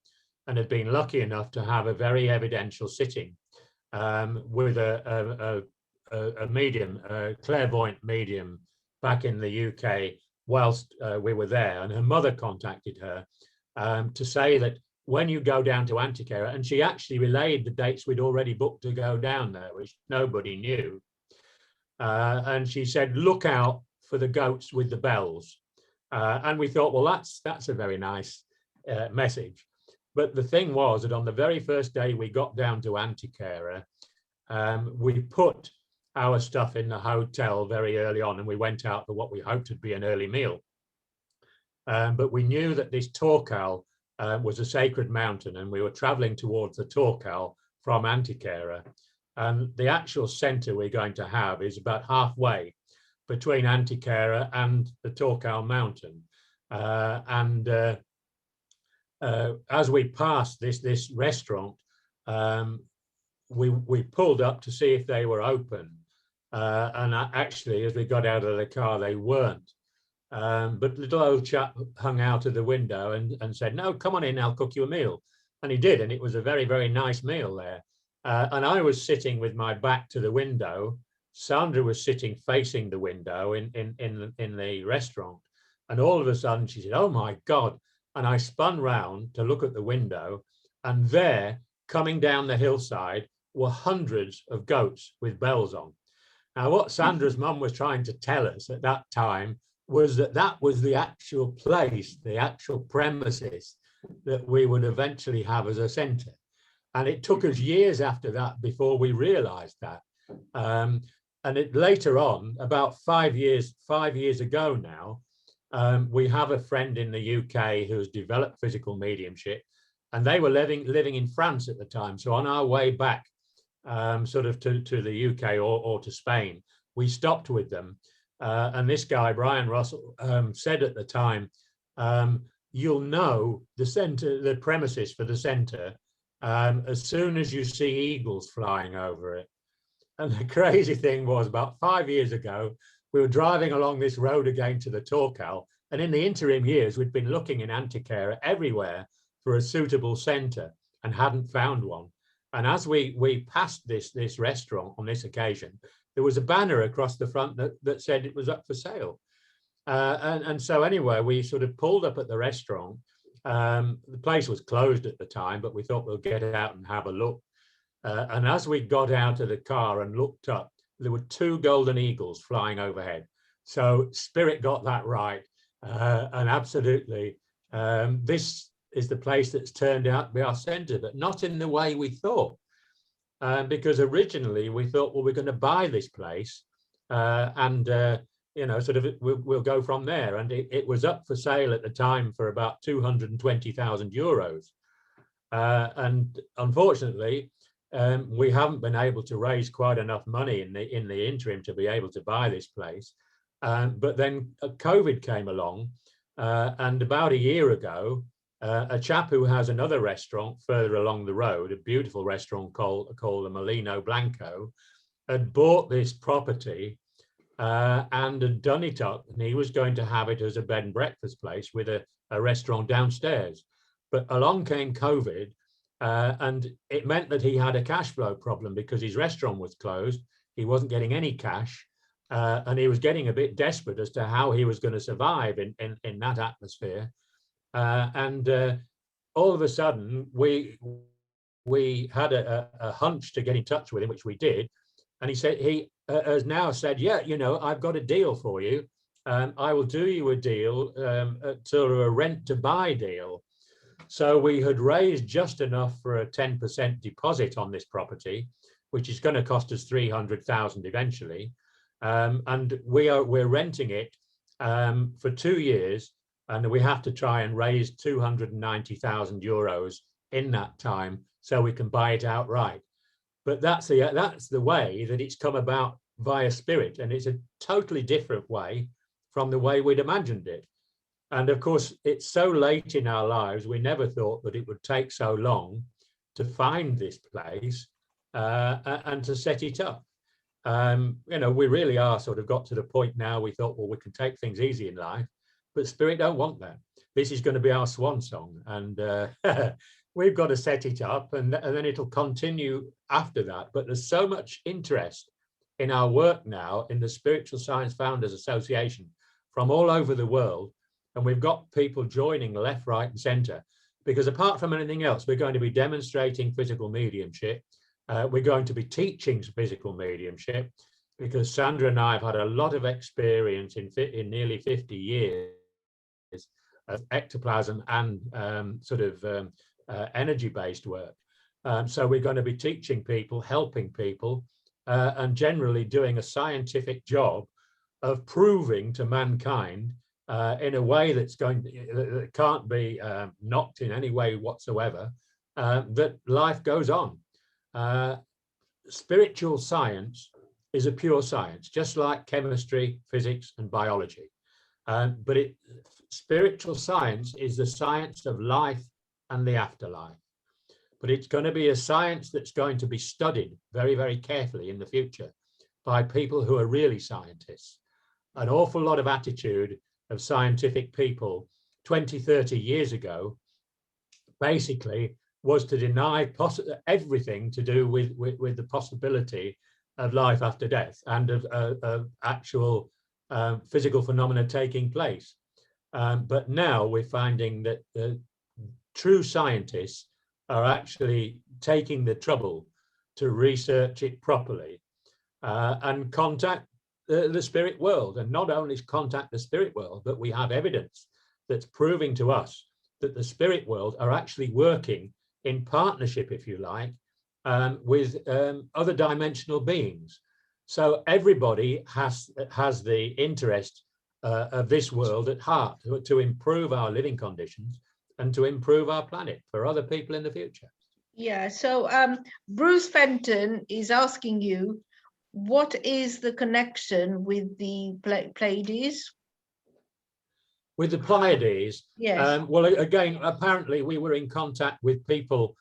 Speaker 12: and had been lucky enough to have a very evidential sitting with a medium, a clairvoyant medium back in the UK whilst we were there. And her mother contacted her to say that when you go down to Antequera, and she actually relayed the dates we'd already booked to go down there, which nobody knew. And she said, look out for the goats with the bells. And we thought, well, that's a very nice message. But the thing was that on the very first day we got down to Antequera, we put our stuff in the hotel very early on, and we went out for what we hoped would be an early meal. But we knew that this Torcal was a sacred mountain, and we were traveling towards the Torcal from Antikythera, and the actual centre we're going to have is about halfway between Antikythera and the Torkal Mountain. As we passed this restaurant, we pulled up to see if they were open. And actually, as we got out of the car, they weren't. But little old chap hung out of the window and said, "No, come on in, I'll cook you a meal." And he did, and it was a very, very nice meal there. And I was sitting with my back to the window. Sandra was sitting facing the window in the restaurant. And all of a sudden she said, "Oh my God." And I spun round to look at the window, and there, coming down the hillside, were hundreds of goats with bells on. Now, what Sandra's mum was trying to tell us at that time was that that was the actual place, the actual premises that we would eventually have as a centre. And it took us years after that before we realised that. Later on, about 5 years ago now, we have a friend in the UK who's developed physical mediumship, and they were living in France at the time. So on our way back, sort of to the UK or to Spain, we stopped with them. And this guy, Brian Russell, said at the time, "You'll know the premises for the centre as soon as you see eagles flying over it." And the crazy thing was, about 5 years ago, we were driving along this road again to the Torkal, and in the interim years, we'd been looking in Antikythera everywhere for a suitable centre and hadn't found one. And as we passed this restaurant on this occasion, there was a banner across the front that said it was up for sale. And so anyway, we sort of pulled up at the restaurant. The place was closed at the time, but we thought we'll get out and have a look. And as we got out of the car and looked up, there were 2 golden eagles flying overhead. So Spirit got that right. And absolutely, this is the place that's turned out to be our centre, but not in the way we thought. Because originally we thought, well, we're going to buy this place sort of we'll go from there. And it was up for sale at the time for about 220,000 euros. And unfortunately, we haven't been able to raise quite enough money in the interim to be able to buy this place. But then COVID came along, and about a year ago, a chap who has another restaurant further along the road, a beautiful restaurant called the Molino Blanco, had bought this property and had done it up, and he was going to have it as a bed and breakfast place with a restaurant downstairs. But along came COVID, and it meant that he had a cash flow problem because his restaurant was closed. He wasn't getting any cash, and he was getting a bit desperate as to how he was going to survive in that atmosphere. All of a sudden, we had a hunch to get in touch with him, which we did. And he said, he has now said, "Yeah, I've got a deal for you. I will do you a deal, sort of a rent to buy deal." So we had raised just enough for a 10% deposit on this property, which is going to cost us 300,000 eventually. And we're renting it for 2 years, and we have to try and raise 290,000 euros in that time so we can buy it outright. But that's the way that it's come about via Spirit, and it's a totally different way from the way we'd imagined it. And of course, it's so late in our lives, we never thought that it would take so long to find this place and to set it up. We really are sort of got to the point now we thought, well, we can take things easy in life, but Spirit don't want that. This is going to be our swan song, and we've got to set it up, and then it'll continue after that. But there's so much interest in our work now in the Spiritual Science Founders Association from all over the world. And we've got people joining left, right, and centre, because apart from anything else, we're going to be demonstrating physical mediumship. We're going to be teaching physical mediumship, because Sandra and I have had a lot of experience in nearly 50 years of ectoplasm and energy-based work. So we're going to be teaching people, helping people, and generally doing a scientific job of proving to mankind in a way that can't be knocked in any way whatsoever, that life goes on. Spiritual science is a pure science, just like chemistry, physics, and biology. But spiritual science is the science of life and the afterlife. But it's going to be a science that's going to be studied very, very carefully in the future by people who are really scientists. An awful lot of attitude of scientific people 20, 30 years ago basically was to deny everything to do with the possibility of life after death and of actual physical phenomena taking place. But now we're finding that true scientists are actually taking the trouble to research it properly and contact the spirit world, and not only contact the spirit world, but we have evidence that's proving to us that the spirit world are actually working in partnership, if you like, with other dimensional beings. So everybody has the interest of this world at heart to improve our living conditions and to improve our planet for other people in the future.
Speaker 2: Yeah, so Bruce Fenton is asking you, what is the connection with the Pleiades?
Speaker 12: With the Pleiades,
Speaker 2: yes.
Speaker 12: Well, again, apparently we were in contact with people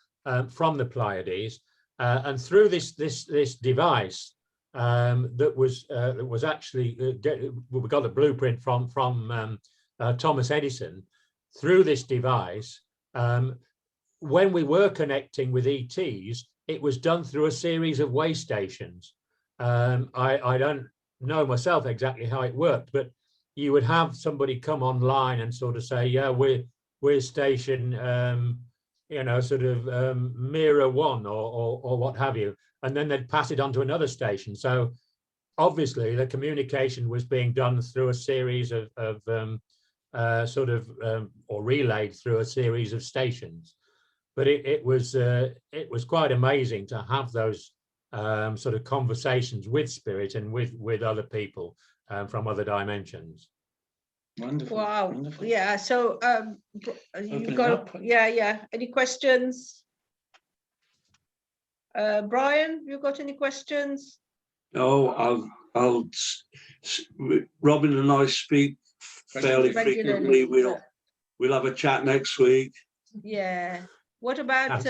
Speaker 12: from the Pleiades, and through this device that was actually we got a blueprint from Thomas Edison. Through this device, when we were connecting with ETs, it was done through a series of way stations. I don't know myself exactly how it worked, but you would have somebody come online and sort of say, yeah, we're station, you know, sort of Mira 1 or what have you, and then they'd pass it on to another station. So obviously the communication was being done through a series of or relayed through a series of stations. But it was quite amazing to have those sort of conversations with spirit and with other people from other dimensions.
Speaker 6: Wonderful.
Speaker 2: Wow.
Speaker 6: Wonderful.
Speaker 2: Yeah. So you've got
Speaker 6: up.
Speaker 2: yeah. Any questions? Brian, you got any questions?
Speaker 11: No, Robin and I speak fairly frequently. We'll have a chat next week.
Speaker 2: Yeah. What about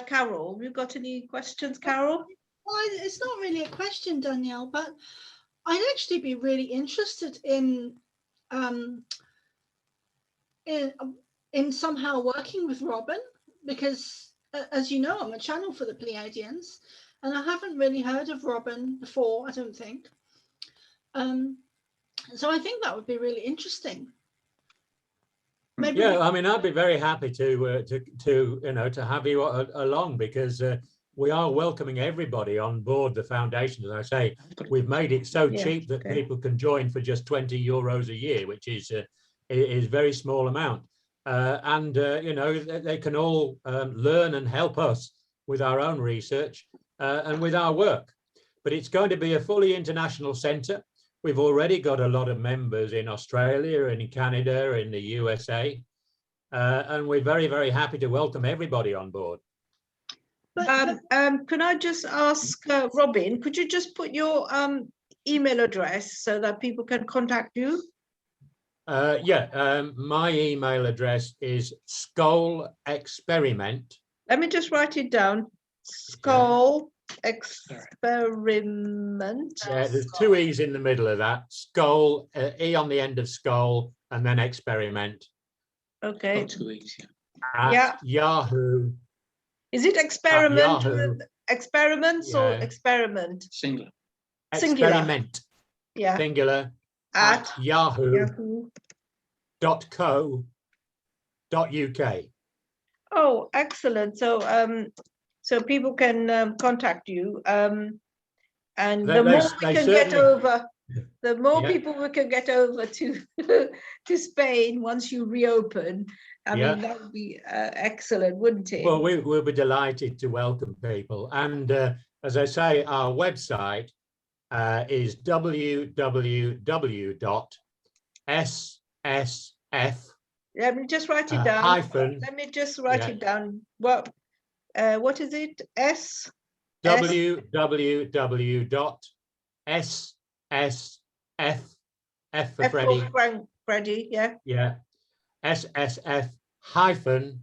Speaker 2: Carol? Have you got any questions, Carol?
Speaker 13: Well, it's not really a question, Danielle, but I'd actually be really interested in somehow working with Robin, because as you know, I'm a channel for the Pleiadians, and I haven't really heard of Robin before, I don't think. So I think that would be really interesting. Maybe
Speaker 12: yeah, I mean, I'd be very happy to you know, to have you along, because we are welcoming everybody on board the foundation. As I say, we've made it so cheap that people can join for just €20 a year, which is very small amount. And you know, they can all learn and help us with our own research and with our work. But it's going to be a fully international centre. We've already got a lot of members in Australia and in Canada, in the USA, and we're very, very happy to welcome everybody on board.
Speaker 2: Can I just ask Robin, could you just put your email address so that people can contact you?
Speaker 12: Yeah, my email address is skullexperiment.
Speaker 2: Let me just write it down. Skull experiment.
Speaker 12: Yeah, there's two E's in the middle of that. Skull, E on the end of skull, and then experiment.
Speaker 2: Okay.
Speaker 6: Two E's,
Speaker 12: at Yahoo.
Speaker 2: Is it experiment with experiments or experiment?
Speaker 6: Singular.
Speaker 12: Experiment.
Speaker 2: Yeah.
Speaker 12: Singular. At yahoo.co.uk.
Speaker 2: Oh, excellent. So so people can contact you, and the more we can get over, the more people we can get over to to Spain once you reopen. I mean, that would be excellent, wouldn't it?
Speaker 12: Well, we'll be delighted to welcome people. And as I say, our website is www.ssf.
Speaker 2: Let me just write it down. Let me just write it down. Well, what is it?
Speaker 12: www.SSF, F for Freddie.
Speaker 2: Freddie, yeah.
Speaker 12: Yeah. SSF hyphen.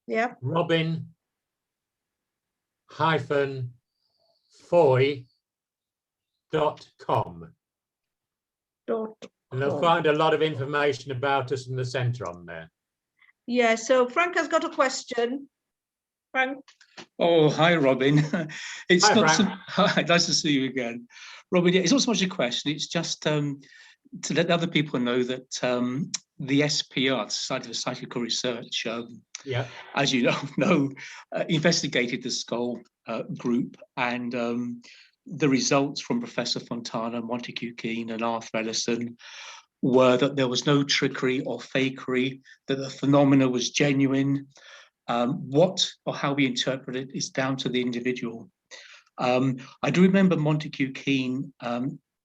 Speaker 2: Yeah.
Speaker 12: Robin hyphen Foy.com. And they'll find a lot of information about us in the centre on there.
Speaker 2: Yeah, so Frank has got a question. Frank.
Speaker 6: Oh, hi, Robin. It's
Speaker 12: hi,
Speaker 6: not
Speaker 12: Frank.
Speaker 6: Hi, nice to see you again. Robin, yeah, it's not so much a question, it's just to let other people know that the SPR, the Society for Psychical Research,
Speaker 12: yeah,
Speaker 6: as you know, investigated the skull group, and the results from Professor Fontana, Montague Keen, and Arthur Ellison were that there was no trickery or fakery, that the phenomena was genuine. What or how we interpret it is down to the individual. I do remember Montague Keen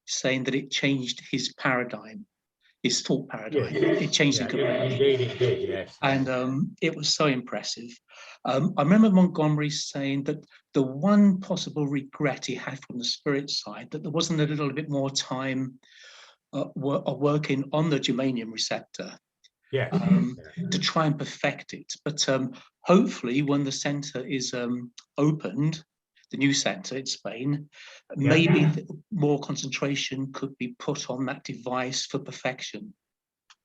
Speaker 6: saying that it changed his paradigm, his thought paradigm.
Speaker 12: Yes.
Speaker 6: It changed it completely.
Speaker 12: Indeed, it did, yes.
Speaker 6: And it was so impressive. I remember Montgomery saying that the one possible regret he had from the spirit side, that there wasn't a little bit more time working on the germanium receptor.
Speaker 12: Yeah.
Speaker 6: To try and perfect it. But hopefully when the centre is opened, the new centre in Spain, maybe more concentration could be put on that device for perfection.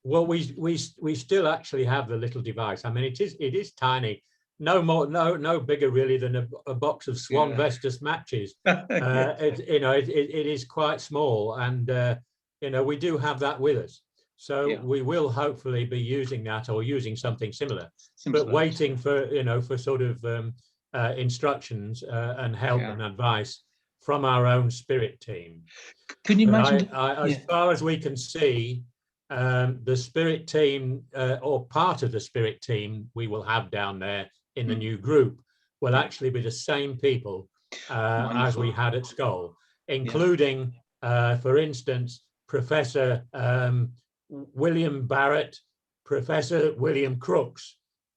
Speaker 12: Well, we still actually have the little device. I mean, it is tiny, no more, no bigger really than a box of Swan Vestas matches. It is quite small, and we do have that with us. So we will hopefully be using that or using something similar, but waiting for for sort of instructions and help and advice from our own spirit team.
Speaker 6: Can you imagine?
Speaker 12: As far as we can see, the spirit team or part of the spirit team we will have down there in the new group will actually be the same people as we had at Skull, including, for instance, Professor William Barrett, Professor William Crooks,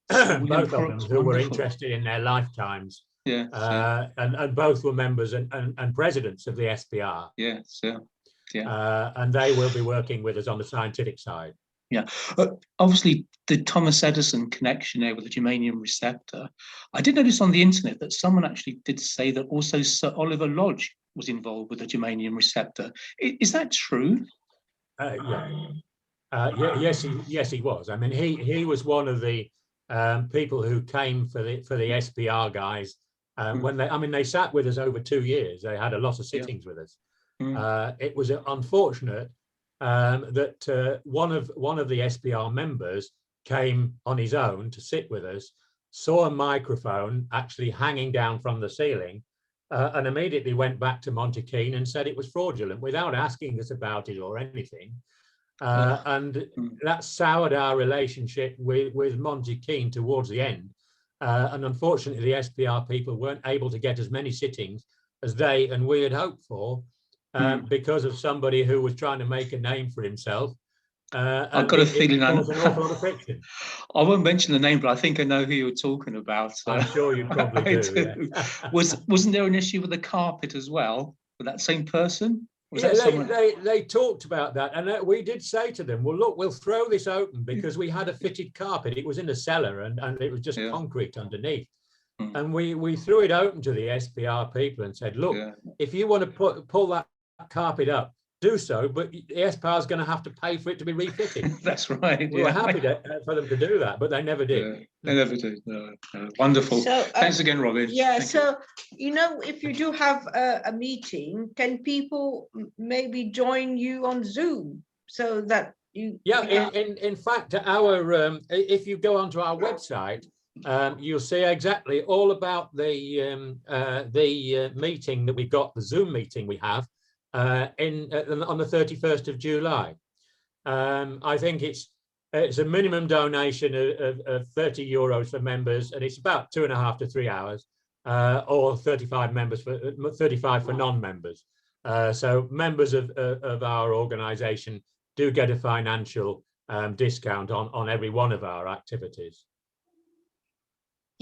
Speaker 12: both of them who were interested in their lifetimes. And both were members and presidents of the SPR. And they will be working with us on the scientific side.
Speaker 6: Obviously the Thomas Edison connection there with the germanium receptor. I did notice on the internet that someone actually did say that also Sir Oliver Lodge was involved with the germanium receptor. Is that true?
Speaker 12: Yes, he was. I mean, he was one of the people who came for the SPR guys when they sat with us over 2 years. They had a lot of sittings with us. It was unfortunate that one of the SPR members came on his own to sit with us, saw a microphone actually hanging down from the ceiling, and immediately went back to Montague Keen and said it was fraudulent without asking us about it or anything. And that soured our relationship with Montague Keen towards the end. And unfortunately, the SPR people weren't able to get as many sittings as they and we had hoped for because of somebody who was trying to make a name for himself.
Speaker 6: I've got a feeling
Speaker 12: an awful lot of friction.
Speaker 6: I won't mention the name, but I think I know who you're talking about.
Speaker 12: I'm sure you probably do. Yeah.
Speaker 6: Wasn't there an issue with the carpet as well with that same person?
Speaker 12: They talked about that, and we did say to them, well, look, we'll throw this open because we had a fitted carpet. It was in the cellar and it was just concrete underneath. And we threw it open to the SPR people and said, look, if you want to pull that carpet up, do so, but the SPR is going to have to pay for it to be refitted.
Speaker 6: That's right.
Speaker 12: We were happy for them to do that, but they never did.
Speaker 6: They never did. No. Wonderful. So, thanks again, Robin.
Speaker 2: If you do have a meeting, can people maybe join you on Zoom so that you?
Speaker 12: In fact, our if you go onto our website, you'll see exactly all about the meeting that we've got, the Zoom meeting we have. On the 31st of July. I think it's a minimum donation of 30 euros for members, and it's about 2.5 to 3 hours, or 35 for non-members. So members of our organisation do get a financial discount on every one of our activities.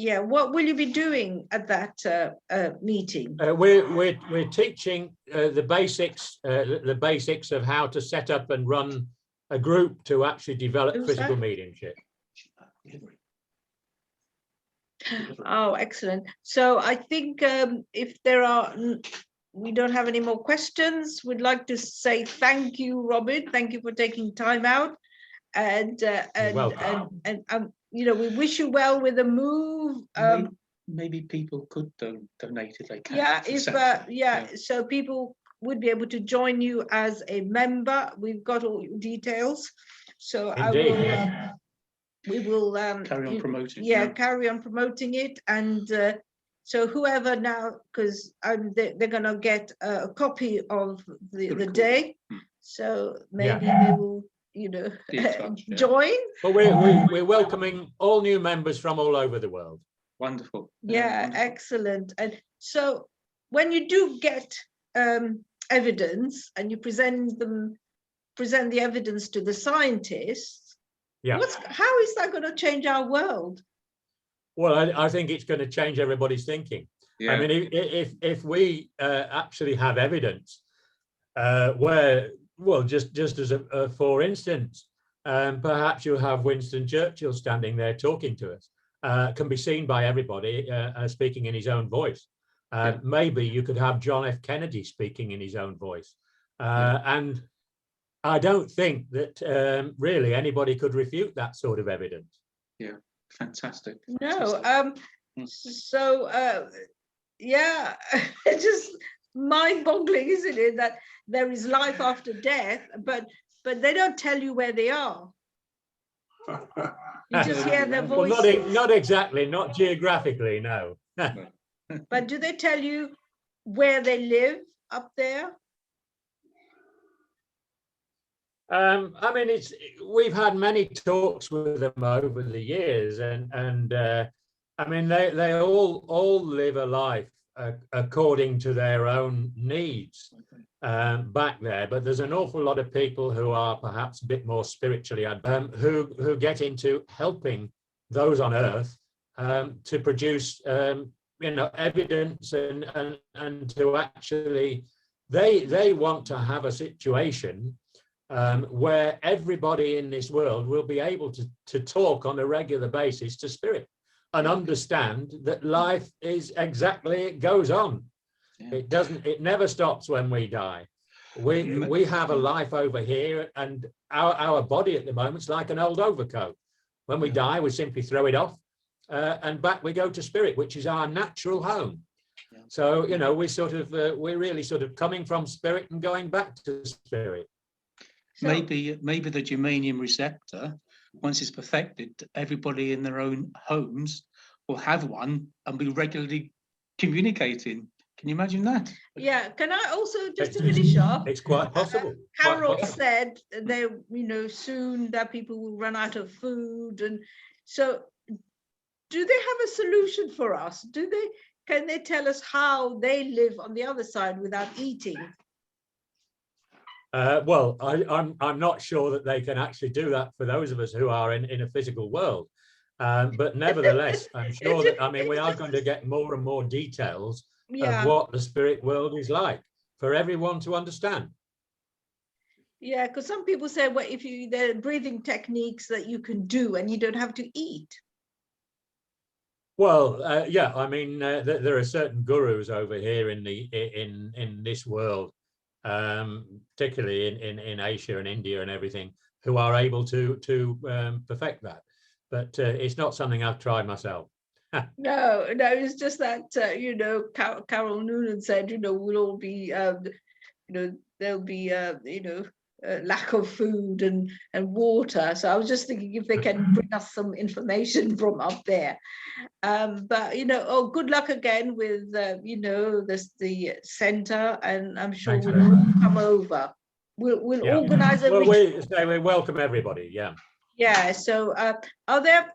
Speaker 2: Yeah, what will you be doing at that meeting?
Speaker 12: We're teaching the basics of how to set up and run a group to actually develop physical mediumship.
Speaker 2: Oh, excellent. So I think if we don't have any more questions, we'd like to say thank you, Robin. Thank you for taking time out. And you know, we wish you well with the move.
Speaker 6: Maybe people could donate if they can.
Speaker 2: Yeah, so people would be able to join you as a member. We've got all your details. So
Speaker 12: Indeed.
Speaker 2: we will
Speaker 6: carry on promoting.
Speaker 2: Carry on promoting it. And so whoever now, because they're going to get a copy of the day. So maybe they will, you know, join.
Speaker 12: Well, we're welcoming all new members from all over the world.
Speaker 6: Wonderful.
Speaker 2: Yeah, wonderful. Excellent. And so when you do get evidence and you present the evidence to the scientists, how is that going to change our world?
Speaker 12: Well, I think it's going to change everybody's thinking. Yeah. I mean, if we actually have evidence where, well, just as a for instance, perhaps you'll have Winston Churchill standing there talking to us, can be seen by everybody speaking in his own voice. Maybe you could have John F. Kennedy speaking in his own voice. And I don't think that really anybody could refute that sort of evidence.
Speaker 6: Yeah, fantastic.
Speaker 2: No, so yeah, it's just mind-boggling, isn't it, that there is life after death, but they don't tell you where they are. You just hear their voices.
Speaker 12: Well, not exactly, not geographically, no.
Speaker 2: But do they tell you where they live up there?
Speaker 12: I mean, we've had many talks with them over the years, and I mean, they all live a life according to their own needs back there. But there's an awful lot of people who are perhaps a bit more spiritually who get into helping those on Earth to produce you know, evidence and to actually they want to have a situation where everybody in this world will be able to talk on a regular basis to spirit and understand that life is exactly, it goes on. It never stops when we die. We have a life over here, and our body at the moment is like an old overcoat. When we die, we simply throw it off and back we go to spirit, which is our natural home. So, you know, we're really sort of coming from spirit and going back to spirit.
Speaker 6: So, maybe the germanium receptor, once it's perfected, everybody in their own homes will have one and be regularly communicating. Can you imagine that?
Speaker 2: Yeah. Can I also, just to finish off?
Speaker 12: It's quite possible.
Speaker 2: Carol said they, you know, soon that people will run out of food, and so do they have a solution for us? Can they tell us how they live on the other side without eating?
Speaker 12: Well, I'm not sure that they can actually do that for those of us who are in a physical world. But nevertheless, I'm sure that, I mean, we are going to get more and more details of what the spirit world is like for everyone to understand.
Speaker 2: Yeah, because some people say, well, there are breathing techniques that you can do and you don't have to eat.
Speaker 12: Well, yeah, I mean, there are certain gurus over here in this world, particularly in Asia and India and everything, who are able to perfect that. But it's not something I've tried myself.
Speaker 2: No, it's just that, you know, Carol Noonan said, you know, we'll all be, you know, there'll be, you know, lack of food and water. So I was just thinking if they can bring us some information from up there. But, you know, good luck again with, you know, the center, and I'm sure we'll all come over. We'll organize a
Speaker 12: retreat. We welcome everybody, yeah.
Speaker 2: Yeah, so are there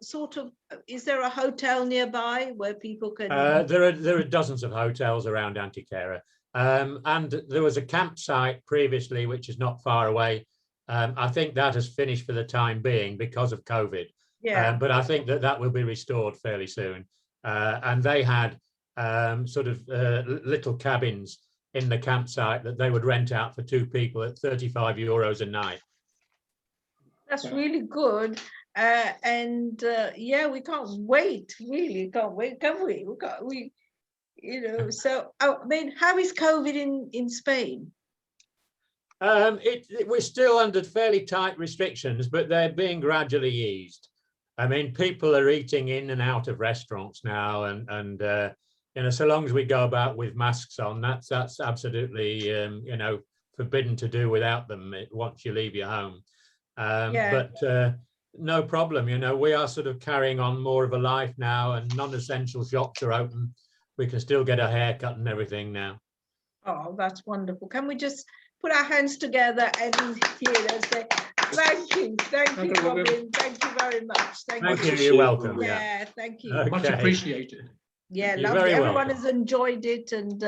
Speaker 2: is there a hotel nearby where people can?
Speaker 12: There are dozens of hotels around Antikythera. And there was a campsite previously, which is not far away. I think that has finished for the time being because of COVID.
Speaker 2: Yeah.
Speaker 12: But I think that will be restored fairly soon. and they had sort of little cabins in the campsite that they would rent out for 2 people at €35 a night.
Speaker 2: That's really good. And yeah, we can't wait, really can't wait, can we? So I mean, how is COVID in Spain?
Speaker 12: We're still under fairly tight restrictions, but they're being gradually eased. I mean, people are eating in and out of restaurants now, and so long as we go about with masks on, that's absolutely forbidden to do without them once you leave your home. But no problem, we are sort of carrying on more of a life now, and non-essential shops are open. We can still get a haircut and everything now.
Speaker 2: Oh, that's wonderful. Can we just put our hands together and say thank you, Robin, thank you very much.
Speaker 12: Thank you. You're welcome.
Speaker 2: Yeah, thank you.
Speaker 12: Okay.
Speaker 6: Much appreciated.
Speaker 2: Yeah,
Speaker 12: You're
Speaker 2: lovely.
Speaker 12: very
Speaker 2: Everyone
Speaker 12: welcome.
Speaker 2: has enjoyed it, and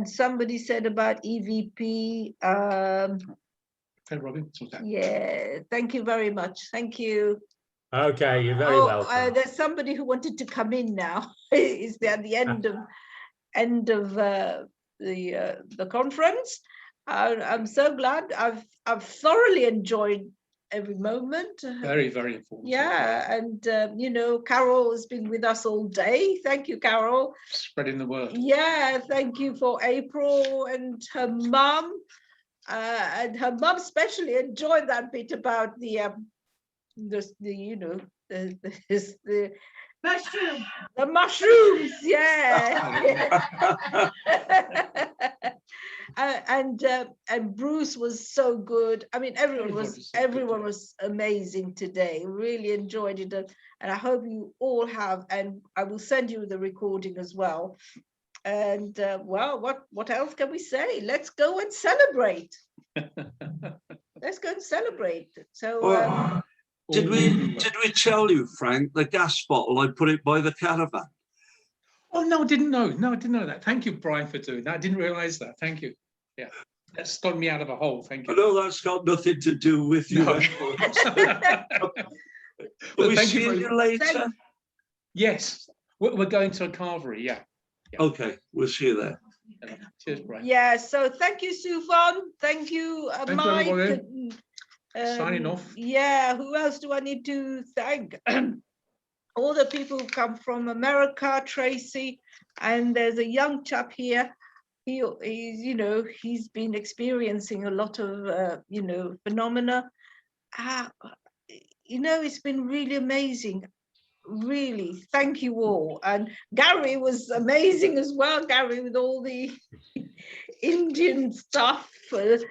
Speaker 2: somebody said about EVP.
Speaker 6: Okay, Robin.
Speaker 2: Yeah, thank you very much. Thank you.
Speaker 12: Okay, you're very welcome.
Speaker 2: There's somebody who wanted to come in now. Is there at the end of the conference? I'm so glad. I've thoroughly enjoyed every moment.
Speaker 6: Very, very informative.
Speaker 2: Yeah, and Carol has been with us all day. Thank you, Carol.
Speaker 6: Spreading the word.
Speaker 2: Yeah, thank you for April and her mum. And her mum especially enjoyed that bit about the mushrooms. The mushrooms, yeah. And Bruce was so good. I mean, everyone was amazing today. Really enjoyed it, and I hope you all have. And I will send you the recording as well. And well, what else can we say? Let's go and celebrate. Let's go and celebrate. So.
Speaker 11: Did we tell you, Frank, the gas bottle, I put it by the caravan?
Speaker 6: Oh, no, I didn't know. No, I didn't know that. Thank you, Brian, for doing that. I didn't realize that. Thank you. Yeah, that stunned me out of a hole. Thank you.
Speaker 11: I know that's got nothing to do with you.
Speaker 6: No.
Speaker 11: We'll see you later.
Speaker 6: Yes, we're going to a carvery. Yeah.
Speaker 11: Okay, we'll see you there.
Speaker 6: Cheers, Brian.
Speaker 2: Yeah, so thank you, Sufan. Thank you, Mike.
Speaker 6: Signing off.
Speaker 2: Yeah, who else do I need to thank? All the people who come from America, Tracy, and there's a young chap here. He's been experiencing a lot of phenomena. It's been really amazing. Really, thank you all. And Gary was amazing as well. Gary with all the Indian stuff. Have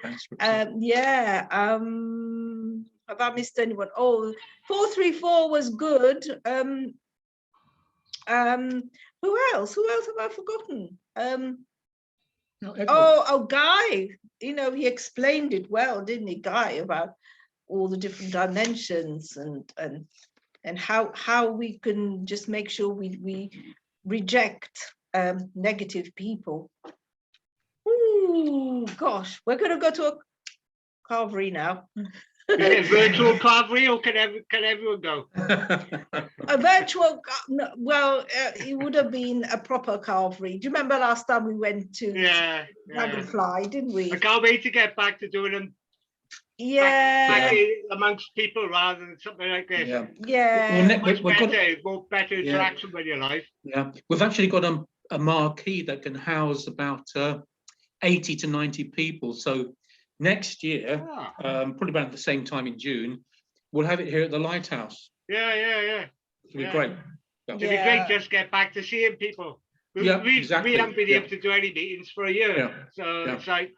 Speaker 2: I missed anyone? Oh, 434 was good. Who else have I forgotten? Guy. He explained it well, didn't he, Guy, about all the different dimensions and how we can just make sure we reject negative people. Ooh, gosh, we're going to go to a carvery now.
Speaker 3: Is it virtual carvery, or can everyone go?
Speaker 2: A virtual, well, it would have been a proper carvery. Do you remember last time we went to Dragonfly, didn't we?
Speaker 3: I can't wait to get back to doing them.
Speaker 2: Yeah,
Speaker 3: amongst people rather than something like this.
Speaker 2: Yeah.
Speaker 3: More better interaction with your life.
Speaker 6: Yeah, we've actually got a marquee that can house about 80 to 90 people. So next year, probably about the same time in June, we'll have it here at the Lighthouse.
Speaker 3: Yeah.
Speaker 6: It'll be great.
Speaker 3: It'd be great just get back to seeing people. We haven't been able to do any meetings for a year. So it's like